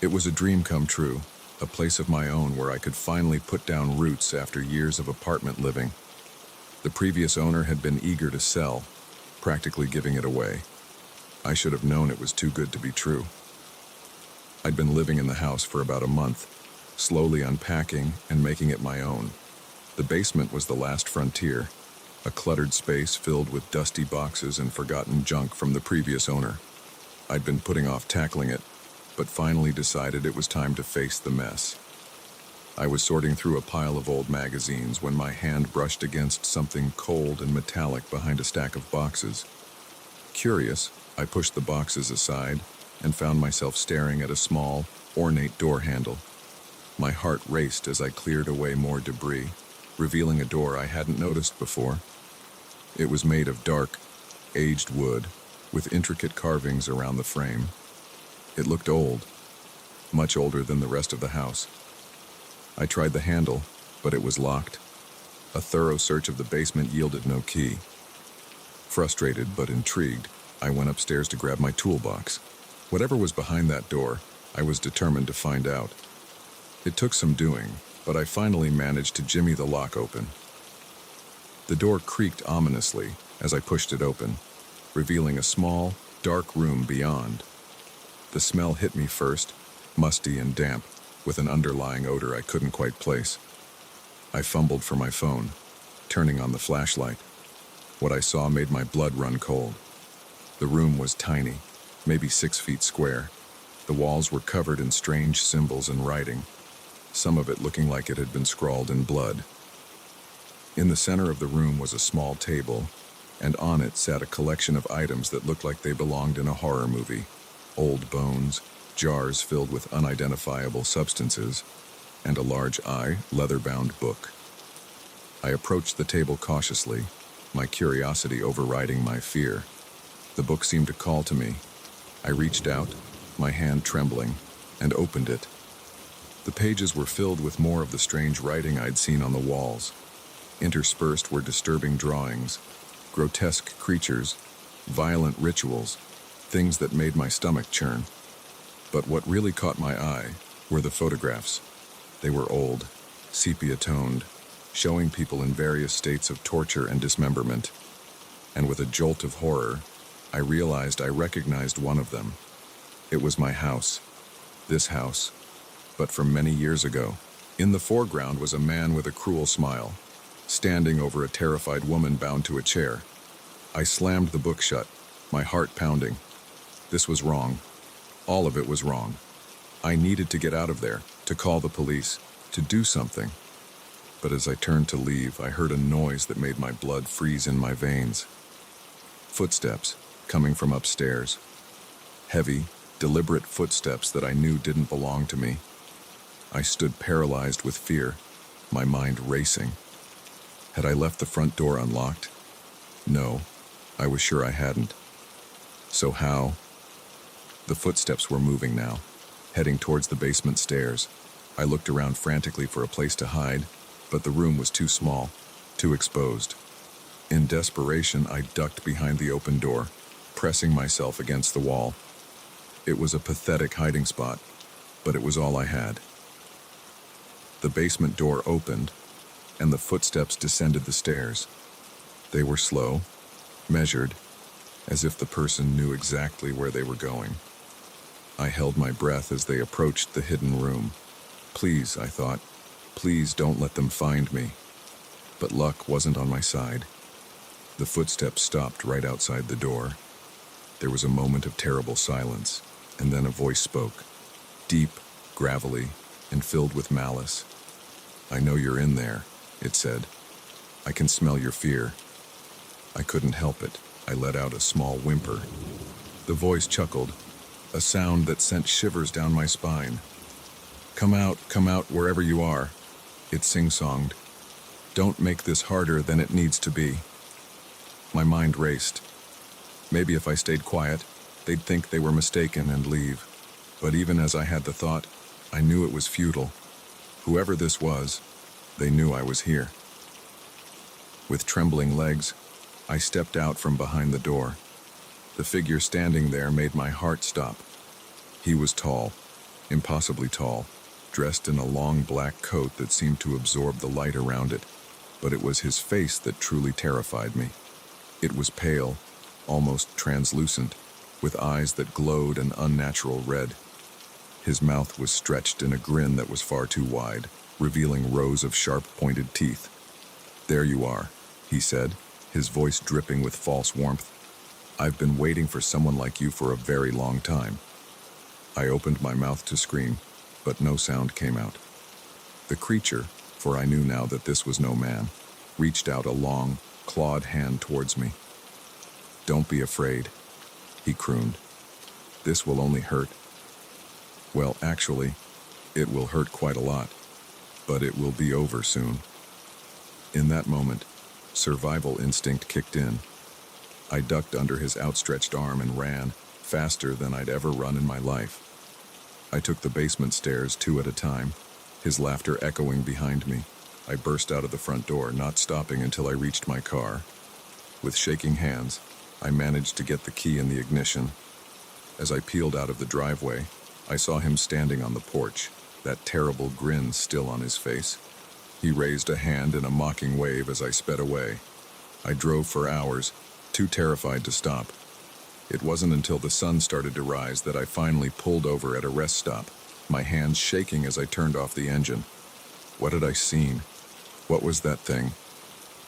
It was a dream come true, a place of my own where I could finally put down roots after years of apartment living. The previous owner had been eager to sell, practically giving it away. I should have known it was too good to be true. I'd been living in the house for about a month, slowly unpacking and making it my own. The basement was the last frontier, a cluttered space filled with dusty boxes and forgotten junk from the previous owner. I'd been putting off tackling it, but finally decided it was time to face the mess. I was sorting through a pile of old magazines when my hand brushed against something cold and metallic behind a stack of boxes. Curious, I pushed the boxes aside and found myself staring at a small, ornate door handle. My heart raced as I cleared away more debris, revealing a door I hadn't noticed before. It was made of dark, aged wood, with intricate carvings around the frame. It looked old, much older than the rest of the house. I tried the handle, but it was locked. A thorough search of the basement yielded no key. Frustrated but intrigued, I went upstairs to grab my toolbox. Whatever was behind that door, I was determined to find out. It took some doing, but I finally managed to jimmy the lock open. The door creaked ominously as I pushed it open, revealing a small, dark room beyond. The smell hit me first, musty and damp, with an underlying odor I couldn't quite place. I fumbled for my phone, turning on the flashlight. What I saw made my blood run cold. The room was tiny, maybe 6 feet square. The walls were covered in strange symbols and writing, some of it looking like it had been scrawled in blood. In the center of the room was a small table, and on it sat a collection of items that looked like they belonged in a horror movie. Old bones, jars filled with unidentifiable substances, and a large leather-bound book. I approached the table cautiously, my curiosity overriding my fear. The book seemed to call to me. I reached out, my hand trembling, and opened it. The pages were filled with more of the strange writing I'd seen on the walls. Interspersed were disturbing drawings, grotesque creatures, violent rituals, things that made my stomach churn. But what really caught my eye were the photographs. They were old, sepia-toned, showing people in various states of torture and dismemberment. And with a jolt of horror, I realized I recognized one of them. It was my house. This house, but from many years ago. In the foreground was a man with a cruel smile, standing over a terrified woman bound to a chair. I slammed the book shut, my heart pounding. This was wrong. All of it was wrong. I needed to get out of there, to call the police, to do something. But as I turned to leave, I heard a noise that made my blood freeze in my veins. Footsteps, coming from upstairs. Heavy, deliberate footsteps that I knew didn't belong to me. I stood paralyzed with fear, my mind racing. Had I left the front door unlocked? No, I was sure I hadn't. So how? The footsteps were moving now, heading towards the basement stairs. I looked around frantically for a place to hide, but the room was too small, too exposed. In desperation, I ducked behind the open door, pressing myself against the wall. It was a pathetic hiding spot, but it was all I had. The basement door opened, and the footsteps descended the stairs. They were slow, measured, as if the person knew exactly where they were going. I held my breath as they approached the hidden room. Please, I thought, please don't let them find me. But luck wasn't on my side. The footsteps stopped right outside the door. There was a moment of terrible silence, and then a voice spoke, deep, gravelly, and filled with malice. I know you're in there, it said. I can smell your fear. I couldn't help it. I let out a small whimper. The voice chuckled, a sound that sent shivers down my spine. Come out wherever you are. It sing-songed, "Don't make this harder than it needs to be." My mind raced. Maybe if I stayed quiet, they'd think they were mistaken and leave. But even as I had the thought, I knew it was futile. Whoever this was, they knew I was here. With trembling legs, I stepped out from behind the door. The figure standing there made my heart stop. He was tall, impossibly tall, dressed in a long black coat that seemed to absorb the light around it, but it was his face that truly terrified me. It was pale, almost translucent, with eyes that glowed an unnatural red. His mouth was stretched in a grin that was far too wide, revealing rows of sharp-pointed teeth. "There you are," he said, his voice dripping with false warmth. "I've been waiting for someone like you for a very long time." I opened my mouth to scream, but no sound came out. The creature, for I knew now that this was no man, reached out a long, clawed hand towards me. "Don't be afraid," he crooned. "This will only hurt. Well, actually, it will hurt quite a lot, but it will be over soon." In that moment, survival instinct kicked in. I ducked under his outstretched arm and ran, faster than I'd ever run in my life. I took the basement stairs 2 at a time, his laughter echoing behind me. I burst out of the front door, not stopping until I reached my car. With shaking hands, I managed to get the key in the ignition. As I peeled out of the driveway, I saw him standing on the porch, that terrible grin still on his face. He raised a hand in a mocking wave as I sped away. I drove for hours, too terrified to stop. It wasn't until the sun started to rise that I finally pulled over at a rest stop, my hands shaking as I turned off the engine. What had I seen? What was that thing?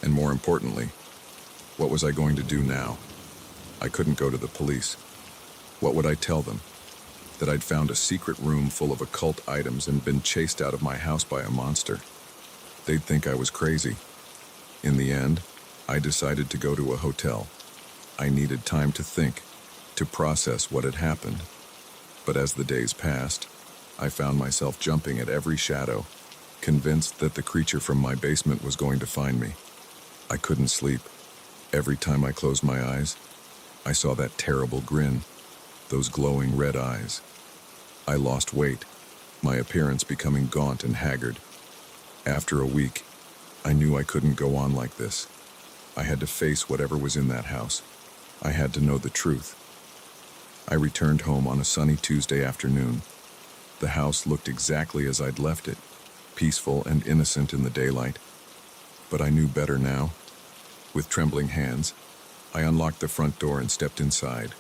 And more importantly, what was I going to do now? I couldn't go to the police. What would I tell them? That I'd found a secret room full of occult items and been chased out of my house by a monster. They'd think I was crazy. In the end, I decided to go to a hotel. I needed time to think, to process what had happened. But as the days passed, I found myself jumping at every shadow, convinced that the creature from my basement was going to find me. I couldn't sleep. Every time I closed my eyes, I saw that terrible grin, those glowing red eyes. I lost weight, my appearance becoming gaunt and haggard. After a week, I knew I couldn't go on like this. I had to face whatever was in that house. I had to know the truth. I returned home on a sunny Tuesday afternoon. The house looked exactly as I'd left it, peaceful and innocent in the daylight. But I knew better now. With trembling hands, I unlocked the front door and stepped inside.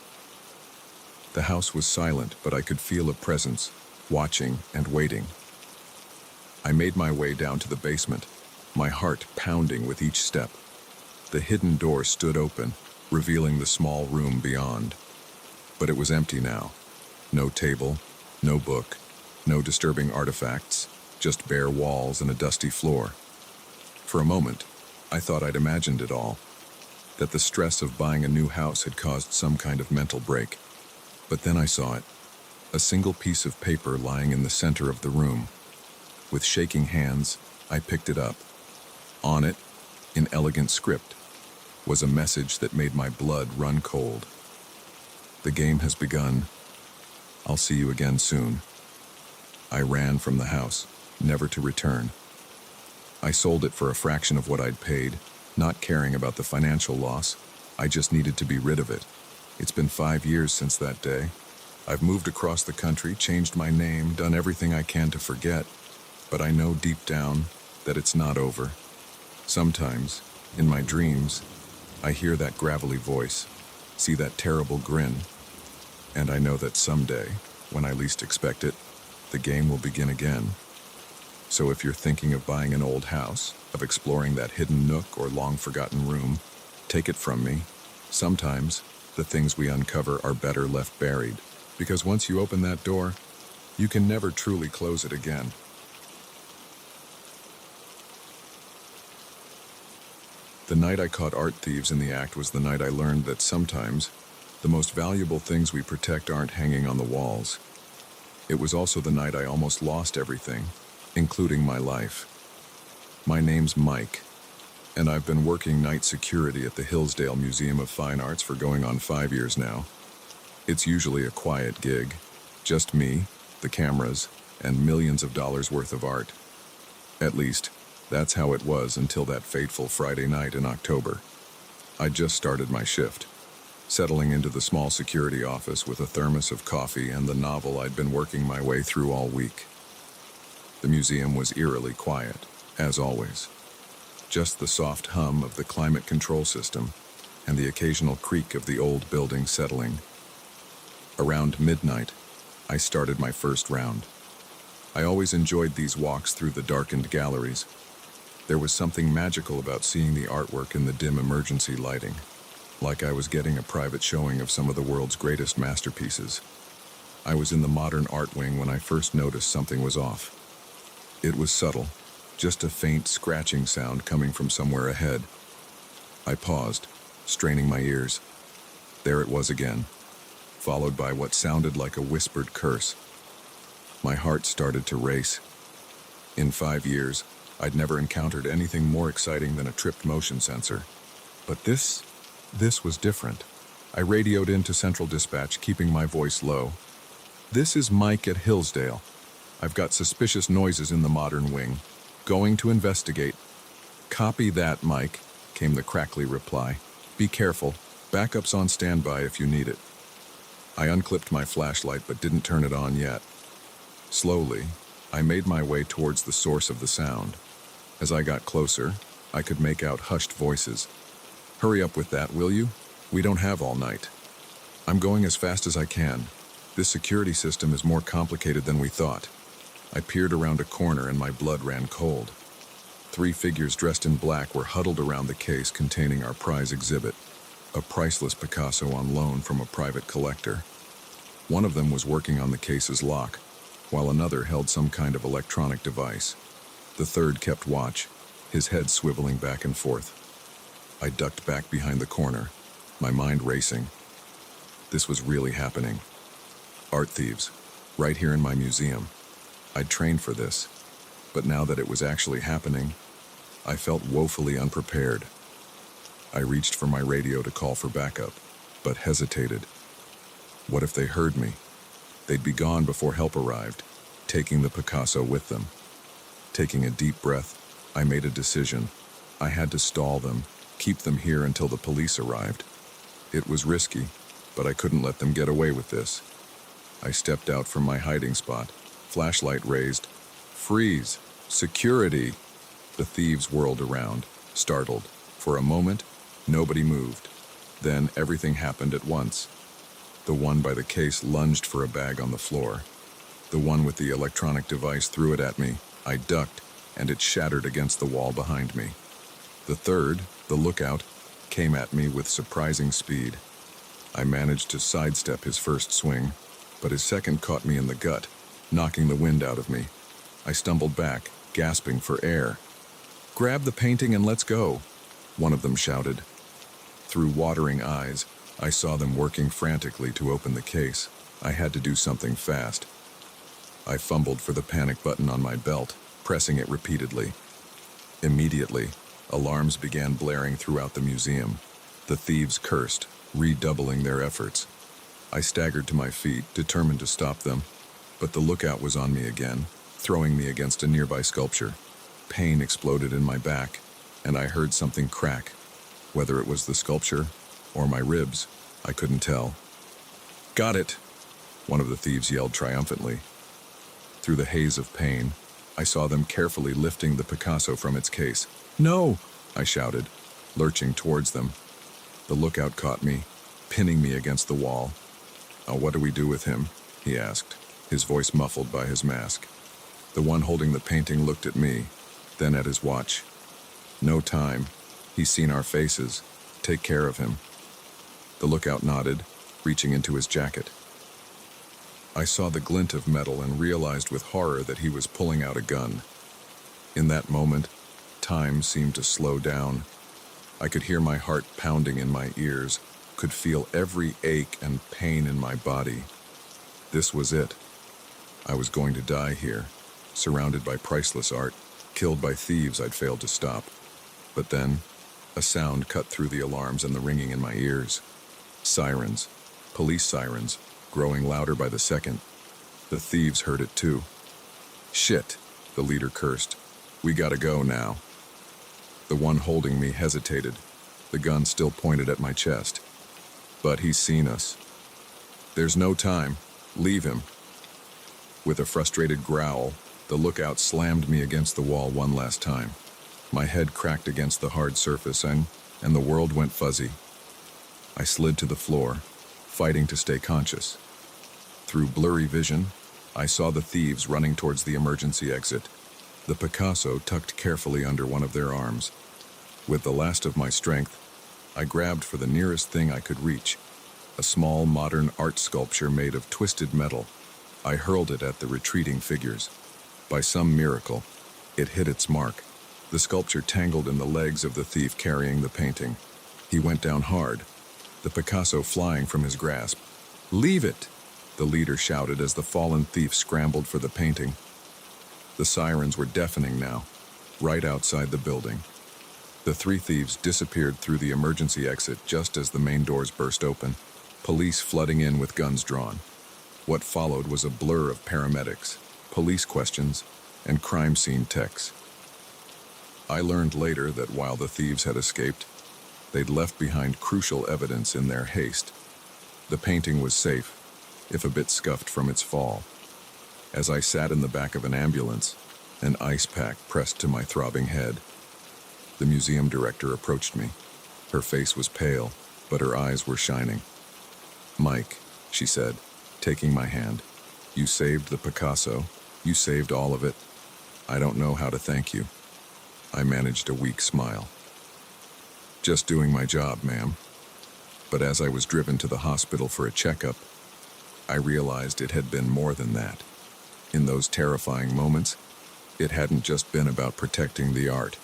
The house was silent, but I could feel a presence, watching and waiting. I made my way down to the basement, my heart pounding with each step. The hidden door stood open, revealing the small room beyond. But it was empty now. No table, no book, no disturbing artifacts, just bare walls and a dusty floor. For a moment, I thought I'd imagined it all, that the stress of buying a new house had caused some kind of mental break. But then I saw it, a single piece of paper lying in the center of the room. With shaking hands, I picked it up. On it, in elegant script, was a message that made my blood run cold. "The game has begun. I'll see you again soon." I ran from the house, never to return. I sold it for a fraction of what I'd paid, not caring about the financial loss. I just needed to be rid of it. It's been 5 years since that day. I've moved across the country, changed my name, done everything I can to forget. But I know deep down that it's not over. Sometimes, in my dreams, I hear that gravelly voice, see that terrible grin, and I know that someday, when I least expect it, the game will begin again. So if you're thinking of buying an old house, of exploring that hidden nook or long-forgotten room, take it from me. Sometimes, the things we uncover are better left buried, because once you open that door, you can never truly close it again. The night I caught art thieves in the act was the night I learned that sometimes the most valuable things we protect aren't hanging on the walls. It was also the night I almost lost everything, including my life. My name's Mike, and I've been working night security at the Hillsdale Museum of Fine Arts for going on 5 years now. It's usually a quiet gig, just me, the cameras, and millions of dollars worth of art. At least, that's how it was until that fateful Friday night in October. I just started my shift, settling into the small security office with a thermos of coffee and the novel I'd been working my way through all week. The museum was eerily quiet, as always. Just the soft hum of the climate control system and the occasional creak of the old building settling. Around midnight, I started my first round. I always enjoyed these walks through the darkened galleries. There was something magical about seeing the artwork in the dim emergency lighting, like I was getting a private showing of some of the world's greatest masterpieces. I was in the modern art wing when I first noticed something was off. It was subtle, just a faint scratching sound coming from somewhere ahead. I paused, straining my ears. There it was again, followed by what sounded like a whispered curse. My heart started to race. In 5 years, I'd never encountered anything more exciting than a tripped motion sensor. But this was different. I radioed into Central Dispatch, keeping my voice low. "This is Mike at Hillsdale. I've got suspicious noises in the modern wing. Going to investigate." "Copy that, Mike," came the crackly reply. "Be careful. Backup's on standby if you need it." I unclipped my flashlight but didn't turn it on yet. Slowly, I made my way towards the source of the sound. As I got closer, I could make out hushed voices. "Hurry up with that, will you? We don't have all night." "I'm going as fast as I can. This security system is more complicated than we thought." I peered around a corner and my blood ran cold. 3 figures dressed in black were huddled around the case containing our prize exhibit, a priceless Picasso on loan from a private collector. One of them was working on the case's lock, while another held some kind of electronic device. The third kept watch, his head swiveling back and forth. I ducked back behind the corner, my mind racing. This was really happening. Art thieves, right here in my museum. I'd trained for this, but now that it was actually happening, I felt woefully unprepared. I reached for my radio to call for backup, but hesitated. What if they heard me? They'd be gone before help arrived, taking the Picasso with them. Taking a deep breath, I made a decision. I had to stall them, keep them here until the police arrived. It was risky, but I couldn't let them get away with this. I stepped out from my hiding spot, flashlight raised. "Freeze! Security!" The thieves whirled around, startled. For a moment, nobody moved. Then everything happened at once. The one by the case lunged for a bag on the floor. The one with the electronic device threw it at me. I ducked, and it shattered against the wall behind me. The third, the lookout, came at me with surprising speed. I managed to sidestep his first swing, but his second caught me in the gut, knocking the wind out of me. I stumbled back, gasping for air. "Grab the painting and let's go," one of them shouted. Through watering eyes, I saw them working frantically to open the case. I had to do something fast. I fumbled for the panic button on my belt, pressing it repeatedly. Immediately, alarms began blaring throughout the museum. The thieves cursed, redoubling their efforts. I staggered to my feet, determined to stop them, but the lookout was on me again, throwing me against a nearby sculpture. Pain exploded in my back, and I heard something crack. Whether it was the sculpture or my ribs, I couldn't tell. "Got it!" one of the thieves yelled triumphantly. Through the haze of pain, I saw them carefully lifting the Picasso from its case. "No!" I shouted, lurching towards them. The lookout caught me, pinning me against the wall. "What do we do with him?" he asked, his voice muffled by his mask. The one holding the painting looked at me, then at his watch. "No time. He's seen our faces. Take care of him." The lookout nodded, reaching into his jacket. I saw the glint of metal and realized with horror that he was pulling out a gun. In that moment, time seemed to slow down. I could hear my heart pounding in my ears, could feel every ache and pain in my body. This was it. I was going to die here, surrounded by priceless art, killed by thieves I'd failed to stop. But then, a sound cut through the alarms and the ringing in my ears. Sirens, police sirens, growing louder by the second. The thieves heard it too. "Shit," the leader cursed. "We gotta go now." The one holding me hesitated, the gun still pointed at my chest. "But he's seen us." "There's no time. Leave him." With a frustrated growl, the lookout slammed me against the wall one last time. My head cracked against the hard surface and the world went fuzzy. I slid to the floor, fighting to stay conscious. Through blurry vision, I saw the thieves running towards the emergency exit, the Picasso tucked carefully under one of their arms. With the last of my strength, I grabbed for the nearest thing I could reach, a small modern art sculpture made of twisted metal. I hurled it at the retreating figures. By some miracle, it hit its mark. The sculpture tangled in the legs of the thief carrying the painting. He went down hard, the Picasso flying from his grasp. "Leave it!" the leader shouted as the fallen thief scrambled for the painting. The sirens were deafening now, right outside the building. The three thieves disappeared through the emergency exit just as the main doors burst open, police flooding in with guns drawn. What followed was a blur of paramedics, police questions, and crime scene techs. I learned later that while the thieves had escaped, they'd left behind crucial evidence in their haste. The painting was safe, if a bit scuffed from its fall. As I sat in the back of an ambulance, an ice pack pressed to my throbbing head, the museum director approached me. Her face was pale, but her eyes were shining. "Mike," she said, taking my hand, "you saved the Picasso. You saved all of it. I don't know how to thank you." I managed a weak smile. "Just doing my job, ma'am." But as I was driven to the hospital for a checkup, I realized it had been more than that. In those terrifying moments, it hadn't just been about protecting the art.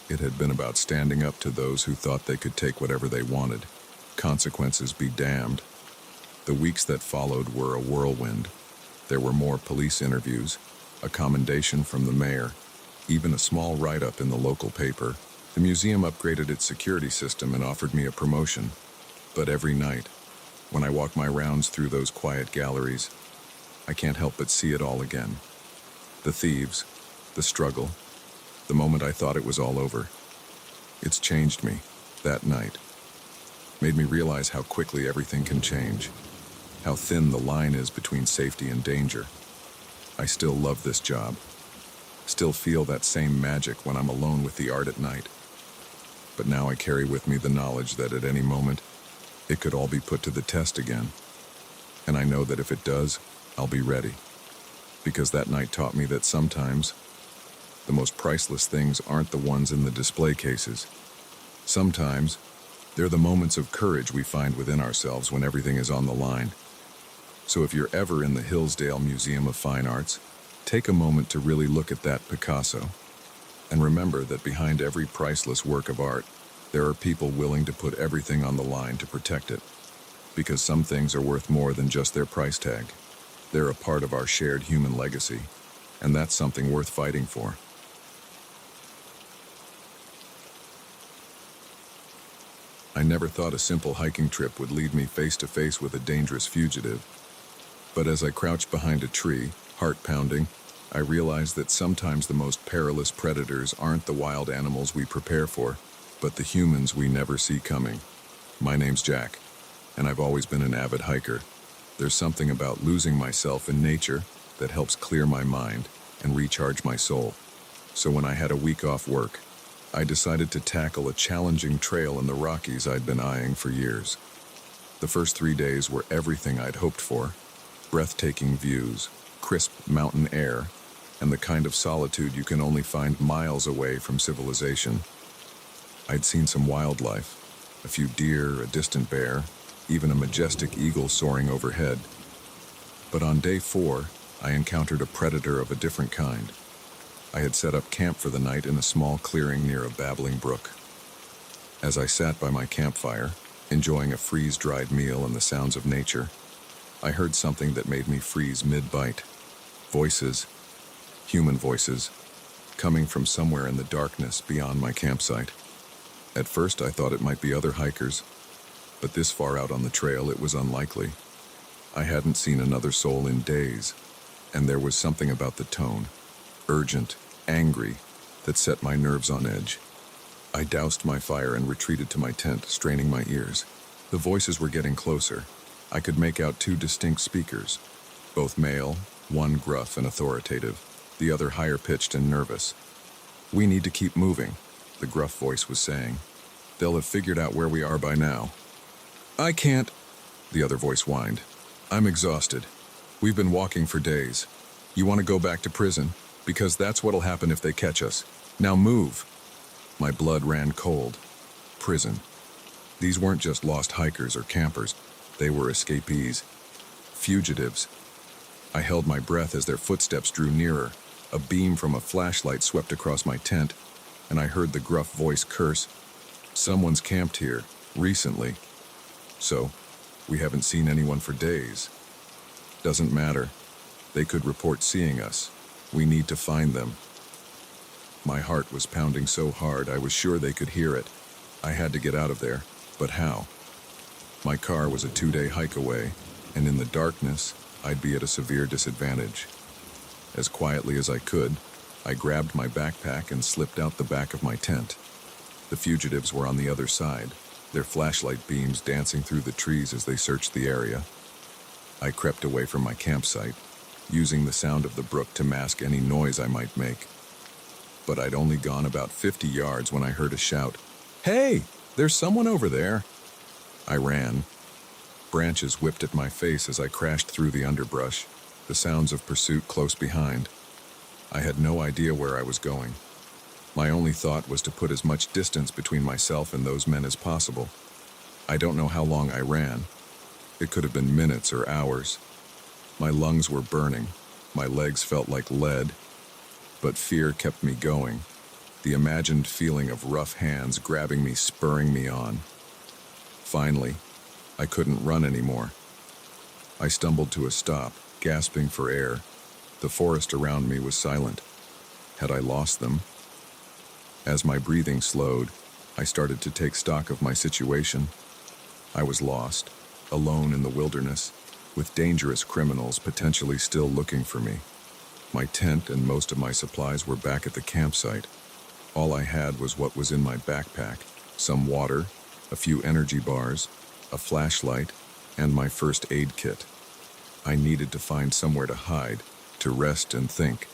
It had been about standing up to those who thought they could take whatever they wanted. Consequences be damned. The weeks that followed were a whirlwind. There were more police interviews, a commendation from the mayor, even a small write-up in the local paper. The museum upgraded its security system and offered me a promotion. But every night, when I walk my rounds through those quiet galleries, I can't help but see it all again. The thieves, the struggle, the moment I thought it was all over. It's changed me, that night. Made me realize how quickly everything can change, how thin the line is between safety and danger. I still love this job, still feel that same magic when I'm alone with the art at night. But now I carry with me the knowledge that at any moment, it could all be put to the test again. And I know that if it does, I'll be ready. Because that night taught me that sometimes, the most priceless things aren't the ones in the display cases. Sometimes, they're the moments of courage we find within ourselves when everything is on the line. So if you're ever in the Hillsdale Museum of Fine Arts, take a moment to really look at that Picasso. And remember that behind every priceless work of art, there are people willing to put everything on the line to protect it. Because some things are worth more than just their price tag. They're a part of our shared human legacy, and that's something worth fighting for. I never thought a simple hiking trip would lead me face to face with a dangerous fugitive. But as I crouched behind a tree, heart pounding, I realized that sometimes the most perilous predators aren't the wild animals we prepare for, but the humans we never see coming. My name's Jack, and I've always been an avid hiker. There's something about losing myself in nature that helps clear my mind and recharge my soul. So when I had a week off work, I decided to tackle a challenging trail in the Rockies I'd been eyeing for years. The first 3 days were everything I'd hoped for. Breathtaking views, crisp mountain air, and the kind of solitude you can only find miles away from civilization. I'd seen some wildlife, a few deer, a distant bear, even a majestic eagle soaring overhead. But on day 4, I encountered a predator of a different kind. I had set up camp for the night in a small clearing near a babbling brook. As I sat by my campfire, enjoying a freeze-dried meal and the sounds of nature, I heard something that made me freeze mid-bite. Voices, human voices, coming from somewhere in the darkness beyond my campsite. At first, I thought it might be other hikers, but this far out on the trail, it was unlikely. I hadn't seen another soul in days, and there was something about the tone, urgent, angry, that set my nerves on edge. I doused my fire and retreated to my tent, straining my ears. The voices were getting closer. I could make out two distinct speakers, both male, one gruff and authoritative, the other higher-pitched and nervous. "We need to keep moving," the gruff voice was saying. "They'll have figured out where we are by now." "I can't," the other voice whined. "I'm exhausted. We've been walking for days. You want to go back to prison? Because that's what'll happen if they catch us. Now move." My blood ran cold. Prison. These weren't just lost hikers or campers. They were escapees. Fugitives. I held my breath as their footsteps drew nearer. A beam from a flashlight swept across my tent, and I heard the gruff voice curse. "Someone's camped here, recently. So, we haven't seen anyone for days. Doesn't matter. They could report seeing us. We need to find them." My heart was pounding so hard I was sure they could hear it. I had to get out of there, but how? My car was a 2-day hike away, and in the darkness, I'd be at a severe disadvantage. As quietly as I could, I grabbed my backpack and slipped out the back of my tent. The fugitives were on the other side, their flashlight beams dancing through the trees as they searched the area. I crept away from my campsite, using the sound of the brook to mask any noise I might make. But I'd only gone about 50 yards when I heard a shout. "Hey, there's someone over there!" I ran. Branches whipped at my face as I crashed through the underbrush, the sounds of pursuit close behind. I had no idea where I was going. My only thought was to put as much distance between myself and those men as possible. I don't know how long I ran. It could have been minutes or hours. My lungs were burning. My legs felt like lead. But fear kept me going, the imagined feeling of rough hands grabbing me, spurring me on. Finally, I couldn't run anymore. I stumbled to a stop, gasping for air. The forest around me was silent. Had I lost them? As my breathing slowed, I started to take stock of my situation. I was lost, alone in the wilderness, with dangerous criminals potentially still looking for me. My tent and most of my supplies were back at the campsite. All I had was what was in my backpack, some water, a few energy bars, a flashlight, and my first aid kit. I needed to find somewhere to hide, to rest and think.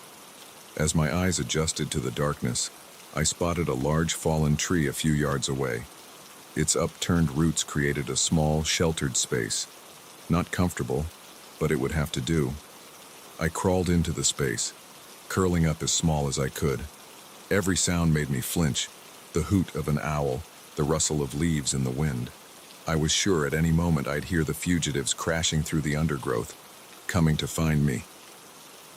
As my eyes adjusted to the darkness, I spotted a large fallen tree a few yards away. Its upturned roots created a small, sheltered space. Not comfortable, but it would have to do. I crawled into the space, curling up as small as I could. Every sound made me flinch, the hoot of an owl, the rustle of leaves in the wind. I was sure at any moment I'd hear the fugitives crashing through the undergrowth, coming to find me.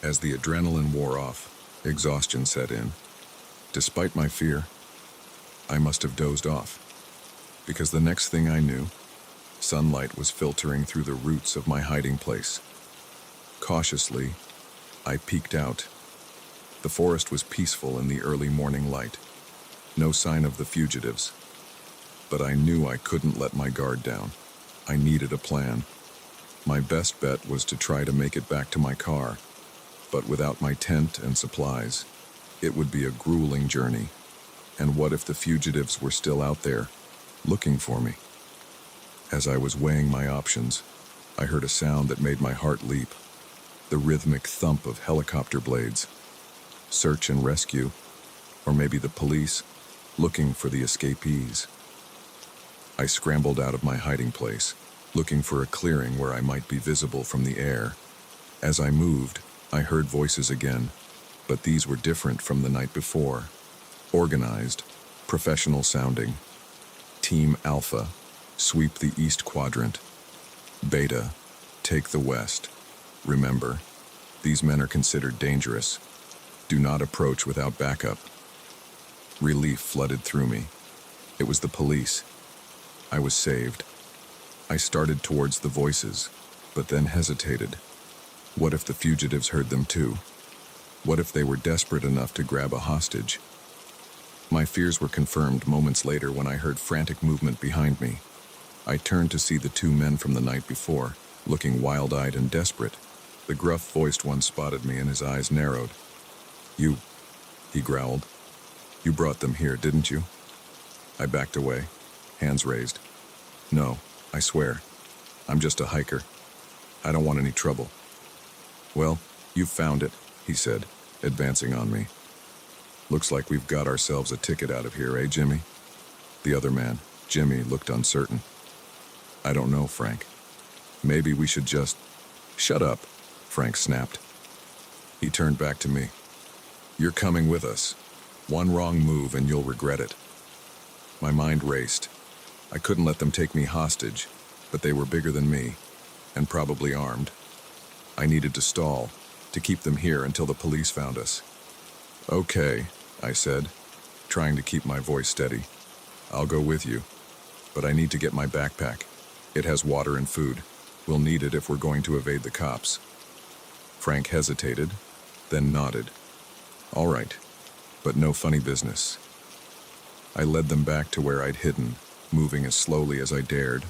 As the adrenaline wore off, exhaustion set in. Despite my fear, I must have dozed off, because the next thing I knew, sunlight was filtering through the roots of my hiding place. Cautiously, I peeked out. The forest was peaceful in the early morning light. No sign of the fugitives. But I knew I couldn't let my guard down. I needed a plan. My best bet was to try to make it back to my car. But without my tent and supplies, it would be a grueling journey. And what if the fugitives were still out there, looking for me? As I was weighing my options, I heard a sound that made my heart leap. The rhythmic thump of helicopter blades. Search and rescue, or maybe the police, looking for the escapees. I scrambled out of my hiding place, looking for a clearing where I might be visible from the air. As I moved, I heard voices again, but these were different from the night before. Organized, professional sounding. Team Alpha, sweep the east quadrant. Beta, take the west. Remember, these men are considered dangerous. Do not approach without backup. Relief flooded through me. It was the police. I was saved. I started towards the voices, but then hesitated. What if the fugitives heard them too? What if they were desperate enough to grab a hostage? My fears were confirmed moments later when I heard frantic movement behind me. I turned to see the two men from the night before, looking wild-eyed and desperate. The gruff-voiced one spotted me and his eyes narrowed. "You," he growled. "You brought them here, didn't you?" I backed away, hands raised. "No, I swear. I'm just a hiker. I don't want any trouble." "Well, you've found it," he said, advancing on me. "Looks like we've got ourselves a ticket out of here, eh, Jimmy?" The other man, Jimmy, looked uncertain. "I don't know, Frank. Maybe we should just—" "Shut up," Frank snapped. He turned back to me. "You're coming with us. One wrong move and you'll regret it." My mind raced. I couldn't let them take me hostage, but they were bigger than me, and probably armed. I needed to stall, to keep them here until the police found us. "Okay," I said, trying to keep my voice steady. "I'll go with you, but I need to get my backpack. It has water and food. We'll need it if we're going to evade the cops." Frank hesitated, then nodded. "All right, but no funny business." I led them back to where I'd hidden, moving as slowly as I dared.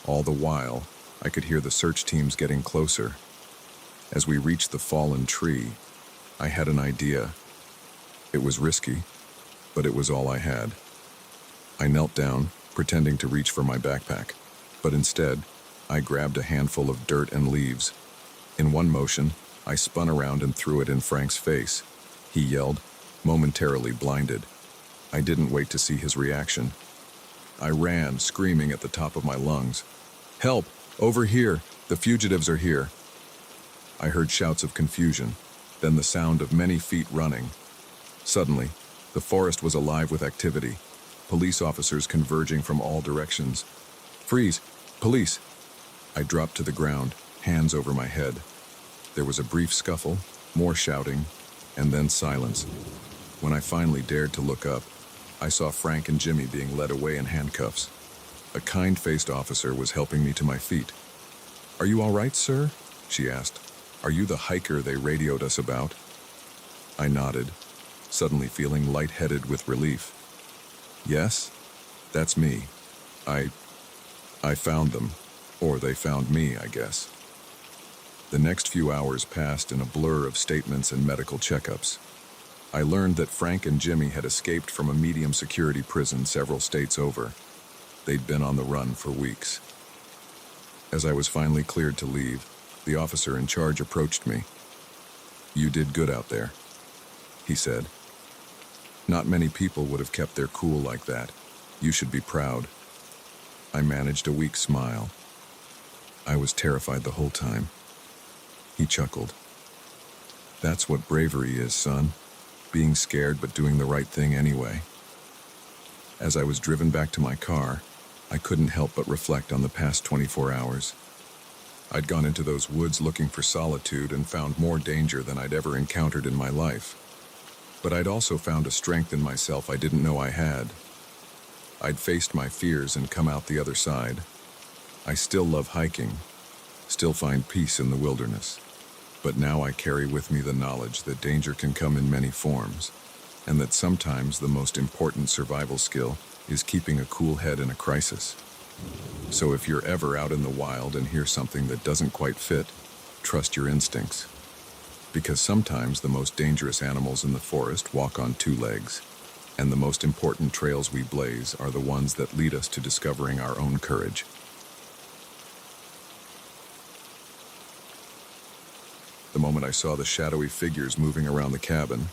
All the while, I could hear the search teams getting closer. As we reached the fallen tree, I had an idea. It was risky, but it was all I had. I knelt down, pretending to reach for my backpack, but instead, I grabbed a handful of dirt and leaves. In one motion, I spun around and threw it in Frank's face. He yelled, momentarily blinded. I didn't wait to see his reaction. I ran, screaming at the top of my lungs. "Help! Over here! The fugitives are here!" I heard shouts of confusion, then the sound of many feet running. Suddenly, the forest was alive with activity, police officers converging from all directions. "Freeze! Police!" I dropped to the ground, hands over my head. There was a brief scuffle, more shouting, and then silence. When I finally dared to look up, I saw Frank and Jimmy being led away in handcuffs. A kind-faced officer was helping me to my feet. "Are you all right, sir?" she asked. "Are you the hiker they radioed us about?" I nodded, suddenly feeling lightheaded with relief. "Yes, that's me. I found them. Or they found me, I guess." The next few hours passed in a blur of statements and medical checkups. I learned that Frank and Jimmy had escaped from a medium-security prison several states over. They'd been on the run for weeks. As I was finally cleared to leave, the officer in charge approached me. "You did good out there," he said. "Not many people would have kept their cool like that. You should be proud." I managed a weak smile. I was terrified the whole time. He chuckled. "That's what bravery is, son. Being scared but doing the right thing anyway." As I was driven back to my car, I couldn't help but reflect on the past 24 hours. I'd gone into those woods looking for solitude and found more danger than I'd ever encountered in my life. But I'd also found a strength in myself I didn't know I had. I'd faced my fears and come out the other side. I still love hiking, still find peace in the wilderness. But now I carry with me the knowledge that danger can come in many forms, and that sometimes the most important survival skill is keeping a cool head in a crisis. So if you're ever out in the wild and hear something that doesn't quite fit, trust your instincts. Because sometimes the most dangerous animals in the forest walk on two legs, and the most important trails we blaze are the ones that lead us to discovering our own courage. The moment I saw the shadowy figures moving around the cabin,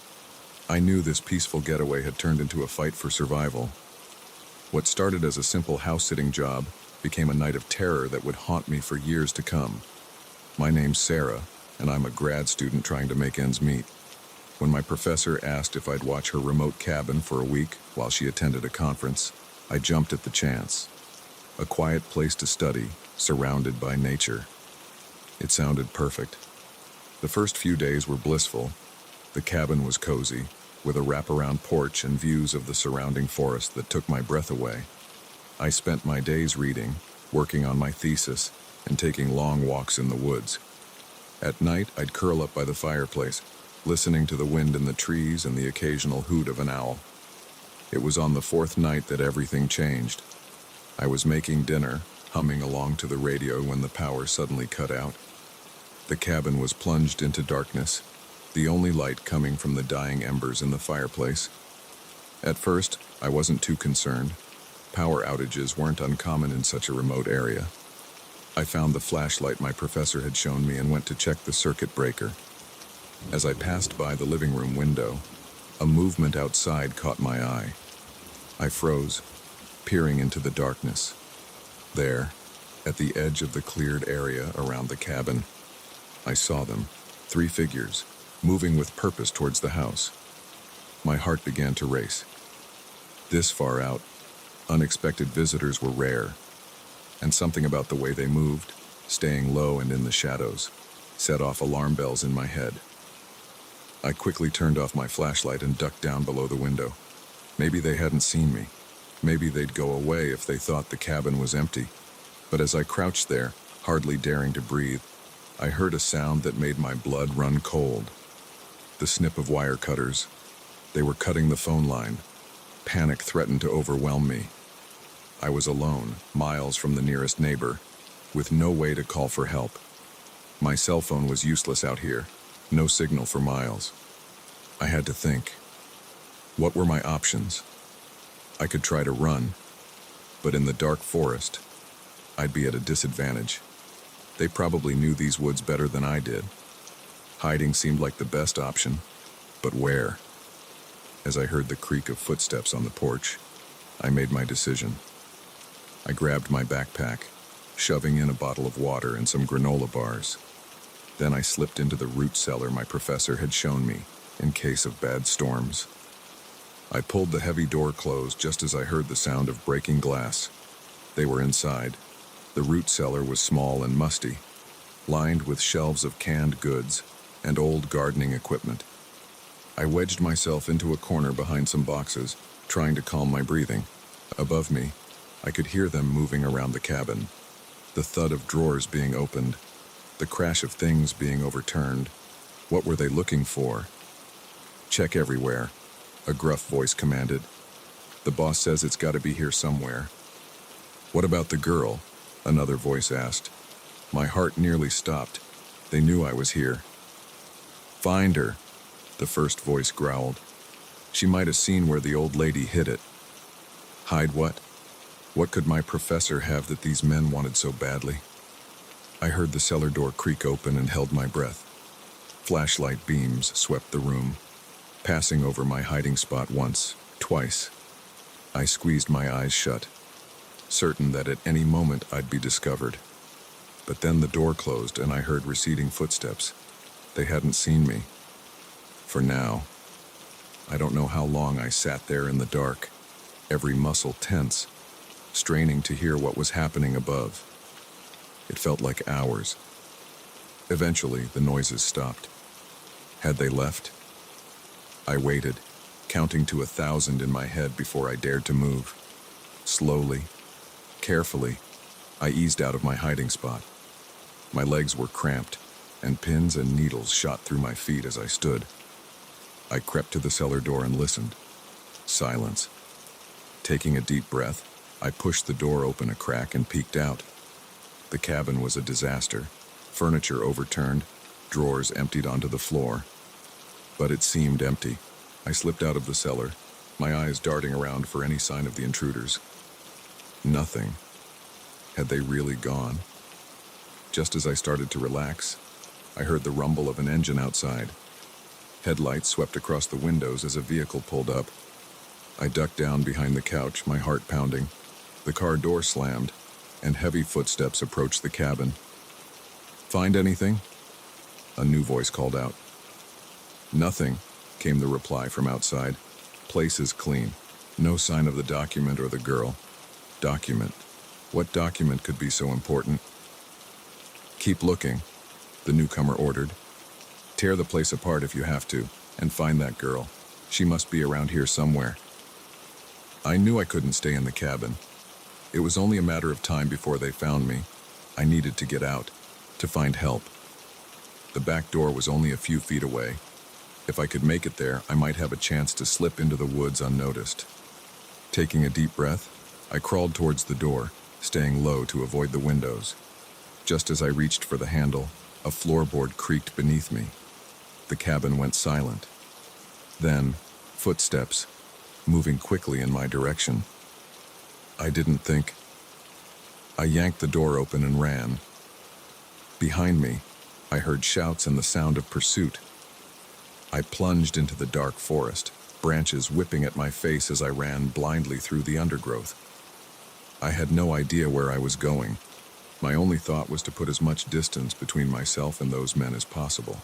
I knew this peaceful getaway had turned into a fight for survival. What started as a simple house-sitting job became a night of terror that would haunt me for years to come. My name's Sarah, and I'm a grad student trying to make ends meet. When my professor asked if I'd watch her remote cabin for a week while she attended a conference, I jumped at the chance. A quiet place to study, surrounded by nature. It sounded perfect. The first few days were blissful. The cabin was cozy, with a wraparound porch and views of the surrounding forest that took my breath away. I spent my days reading, working on my thesis, and taking long walks in the woods. At night, I'd curl up by the fireplace, listening to the wind in the trees and the occasional hoot of an owl. It was on the fourth night that everything changed. I was making dinner, humming along to the radio when the power suddenly cut out. The cabin was plunged into darkness, the only light coming from the dying embers in the fireplace. At first, I wasn't too concerned. Power outages weren't uncommon in such a remote area. I found the flashlight my professor had shown me and went to check the circuit breaker. As I passed by the living room window, a movement outside caught my eye. I froze, peering into the darkness. There, at the edge of the cleared area around the cabin, I saw them, 3 figures, moving with purpose towards the house. My heart began to race. This far out, unexpected visitors were rare, and something about the way they moved, staying low and in the shadows, set off alarm bells in my head. I quickly turned off my flashlight and ducked down below the window. Maybe they hadn't seen me. Maybe they'd go away if they thought the cabin was empty. But as I crouched there, hardly daring to breathe, I heard a sound that made my blood run cold. The snip of wire cutters. They were cutting the phone line. Panic threatened to overwhelm me. I was alone, miles from the nearest neighbor, with no way to call for help. My cell phone was useless out here, no signal for miles. I had to think. What were my options? I could try to run, but in the dark forest, I'd be at a disadvantage. They probably knew these woods better than I did. Hiding seemed like the best option, but where? As I heard the creak of footsteps on the porch, I made my decision. I grabbed my backpack, shoving in a bottle of water and some granola bars. Then I slipped into the root cellar my professor had shown me, in case of bad storms. I pulled the heavy door closed just as I heard the sound of breaking glass. They were inside. The root cellar was small and musty, lined with shelves of canned goods and old gardening equipment. I wedged myself into a corner behind some boxes, trying to calm my breathing. Above me, I could hear them moving around the cabin. The thud of drawers being opened, the crash of things being overturned. What were they looking for? Check everywhere, a gruff voice commanded. The boss says it's got to be here somewhere. What about the girl? Another voice asked. My heart nearly stopped. They knew I was here. Find her, the first voice growled. She might have seen where the old lady hid it. Hide what? What could my professor have that these men wanted so badly? I heard the cellar door creak open and held my breath. Flashlight beams swept the room, passing over my hiding spot once, twice. I squeezed my eyes shut, certain that at any moment I'd be discovered. But then the door closed and I heard receding footsteps. They hadn't seen me. For now. I don't know how long I sat there in the dark, every muscle tense, straining to hear what was happening above. It felt like hours. Eventually, the noises stopped. Had they left? I waited, counting to 1,000 in my head before I dared to move. Slowly, carefully, I eased out of my hiding spot. My legs were cramped, and pins and needles shot through my feet as I stood. I crept to the cellar door and listened. Silence. Taking a deep breath, I pushed the door open a crack and peeked out. The cabin was a disaster. Furniture overturned, drawers emptied onto the floor. But it seemed empty. I slipped out of the cellar, my eyes darting around for any sign of the intruders. Nothing. Had they really gone? Just as I started to relax, I heard the rumble of an engine outside. Headlights swept across the windows as a vehicle pulled up. I ducked down behind the couch, my heart pounding. The car door slammed, and heavy footsteps approached the cabin. Find anything? A new voice called out. Nothing, came the reply from outside. Place is clean. No sign of the document or the girl. Document. What document could be so important? Keep looking, the newcomer ordered. Tear the place apart if you have to, and find that girl. She must be around here somewhere. I knew I couldn't stay in the cabin. It was only a matter of time before they found me. I needed to get out, to find help. The back door was only a few feet away. If I could make it there, I might have a chance to slip into the woods unnoticed. Taking a deep breath, I crawled towards the door, staying low to avoid the windows. Just as I reached for the handle, a floorboard creaked beneath me. The cabin went silent. Then, footsteps, moving quickly in my direction. I didn't think. I yanked the door open and ran. Behind me, I heard shouts and the sound of pursuit. I plunged into the dark forest, branches whipping at my face as I ran blindly through the undergrowth. I had no idea where I was going. My only thought was to put as much distance between myself and those men as possible.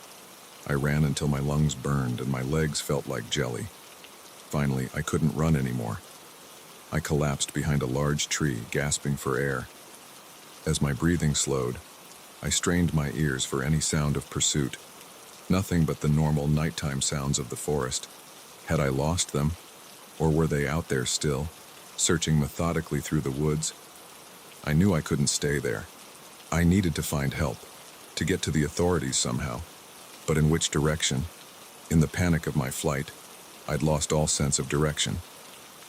I ran until my lungs burned and my legs felt like jelly. Finally, I couldn't run anymore. I collapsed behind a large tree, gasping for air. As my breathing slowed, I strained my ears for any sound of pursuit. Nothing but the normal nighttime sounds of the forest. Had I lost them? Or were they out there still, searching methodically through the woods? I knew I couldn't stay there. I needed to find help, to get to the authorities somehow. But in which direction? In the panic of my flight, I'd lost all sense of direction.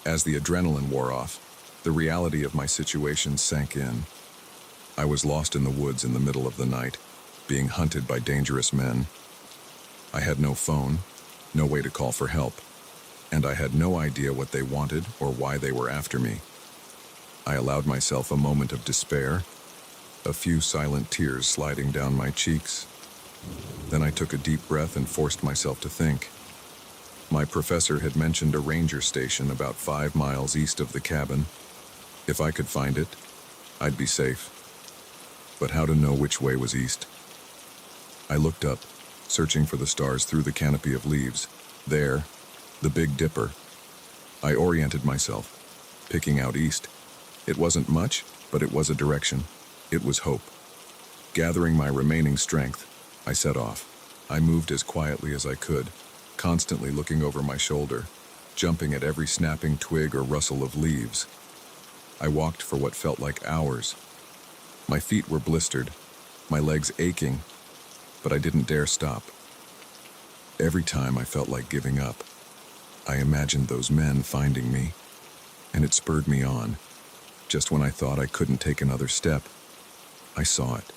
As the adrenaline wore off, the reality of my situation sank in. I was lost in the woods in the middle of the night, being hunted by dangerous men. I had no phone, no way to call for help, and I had no idea what they wanted or why they were after me. I allowed myself a moment of despair, a few silent tears sliding down my cheeks. Then I took a deep breath and forced myself to think. My professor had mentioned a ranger station about 5 miles east of the cabin. If I could find it, I'd be safe. But how to know which way was east? I looked up, searching for the stars through the canopy of leaves. There, the Big Dipper. I oriented myself, picking out east. It wasn't much, but it was a direction. It was hope. Gathering my remaining strength, I set off. I moved as quietly as I could, constantly looking over my shoulder, jumping at every snapping twig or rustle of leaves. I walked for what felt like hours. My feet were blistered, my legs aching, but I didn't dare stop. Every time I felt like giving up, I imagined those men finding me, and it spurred me on. Just when I thought I couldn't take another step, I saw it.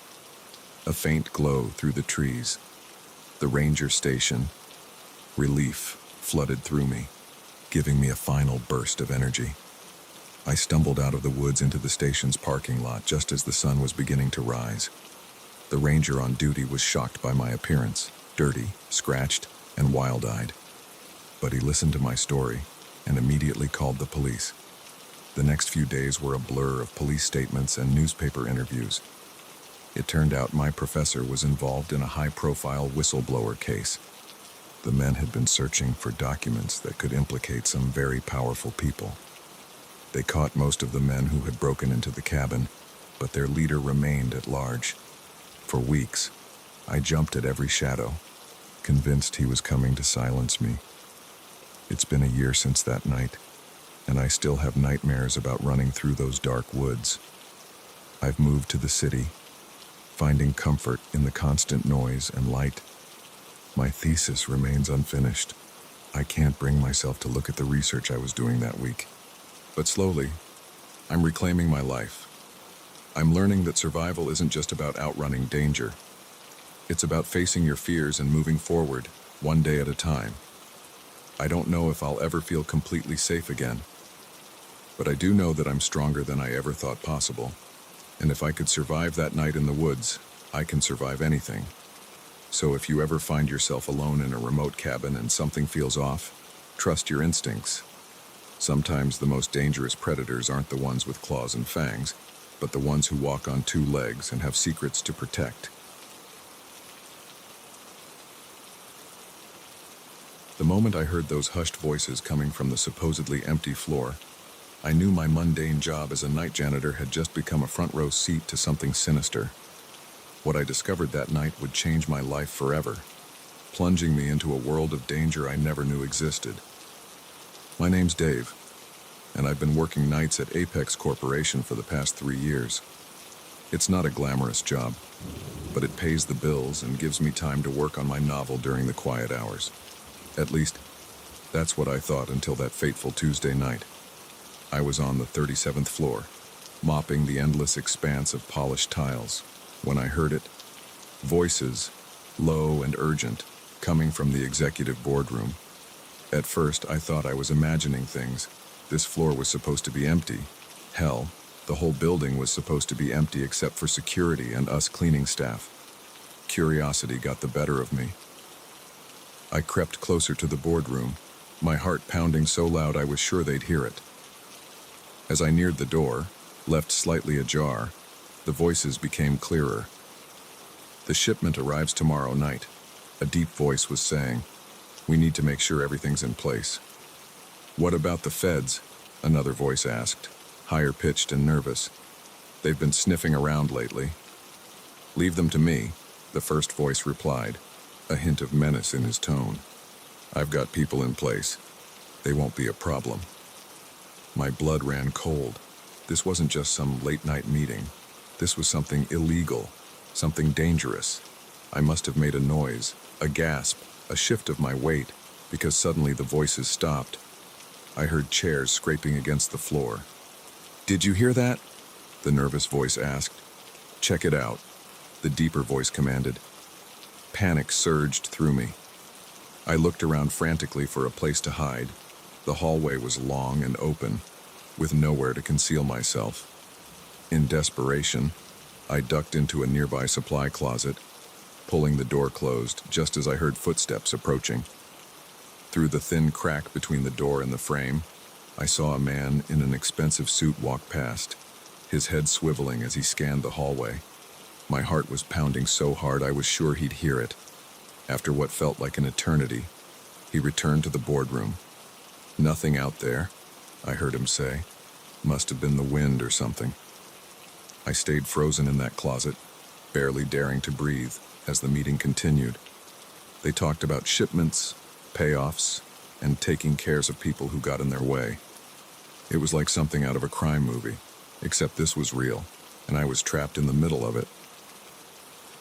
A faint glow through the trees. The ranger station. Relief flooded through me, giving me a final burst of energy. I stumbled out of the woods into the station's parking lot just as the sun was beginning to rise. The ranger on duty was shocked by my appearance, dirty, scratched, and wild-eyed. But he listened to my story and immediately called the police. The next few days were a blur of police statements and newspaper interviews. It turned out my professor was involved in a high-profile whistleblower case. The men had been searching for documents that could implicate some very powerful people. They caught most of the men who had broken into the cabin, but their leader remained at large. For weeks, I jumped at every shadow, convinced he was coming to silence me. It's been a year since that night, and I still have nightmares about running through those dark woods. I've moved to the city, finding comfort in the constant noise and light. My thesis remains unfinished. I can't bring myself to look at the research I was doing that week. But slowly, I'm reclaiming my life. I'm learning that survival isn't just about outrunning danger. It's about facing your fears and moving forward, one day at a time. I don't know if I'll ever feel completely safe again, but I do know that I'm stronger than I ever thought possible. And if I could survive that night in the woods, I can survive anything. So if you ever find yourself alone in a remote cabin and something feels off, trust your instincts. Sometimes the most dangerous predators aren't the ones with claws and fangs, but the ones who walk on 2 legs and have secrets to protect. The moment I heard those hushed voices coming from the supposedly empty floor, I knew my mundane job as a night janitor had just become a front-row seat to something sinister. What I discovered that night would change my life forever, plunging me into a world of danger I never knew existed. My name's Dave, and I've been working nights at Apex Corporation for the past 3 years. It's not a glamorous job, but it pays the bills and gives me time to work on my novel during the quiet hours. At least, that's what I thought until that fateful Tuesday night. I was on the 37th floor, mopping the endless expanse of polished tiles, when I heard it. Voices, low and urgent, coming from the executive boardroom. At first, I thought I was imagining things. This floor was supposed to be empty. Hell, the whole building was supposed to be empty except for security and us cleaning staff. Curiosity got the better of me. I crept closer to the boardroom, my heart pounding so loud I was sure they'd hear it. As I neared the door, left slightly ajar, the voices became clearer. "The shipment arrives tomorrow night," a deep voice was saying. "We need to make sure everything's in place." "What about the feds?" another voice asked, higher pitched and nervous. "They've been sniffing around lately." "Leave them to me," the first voice replied, a hint of menace in his tone. "I've got people in place. They won't be a problem." My blood ran cold. This wasn't just some late-night meeting. This was something illegal, something dangerous. I must have made a noise, a gasp, a shift of my weight, because suddenly the voices stopped. I heard chairs scraping against the floor. "Did you hear that?" the nervous voice asked. "Check it out," the deeper voice commanded. Panic surged through me. I looked around frantically for a place to hide. The hallway was long and open, with nowhere to conceal myself. In desperation, I ducked into a nearby supply closet, pulling the door closed just as I heard footsteps approaching. Through the thin crack between the door and the frame, I saw a man in an expensive suit walk past, his head swiveling as he scanned the hallway. My heart was pounding so hard I was sure he'd hear it. After what felt like an eternity, he returned to the boardroom. "Nothing out there," I heard him say. "Must have been the wind or something." I stayed frozen in that closet, barely daring to breathe, as the meeting continued. They talked about shipments, payoffs, and taking cares of people who got in their way. It was like something out of a crime movie, except this was real, and I was trapped in the middle of it.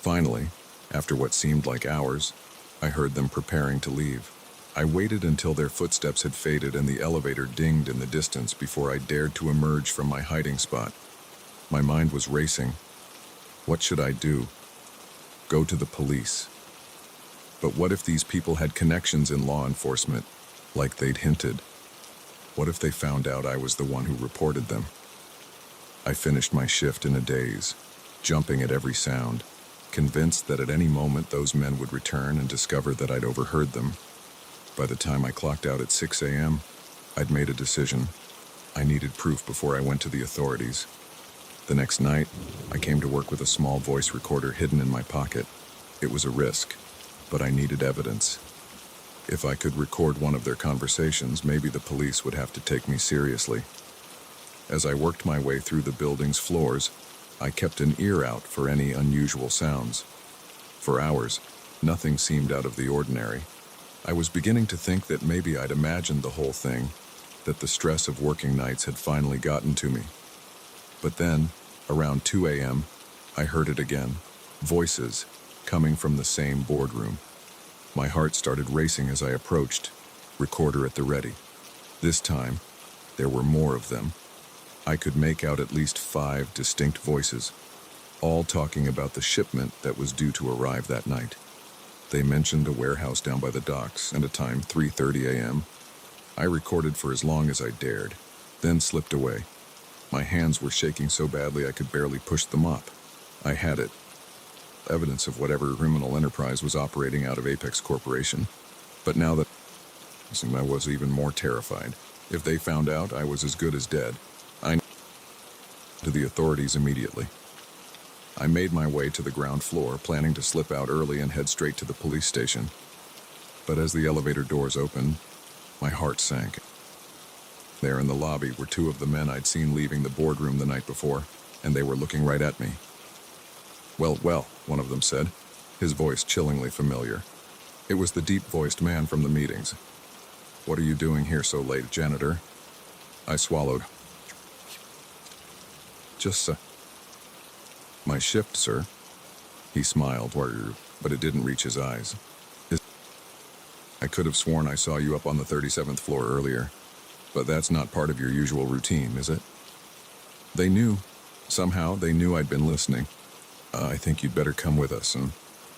Finally, after what seemed like hours, I heard them preparing to leave. I waited until their footsteps had faded and the elevator dinged in the distance before I dared to emerge from my hiding spot. My mind was racing. What should I do? Go to the police. But what if these people had connections in law enforcement, like they'd hinted? What if they found out I was the one who reported them? I finished my shift in a daze, jumping at every sound, convinced that at any moment those men would return and discover that I'd overheard them. By the time I clocked out at 6 a.m., I'd made a decision. I needed proof before I went to the authorities. The next night, I came to work with a small voice recorder hidden in my pocket. It was a risk, but I needed evidence. If I could record one of their conversations, maybe the police would have to take me seriously. As I worked my way through the building's floors, I kept an ear out for any unusual sounds. For hours, nothing seemed out of the ordinary. I was beginning to think that maybe I'd imagined the whole thing, that the stress of working nights had finally gotten to me. But then, around 2 a.m., I heard it again. Voices, coming from the same boardroom. My heart started racing as I approached, recorder at the ready. This time, there were more of them. I could make out at least 5 distinct voices, all talking about the shipment that was due to arrive that night. They mentioned a warehouse down by the docks and a time 3:30 a.m. I recorded for as long as I dared, then slipped away. My hands were shaking so badly I could barely push the mop. I had it. Evidence of whatever criminal enterprise was operating out of Apex Corporation. But now that I was even more terrified. If they found out, I was as good as dead. I to the authorities immediately. I made my way to the ground floor, planning to slip out early and head straight to the police station. But as the elevator doors opened, my heart sank. There in the lobby were 2 of the men I'd seen leaving the boardroom the night before, and they were looking right at me. "Well, well," one of them said, his voice chillingly familiar. It was the deep-voiced man from the meetings. "What are you doing here so late, janitor?" I swallowed. "Just, my shift, sir." He smiled, but it didn't reach his eyes. I could have sworn I saw you up on the 37th floor earlier, but that's not part of your usual routine, is it? They knew. Somehow, they knew I'd been listening. I think you'd better come with us,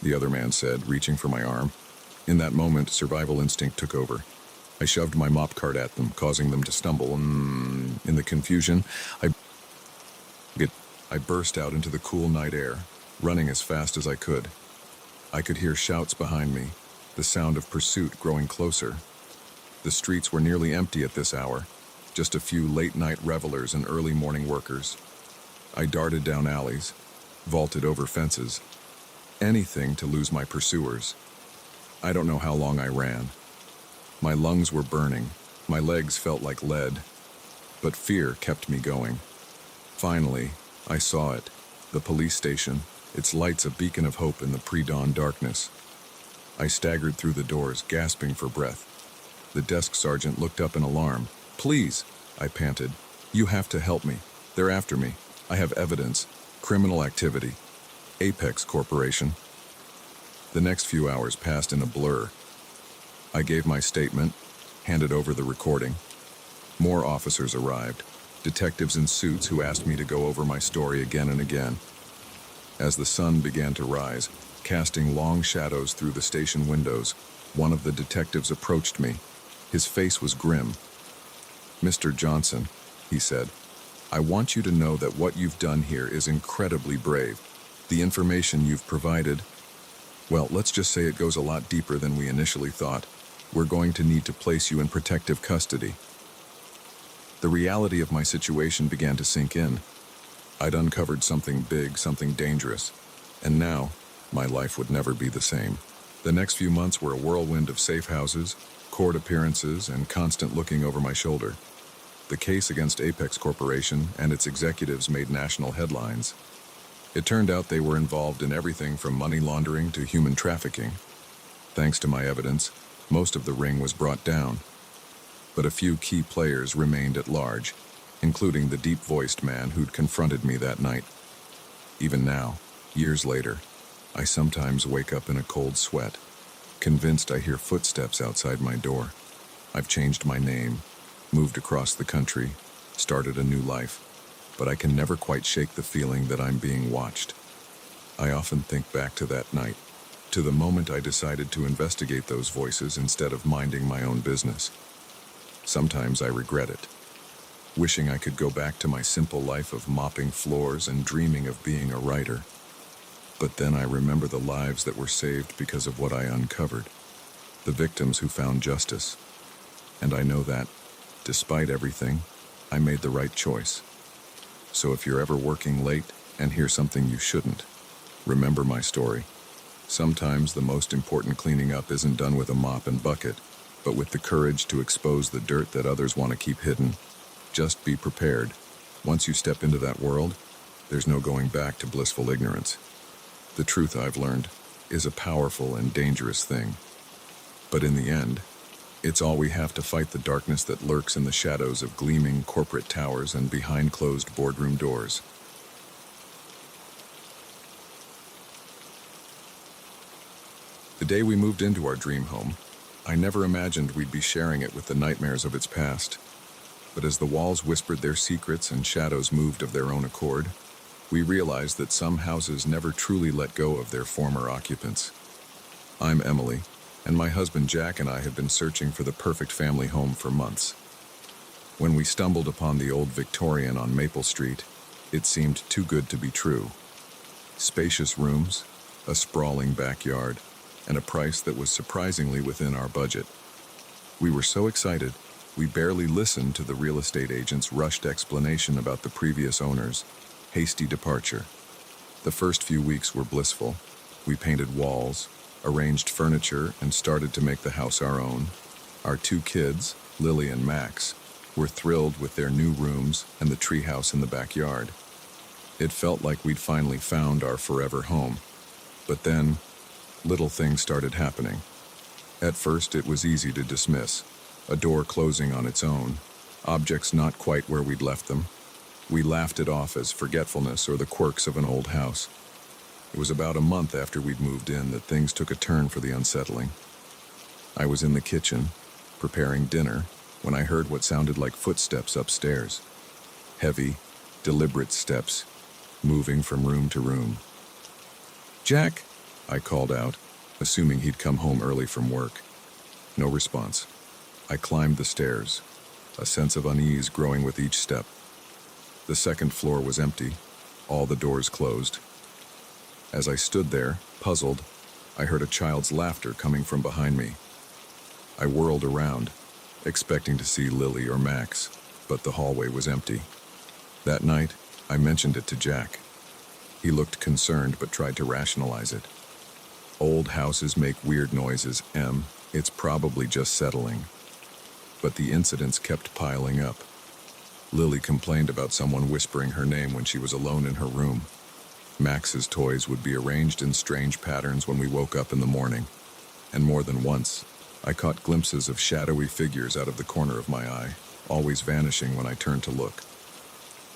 the other man said, reaching for my arm. In that moment, survival instinct took over. I shoved my mop cart at them, causing them to stumble. In the confusion, I burst out into the cool night air, running as fast as I could. I could hear shouts behind me, the sound of pursuit growing closer. The streets were nearly empty at this hour, just a few late-night revelers and early morning workers. I darted down alleys, vaulted over fences, anything to lose my pursuers. I don't know how long I ran. My lungs were burning, my legs felt like lead, but fear kept me going. Finally, I saw it, the police station, its lights a beacon of hope in the pre-dawn darkness. I staggered through the doors, gasping for breath. The desk sergeant looked up in alarm. "Please," I panted. "You have to help me. They're after me. I have evidence. Criminal activity. Apex Corporation." The next few hours passed in a blur. I gave my statement, handed over the recording. More officers arrived, detectives in suits who asked me to go over my story again and again. As the sun began to rise, casting long shadows through the station windows, one of the detectives approached me. His face was grim. "Mr. Johnson," he said, "I want you to know that what you've done here is incredibly brave. The information you've provided, well, let's just say it goes a lot deeper than we initially thought. We're going to need to place you in protective custody." The reality of my situation began to sink in. I'd uncovered something big, something dangerous, and now my life would never be the same. The next few months were a whirlwind of safe houses, court appearances, and constant looking over my shoulder. The case against Apex Corporation and its executives made national headlines. It turned out they were involved in everything from money laundering to human trafficking. Thanks to my evidence, most of the ring was brought down. But a few key players remained at large, including the deep-voiced man who'd confronted me that night. Even now, years later, I sometimes wake up in a cold sweat, convinced I hear footsteps outside my door. I've changed my name, moved across the country, started a new life, but I can never quite shake the feeling that I'm being watched. I often think back to that night, to the moment I decided to investigate those voices instead of minding my own business. Sometimes I regret it, wishing I could go back to my simple life of mopping floors and dreaming of being a writer. But then I remember the lives that were saved because of what I uncovered, the victims who found justice. And I know that, despite everything, I made the right choice. So if you're ever working late and hear something you shouldn't, remember my story. Sometimes the most important cleaning up isn't done with a mop and bucket, but with the courage to expose the dirt that others want to keep hidden. Just be prepared. Once you step into that world, there's no going back to blissful ignorance. The truth, I've learned, is a powerful and dangerous thing. But in the end, it's all we have to fight the darkness that lurks in the shadows of gleaming corporate towers and behind closed boardroom doors. The day we moved into our dream home, I never imagined we'd be sharing it with the nightmares of its past. But as the walls whispered their secrets and shadows moved of their own accord, we realized that some houses never truly let go of their former occupants. I'm Emily, and my husband Jack and I have been searching for the perfect family home for months. When we stumbled upon the old Victorian on Maple Street, it seemed too good to be true. Spacious rooms, a sprawling backyard, and a price that was surprisingly within our budget. We were so excited, we barely listened to the real estate agent's rushed explanation about the previous owner's hasty departure. The first few weeks were blissful. We painted walls, arranged furniture, and started to make the house our own. Our two kids, Lily and Max, were thrilled with their new rooms and the treehouse in the backyard. It felt like we'd finally found our forever home. But then, little things started happening. At first, it was easy to dismiss. A door closing on its own, objects not quite where we'd left them. We laughed it off as forgetfulness or the quirks of an old house. It was about a month after we'd moved in that things took a turn for the unsettling. I was in the kitchen, preparing dinner, when I heard what sounded like footsteps upstairs. Heavy, deliberate steps, moving from room to room. "Jack," I called out, assuming he'd come home early from work. No response. I climbed the stairs, a sense of unease growing with each step. The second floor was empty, all the doors closed. As I stood there, puzzled, I heard a child's laughter coming from behind me. I whirled around, expecting to see Lily or Max, but the hallway was empty. That night, I mentioned it to Jack. He looked concerned but tried to rationalize it. "Old houses make weird noises, Em. It's probably just settling." But the incidents kept piling up. Lily complained about someone whispering her name when she was alone in her room. Max's toys would be arranged in strange patterns when we woke up in the morning. And more than once, I caught glimpses of shadowy figures out of the corner of my eye, always vanishing when I turned to look.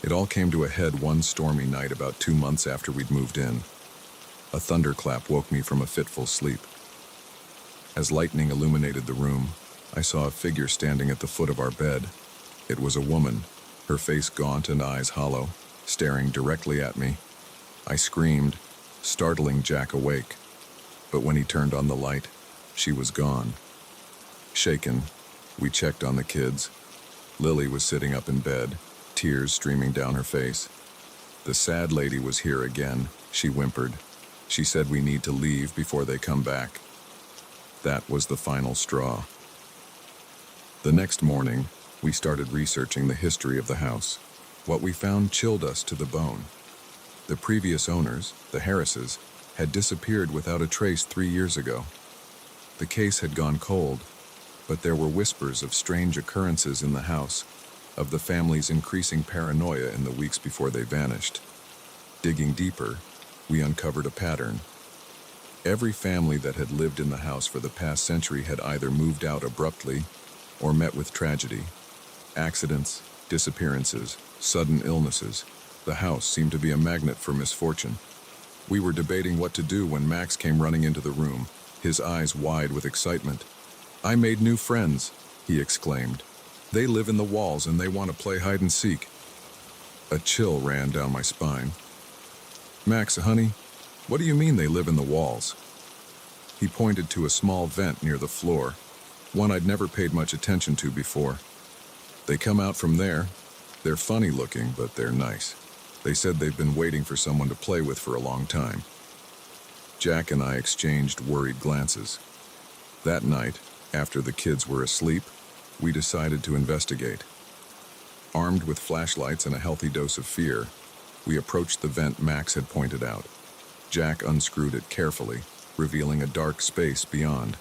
It all came to a head one stormy night about 2 months after we'd moved in. A thunderclap woke me from a fitful sleep. As lightning illuminated the room, I saw a figure standing at the foot of our bed. It was a woman, her face gaunt and eyes hollow, staring directly at me. I screamed, startling Jack awake. But when he turned on the light, she was gone. Shaken, we checked on the kids. Lily was sitting up in bed, tears streaming down her face. "The sad lady was here again," she whimpered. "She said we need to leave before they come back." That was the final straw. The next morning, we started researching the history of the house. What we found chilled us to the bone. The previous owners, the Harrises, had disappeared without a trace 3 years ago. The case had gone cold, but there were whispers of strange occurrences in the house, of the family's increasing paranoia in the weeks before they vanished. Digging deeper, we uncovered a pattern. Every family that had lived in the house for the past century had either moved out abruptly or met with tragedy. Accidents, disappearances, sudden illnesses. The house seemed to be a magnet for misfortune. We were debating what to do when Max came running into the room, his eyes wide with excitement. "I made new friends," he exclaimed. "They live in the walls and they want to play hide and seek." A chill ran down my spine. "Max, honey, what do you mean they live in the walls?" He pointed to a small vent near the floor, one I'd never paid much attention to before. "They come out from there. They're funny looking, but they're nice. They said they've been waiting for someone to play with for a long time." Jack and I exchanged worried glances. That night, after the kids were asleep, we decided to investigate. Armed with flashlights and a healthy dose of fear, we approached the vent Max had pointed out. Jack unscrewed it carefully, revealing a dark space beyond.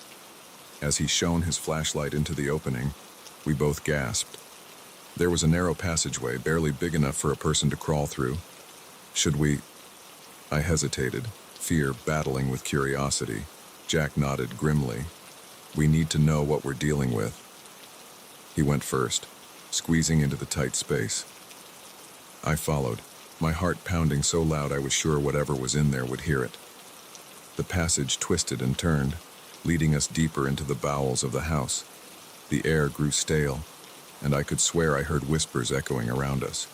As he shone his flashlight into the opening, we both gasped. There was a narrow passageway, barely big enough for a person to crawl through. "Should we?" I hesitated, fear battling with curiosity. Jack nodded grimly. "We need to know what we're dealing with." He went first, squeezing into the tight space. I followed, my heart pounding so loud I was sure whatever was in there would hear it. The passage twisted and turned, leading us deeper into the bowels of the house. The air grew stale, and I could swear I heard whispers echoing around us.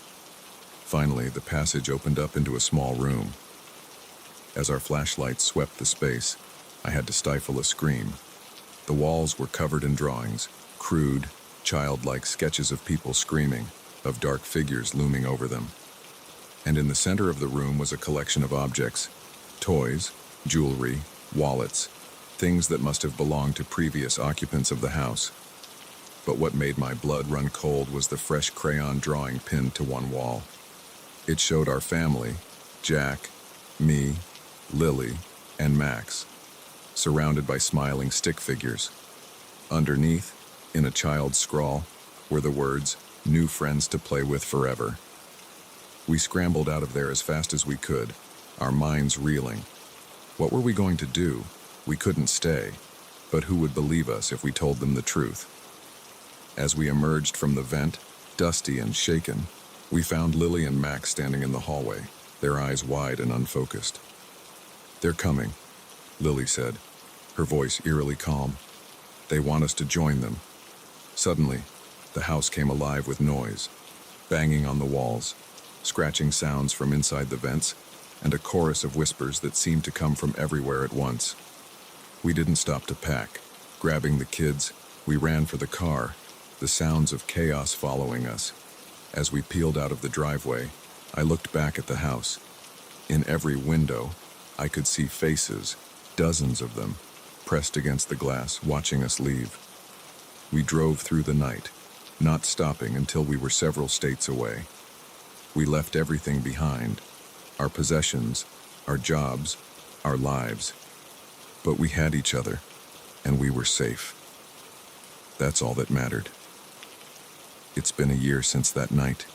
Finally, the passage opened up into a small room. As our flashlights swept the space, I had to stifle a scream. The walls were covered in drawings, crude, childlike sketches of people screaming, of dark figures looming over them. And in the center of the room was a collection of objects, toys, jewelry, wallets, things that must have belonged to previous occupants of the house. But what made my blood run cold was the fresh crayon drawing pinned to one wall. It showed our family, Jack, me, Lily, and Max, surrounded by smiling stick figures. Underneath, in a child's scrawl, were the words, "New friends to play with forever." We scrambled out of there as fast as we could, our minds reeling. What were we going to do? We couldn't stay, but who would believe us if we told them the truth? As we emerged from the vent, dusty and shaken, we found Lily and Max standing in the hallway, their eyes wide and unfocused. "They're coming," Lily said, her voice eerily calm. They want us to join them. Suddenly, the house came alive with noise, banging on the walls, scratching sounds from inside the vents, and a chorus of whispers that seemed to come from everywhere at once. We didn't stop to pack. Grabbing the kids, we ran for the car, the sounds of chaos following us. As we peeled out of the driveway, I looked back at the house. In every window, I could see faces, dozens of them, pressed against the glass, watching us leave. We drove through the night, not stopping until we were several states away. We left everything behind, our possessions, our jobs, our lives. But we had each other, and we were safe. That's all that mattered. It's been a year since that night.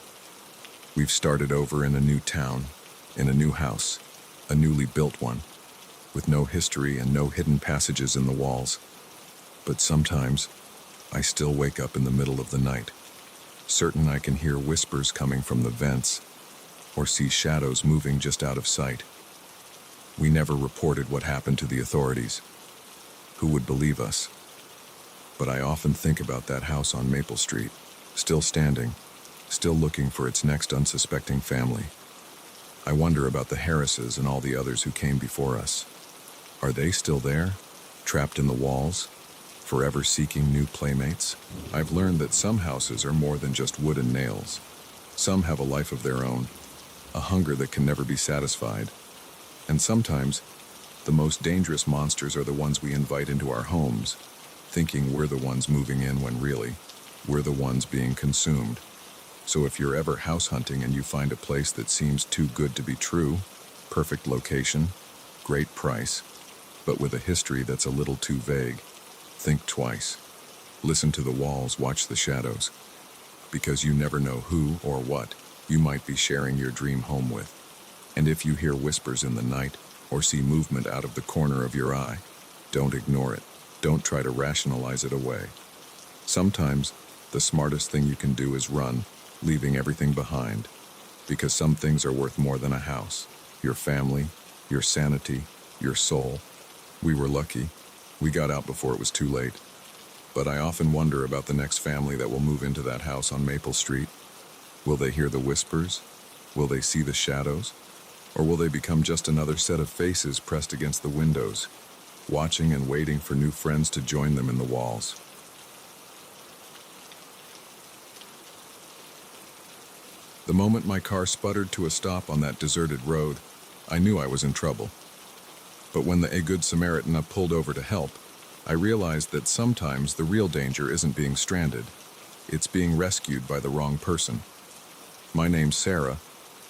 We've started over in a new town, in a new house, a newly built one, with no history and no hidden passages in the walls. But sometimes, I still wake up in the middle of the night, certain I can hear whispers coming from the vents, or see shadows moving just out of sight. We never reported what happened to the authorities. Who would believe us? But I often think about that house on Maple Street, still standing, still looking for its next unsuspecting family. I wonder about the Harrises and all the others who came before us. Are they still there, trapped in the walls, forever seeking new playmates? I've learned that some houses are more than just wood and nails. Some have a life of their own, a hunger that can never be satisfied. And sometimes, the most dangerous monsters are the ones we invite into our homes, thinking we're the ones moving in when really, we're the ones being consumed. So if you're ever house hunting and you find a place that seems too good to be true, perfect location, great price, but with a history that's a little too vague, think twice. Listen to the walls, watch the shadows, because you never know who or what you might be sharing your dream home with. And if you hear whispers in the night or see movement out of the corner of your eye, don't ignore it. Don't try to rationalize it away. Sometimes, the smartest thing you can do is run, leaving everything behind, because some things are worth more than a house. Your family, your sanity, your soul. We were lucky. We got out before it was too late. But I often wonder about the next family that will move into that house on Maple Street. Will they hear the whispers? Will they see the shadows? Or will they become just another set of faces pressed against the windows, watching and waiting for new friends to join them in the walls? The moment my car sputtered to a stop on that deserted road, I knew I was in trouble. But when the Good Samaritan pulled over to help, I realized that sometimes the real danger isn't being stranded. It's being rescued by the wrong person. My name's Sarah,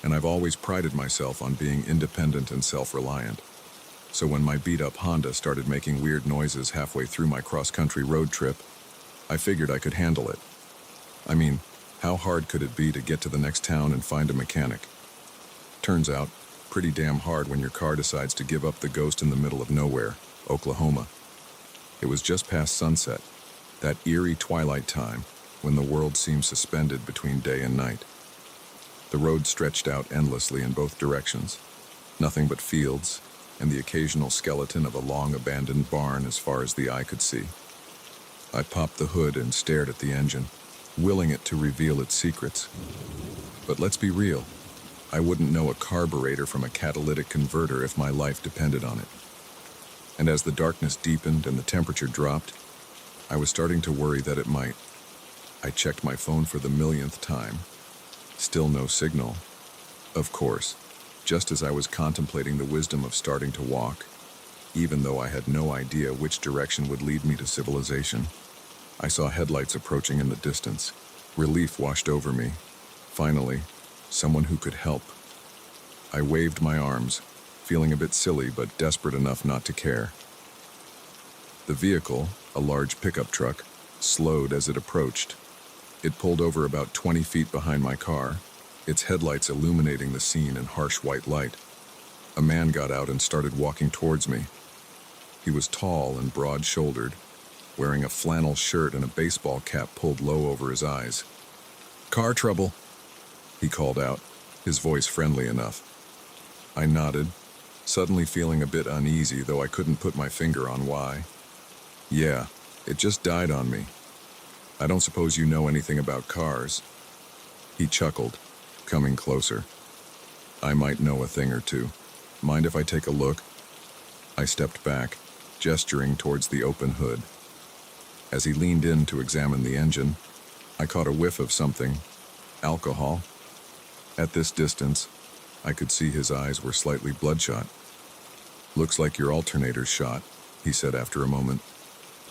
and I've always prided myself on being independent and self-reliant. So when my beat-up Honda started making weird noises halfway through my cross-country road trip, I figured I could handle it. I mean, how hard could it be to get to the next town and find a mechanic? Turns out, pretty damn hard when your car decides to give up the ghost in the middle of nowhere, Oklahoma. It was just past sunset, that eerie twilight time when the world seemed suspended between day and night. The road stretched out endlessly in both directions, nothing but fields, and the occasional skeleton of a long-abandoned barn as far as the eye could see. I popped the hood and stared at the engine, willing it to reveal its secrets. But let's be real, I wouldn't know a carburetor from a catalytic converter if my life depended on it. And as the darkness deepened and the temperature dropped, I was starting to worry that it might. I checked my phone for the millionth time. Still no signal. Of course, just as I was contemplating the wisdom of starting to walk, even though I had no idea which direction would lead me to civilization, I saw headlights approaching in the distance. Relief washed over me. Finally, someone who could help. I waved my arms, feeling a bit silly but desperate enough not to care. The vehicle, a large pickup truck, slowed as it approached. It pulled over about 20 feet behind my car, its headlights illuminating the scene in harsh white light. A man got out and started walking towards me. He was tall and broad-shouldered, wearing a flannel shirt and a baseball cap pulled low over his eyes. "Car trouble," he called out, his voice friendly enough. I nodded, suddenly feeling a bit uneasy, though I couldn't put my finger on why. "Yeah, It just died on me. I don't suppose you know anything about cars." He chuckled, coming closer. "I might know a thing or two. Mind if I take a look?" I stepped back, gesturing towards the open hood. As he leaned in to examine the engine, I caught a whiff of something. Alcohol. At this distance, I could see his eyes were slightly bloodshot. "Looks like your alternator's shot," he said after a moment.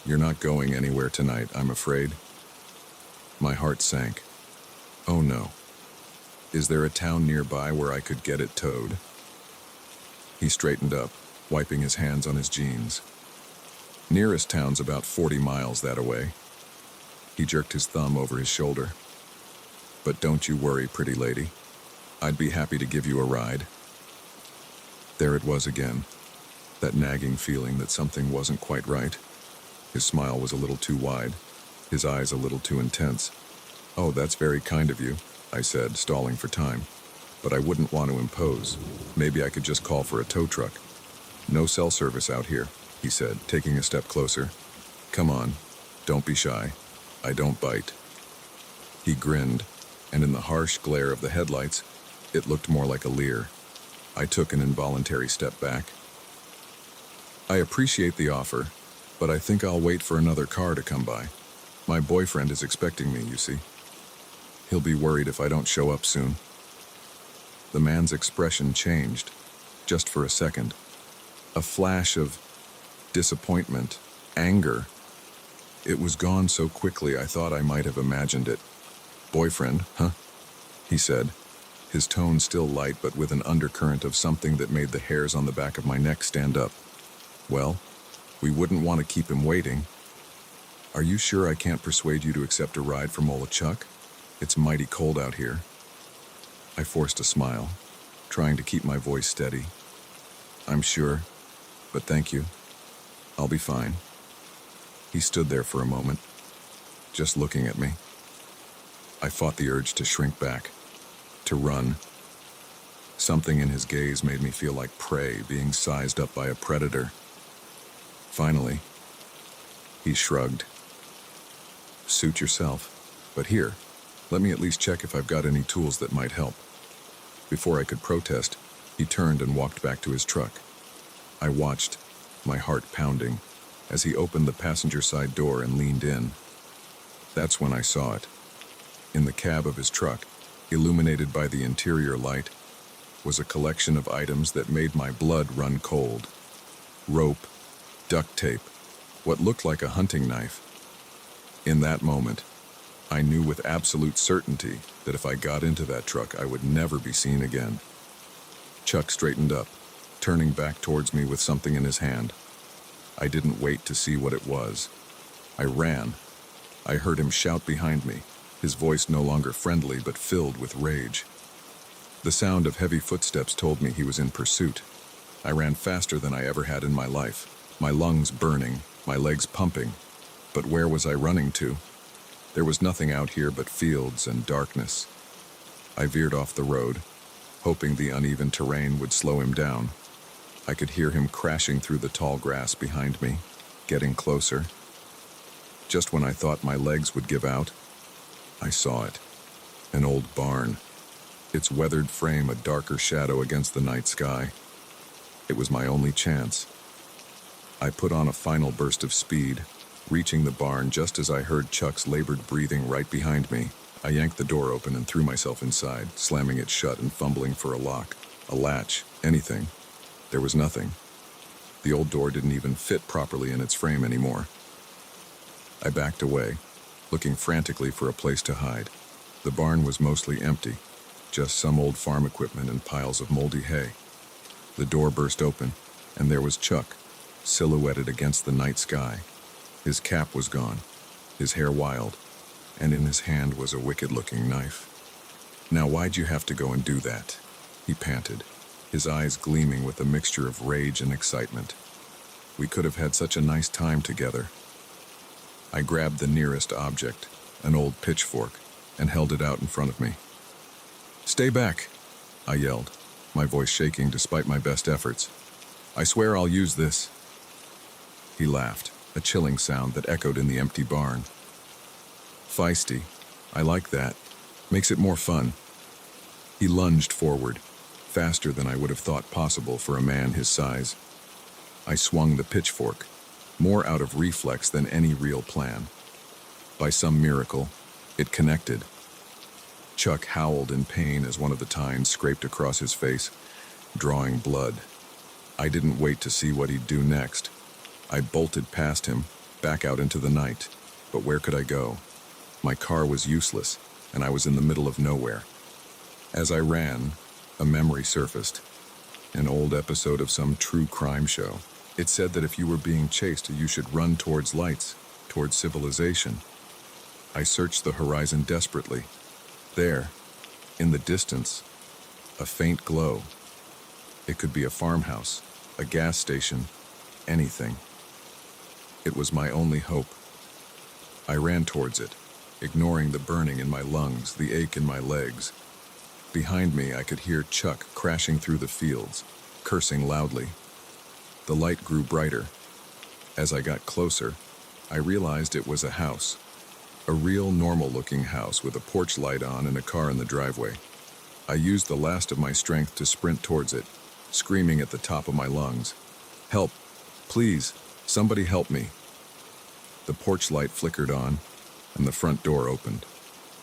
"You're not going anywhere tonight, I'm afraid." My heart sank. Oh no. Is there a town nearby where I could get it towed? He straightened up, wiping his hands on his jeans. "Nearest town's about 40 miles that-a-way." He jerked his thumb over his shoulder. "But don't you worry, pretty lady. I'd be happy to give you a ride." There it was again, that nagging feeling that something wasn't quite right. His smile was a little too wide, his eyes a little too intense. "Oh, that's very kind of you," I said, stalling for time. "But I wouldn't want to impose. Maybe I could just call for a tow truck." "No cell service out here," he said, taking a step closer. "Come on, don't be shy. I don't bite." He grinned, and in the harsh glare of the headlights, it looked more like a leer. I took an involuntary step back. "I appreciate the offer, but I think I'll wait for another car to come by. My boyfriend is expecting me, you see. He'll be worried if I don't show up soon." The man's expression changed, just for a second. A flash of disappointment, anger. It was gone so quickly I thought I might have imagined it. "Boyfriend, huh?" he said, his tone still light but with an undercurrent of something that made the hairs on the back of my neck stand up. "Well, we wouldn't want to keep him waiting. Are you sure I can't persuade you to accept a ride from Ola Chuck? It's mighty cold out here." I forced a smile, trying to keep my voice steady. "I'm sure, but thank you. I'll be fine." He stood there for a moment, just looking at me. I fought the urge to shrink back, to run. Something in his gaze made me feel like prey being sized up by a predator. Finally, he shrugged. "Suit yourself. But here, let me at least check if I've got any tools that might help." Before I could protest, he turned and walked back to his truck. I watched, my heart pounding, as he opened the passenger side door and leaned in. That's when I saw it. In the cab of his truck, illuminated by the interior light, was a collection of items that made my blood run cold. Rope, duct tape, what looked like a hunting knife. In that moment, I knew with absolute certainty that if I got into that truck, I would never be seen again. Chuck straightened up, turning back towards me with something in his hand. I didn't wait to see what it was. I ran. I heard him shout behind me, his voice no longer friendly but filled with rage. The sound of heavy footsteps told me he was in pursuit. I ran faster than I ever had in my life, my lungs burning, my legs pumping. But where was I running to? There was nothing out here but fields and darkness. I veered off the road, hoping the uneven terrain would slow him down. I could hear him crashing through the tall grass behind me, getting closer. Just when I thought my legs would give out, I saw it. An old barn. Its weathered frame a darker shadow against the night sky. It was my only chance. I put on a final burst of speed, reaching the barn just as I heard Chuck's labored breathing right behind me. I yanked the door open and threw myself inside, slamming it shut and fumbling for a lock, a latch, anything. There was nothing. The old door didn't even fit properly in its frame anymore. I backed away, looking frantically for a place to hide. The barn was mostly empty, just some old farm equipment and piles of moldy hay. The door burst open, and there was Chuck, silhouetted against the night sky. His cap was gone, his hair wild, and in his hand was a wicked-looking knife. "Now why'd you have to go and do that?" he panted, his eyes gleaming with a mixture of rage and excitement. "We could have had such a nice time together." I grabbed the nearest object, an old pitchfork, and held it out in front of me. "Stay back," I yelled, my voice shaking despite my best efforts. "I swear I'll use this." He laughed, a chilling sound that echoed in the empty barn. Feisty. I like that. Makes it more fun. He lunged forward, faster than I would have thought possible for a man his size. I swung the pitchfork, more out of reflex than any real plan. By some miracle, it connected. Chuck howled in pain as one of the tines scraped across his face, drawing blood. I didn't wait to see what he'd do next. I bolted past him, back out into the night. But where could I go? My car was useless, and I was in the middle of nowhere. As I ran, a memory surfaced. An old episode of some true crime show. It said that if you were being chased, you should run towards lights, towards civilization. I searched the horizon desperately. There, in the distance, a faint glow. It could be a farmhouse, a gas station, anything. It was my only hope. I ran towards it, ignoring the burning in my lungs, the ache in my legs. Behind me, I could hear Chuck crashing through the fields, cursing loudly. The light grew brighter. As I got closer, I realized it was a house. A real normal-looking house with a porch light on and a car in the driveway. I used the last of my strength to sprint towards it, screaming at the top of my lungs. Help! Please! Somebody help me! The porch light flickered on, and the front door opened.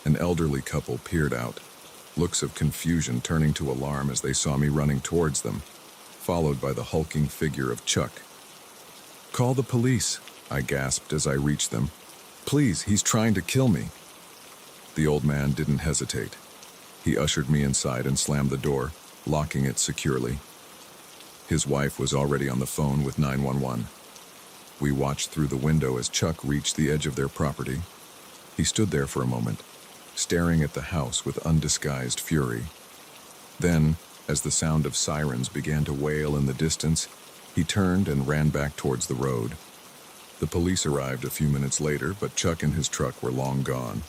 An elderly couple peered out, looks of confusion turning to alarm as they saw me running towards them, followed by the hulking figure of Chuck. Call the police, I gasped as I reached them. Please, he's trying to kill me. The old man didn't hesitate. He ushered me inside and slammed the door, locking it securely. His wife was already on the phone with 911. We watched through the window as Chuck reached the edge of their property. He stood there for a moment, staring at the house with undisguised fury. Then, as the sound of sirens began to wail in the distance, he turned and ran back towards the road. The police arrived a few minutes later, but Chuck and his truck were long gone.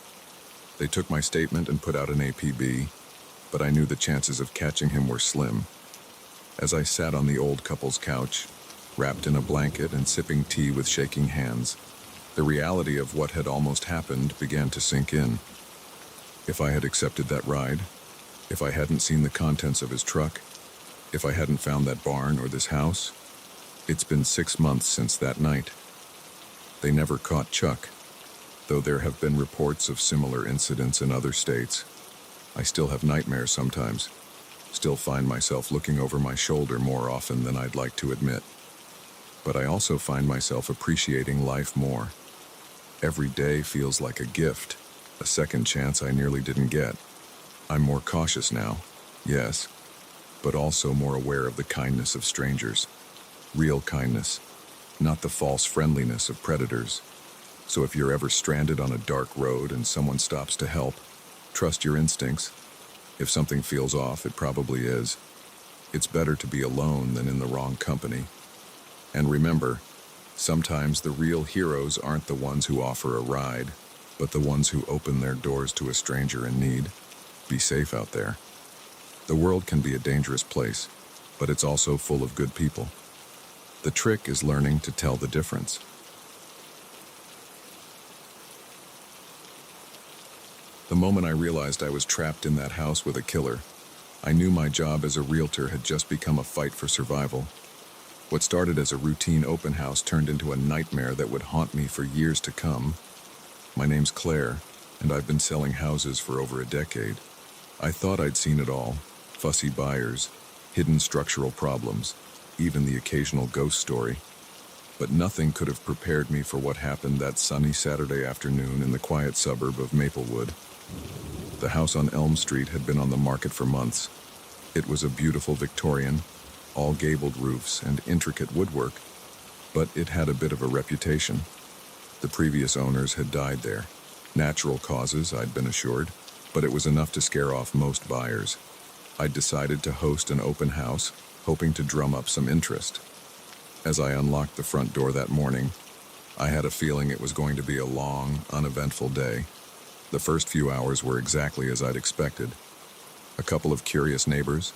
They took my statement and put out an APB, but I knew the chances of catching him were slim. As I sat on the old couple's couch, wrapped in a blanket and sipping tea with shaking hands, the reality of what had almost happened began to sink in. If I had accepted that ride, if I hadn't seen the contents of his truck, if I hadn't found that barn or this house, it's been 6 months since that night. They never caught Chuck, though there have been reports of similar incidents in other states. I still have nightmares sometimes, still find myself looking over my shoulder more often than I'd like to admit. But I also find myself appreciating life more. Every day feels like a gift, a second chance I nearly didn't get. I'm more cautious now, yes, but also more aware of the kindness of strangers. Real kindness, not the false friendliness of predators. So if you're ever stranded on a dark road and someone stops to help, trust your instincts. If something feels off, it probably is. It's better to be alone than in the wrong company. And remember, sometimes the real heroes aren't the ones who offer a ride, but the ones who open their doors to a stranger in need. Be safe out there. The world can be a dangerous place, but it's also full of good people. The trick is learning to tell the difference. The moment I realized I was trapped in that house with a killer, I knew my job as a realtor had just become a fight for survival. What started as a routine open house turned into a nightmare that would haunt me for years to come. My name's Claire, and I've been selling houses for over a decade. I thought I'd seen it all: fussy buyers, hidden structural problems, even the occasional ghost story. But nothing could have prepared me for what happened that sunny Saturday afternoon in the quiet suburb of Maplewood. The house on Elm Street had been on the market for months. It was a beautiful Victorian, all gabled roofs and intricate woodwork, but it had a bit of a reputation. The previous owners had died there. Natural causes, I'd been assured, but it was enough to scare off most buyers. I'd decided to host an open house, hoping to drum up some interest. As I unlocked the front door that morning, I had a feeling it was going to be a long, uneventful day. The first few hours were exactly as I'd expected. A couple of curious neighbors,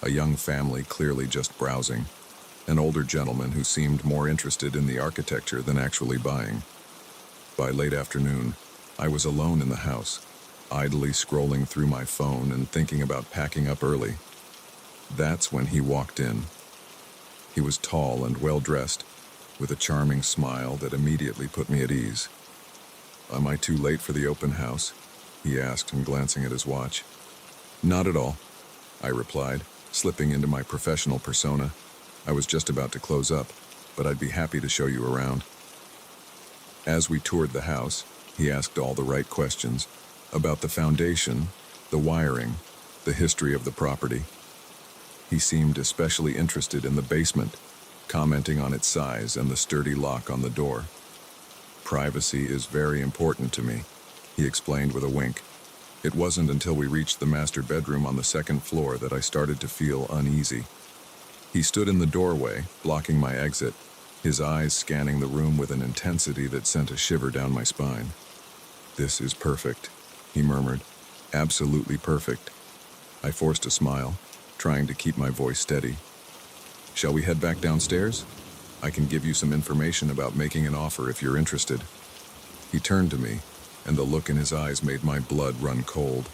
a young family clearly just browsing. an older gentleman who seemed more interested in the architecture than actually buying. By late afternoon, I was alone in the house, idly scrolling through my phone and thinking about packing up early. That's when he walked in. He was tall and well-dressed, with a charming smile that immediately put me at ease. "Am I too late for the open house?" he asked, and glancing at his watch. "Not at all," I replied, slipping into my professional persona. "I was just about to close up, but I'd be happy to show you around." As we toured the house, he asked all the right questions about the foundation, the wiring, the history of the property. He seemed especially interested in the basement, commenting on its size and the sturdy lock on the door. "Privacy is very important to me," he explained with a wink. It wasn't until we reached the master bedroom on the second floor that I started to feel uneasy. He stood in the doorway, blocking my exit, his eyes scanning the room with an intensity that sent a shiver down my spine. "This is perfect," he murmured. "Absolutely perfect." I forced a smile, trying to keep my voice steady. "Shall we head back downstairs? I can give you some information about making an offer if you're interested." He turned to me, and the look in his eyes made my blood run cold.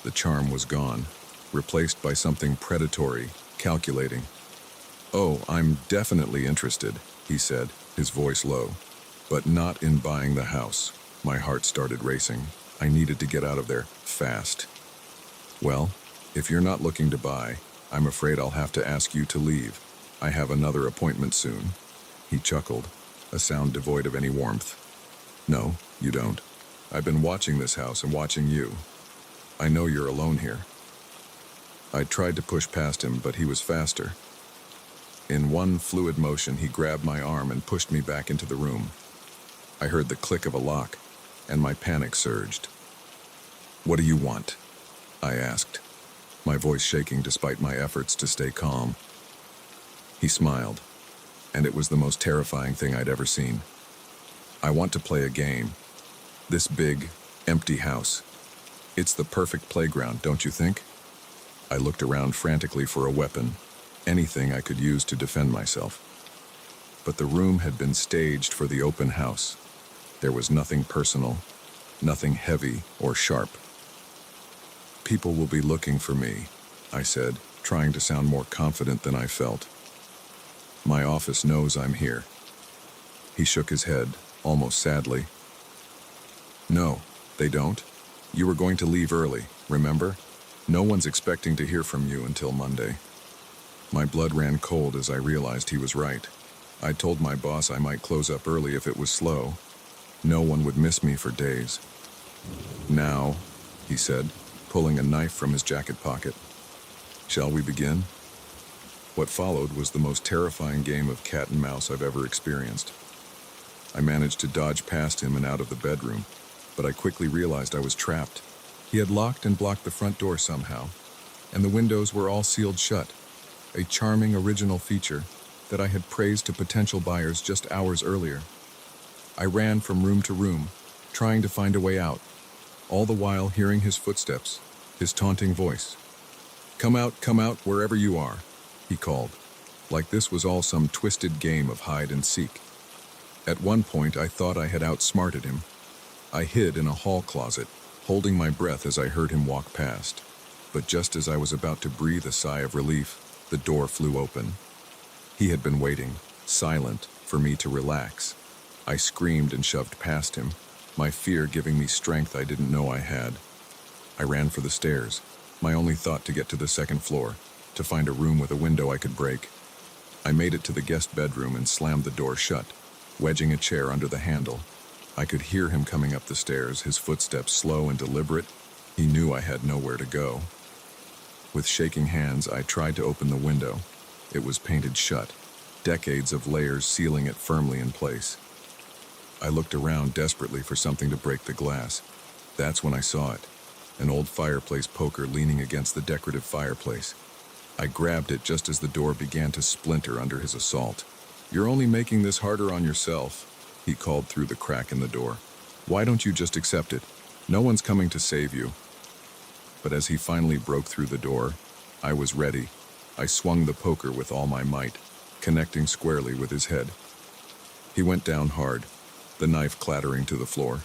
The charm was gone, replaced by something predatory, calculating. "Oh, I'm definitely interested," he said, his voice low. "But not in buying the house." My heart started racing. I needed to get out of there, fast. "Well, if you're not looking to buy, I'm afraid I'll have to ask you to leave. I have another appointment soon." He chuckled, a sound devoid of any warmth. "No, you don't. I've been watching this house and watching you. I know you're alone here." I tried to push past him, but he was faster. In one fluid motion, he grabbed my arm and pushed me back into the room. I heard the click of a lock, and my panic surged. "What do you want?" I asked, my voice shaking despite my efforts to stay calm. He smiled, and it was the most terrifying thing I'd ever seen. "I want to play a game. This big, empty house. It's the perfect playground, don't you think?" I looked around frantically for a weapon, anything I could use to defend myself. But the room had been staged for the open house. There was nothing personal, nothing heavy or sharp. "People will be looking for me," I said, trying to sound more confident than I felt. "My office knows I'm here." He shook his head, almost sadly. "No, they don't. You were going to leave early, remember? No one's expecting to hear from you until Monday." My blood ran cold as I realized he was right. I told my boss I might close up early if it was slow. No one would miss me for days. "Now," he said, pulling a knife from his jacket pocket. "Shall we begin?" What followed was the most terrifying game of cat and mouse I've ever experienced. I managed to dodge past him and out of the bedroom, but I quickly realized I was trapped. He had locked and blocked the front door somehow, and the windows were all sealed shut, a charming original feature that I had praised to potential buyers just hours earlier. I ran from room to room, trying to find a way out, all the while hearing his footsteps, his taunting voice. Come out, wherever you are," he called, like this was all some twisted game of hide and seek. At one point, I thought I had outsmarted him. I hid in a hall closet, holding my breath as I heard him walk past. But just as I was about to breathe a sigh of relief, the door flew open. He had been waiting, silent, for me to relax. I screamed and shoved past him, my fear giving me strength I didn't know I had. I ran for the stairs, my only thought to get to the second floor, to find a room with a window I could break. I made it to the guest bedroom and slammed the door shut, wedging a chair under the handle. I could hear him coming up the stairs, his footsteps slow and deliberate. He knew I had nowhere to go. With shaking hands, I tried to open the window. It was painted shut, decades of layers sealing it firmly in place. I looked around desperately for something to break the glass. That's when I saw it, an old fireplace poker leaning against the decorative fireplace. I grabbed it just as the door began to splinter under his assault. "You're only making this harder on yourself," he called through the crack in the door. "Why don't you just accept it? No one's coming to save you." But as he finally broke through the door, I was ready. I swung the poker with all my might. connecting squarely with his head. He went down hard, the knife clattering to the floor.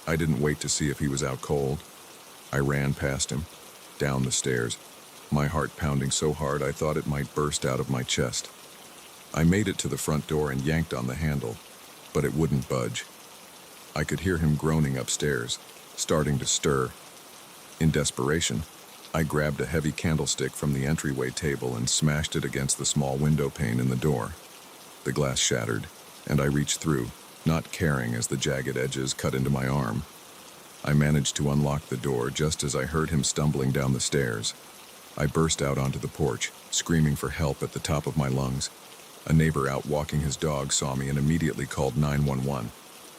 I didn't wait to see if he was out cold. I ran past him, down the stairs, my heart pounding so hard I thought it might burst out of my chest. I made it to the front door and yanked on the handle, but it wouldn't budge. I could hear him groaning upstairs, starting to stir. In desperation, I grabbed a heavy candlestick from the entryway table and smashed it against the small window pane in the door. The glass shattered, and I reached through, not caring as the jagged edges cut into my arm. I managed to unlock the door just as I heard him stumbling down the stairs. I burst out onto the porch, screaming for help at the top of my lungs. A neighbor out walking his dog saw me and immediately called 911.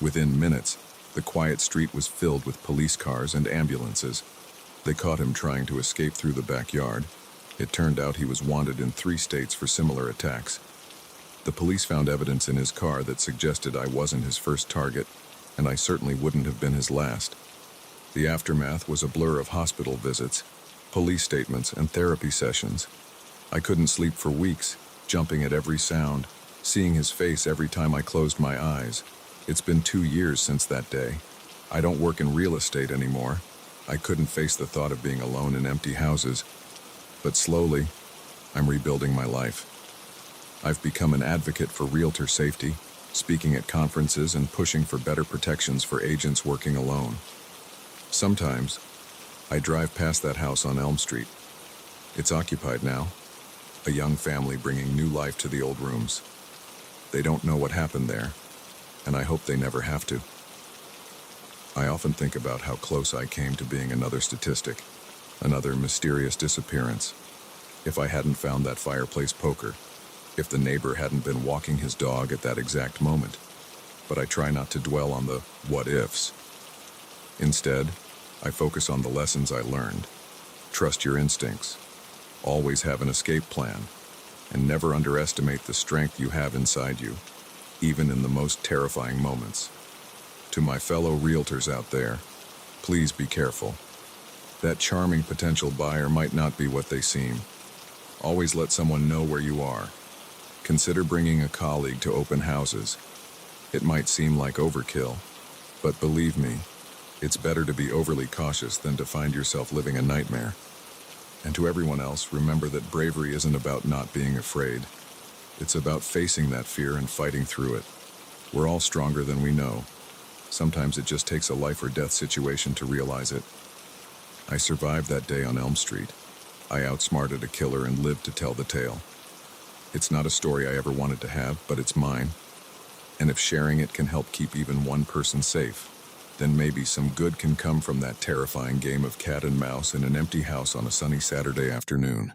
Within minutes, the quiet street was filled with police cars and ambulances. They caught him trying to escape through the backyard. It turned out he was wanted in 3 states for similar attacks. The police found evidence in his car that suggested I wasn't his first target, and I certainly wouldn't have been his last. The aftermath was a blur of hospital visits, police statements, and therapy sessions. I couldn't sleep for weeks, jumping at every sound, seeing his face every time I closed my eyes. It's been 2 years since that day. I don't work in real estate anymore. I couldn't face the thought of being alone in empty houses. But slowly, I'm rebuilding my life. I've become an advocate for realtor safety, speaking at conferences and pushing for better protections for agents working alone. Sometimes, I drive past that house on Elm Street. It's occupied now, a young family bringing new life to the old rooms. They don't know what happened there, and I hope they never have to. I often think about how close I came to being another statistic, another mysterious disappearance. If I hadn't found that fireplace poker, if the neighbor hadn't been walking his dog at that exact moment. But I try not to dwell on the what-ifs. Instead, I focus on the lessons I learned. Trust your instincts. Always have an escape plan. And never underestimate the strength you have inside you, even in the most terrifying moments. To my fellow realtors out there, please be careful. That charming potential buyer might not be what they seem. Always let someone know where you are. Consider bringing a colleague to open houses. It might seem like overkill, but believe me, it's better to be overly cautious than to find yourself living a nightmare. And to everyone else, remember that bravery isn't about not being afraid. It's about facing that fear and fighting through it. We're all stronger than we know. Sometimes it just takes a life or death situation to realize it. I survived that day on Elm Street. I outsmarted a killer and lived to tell the tale. It's not a story I ever wanted to have, but it's mine. And if sharing it can help keep even one person safe, then maybe some good can come from that terrifying game of cat and mouse in an empty house on a sunny Saturday afternoon.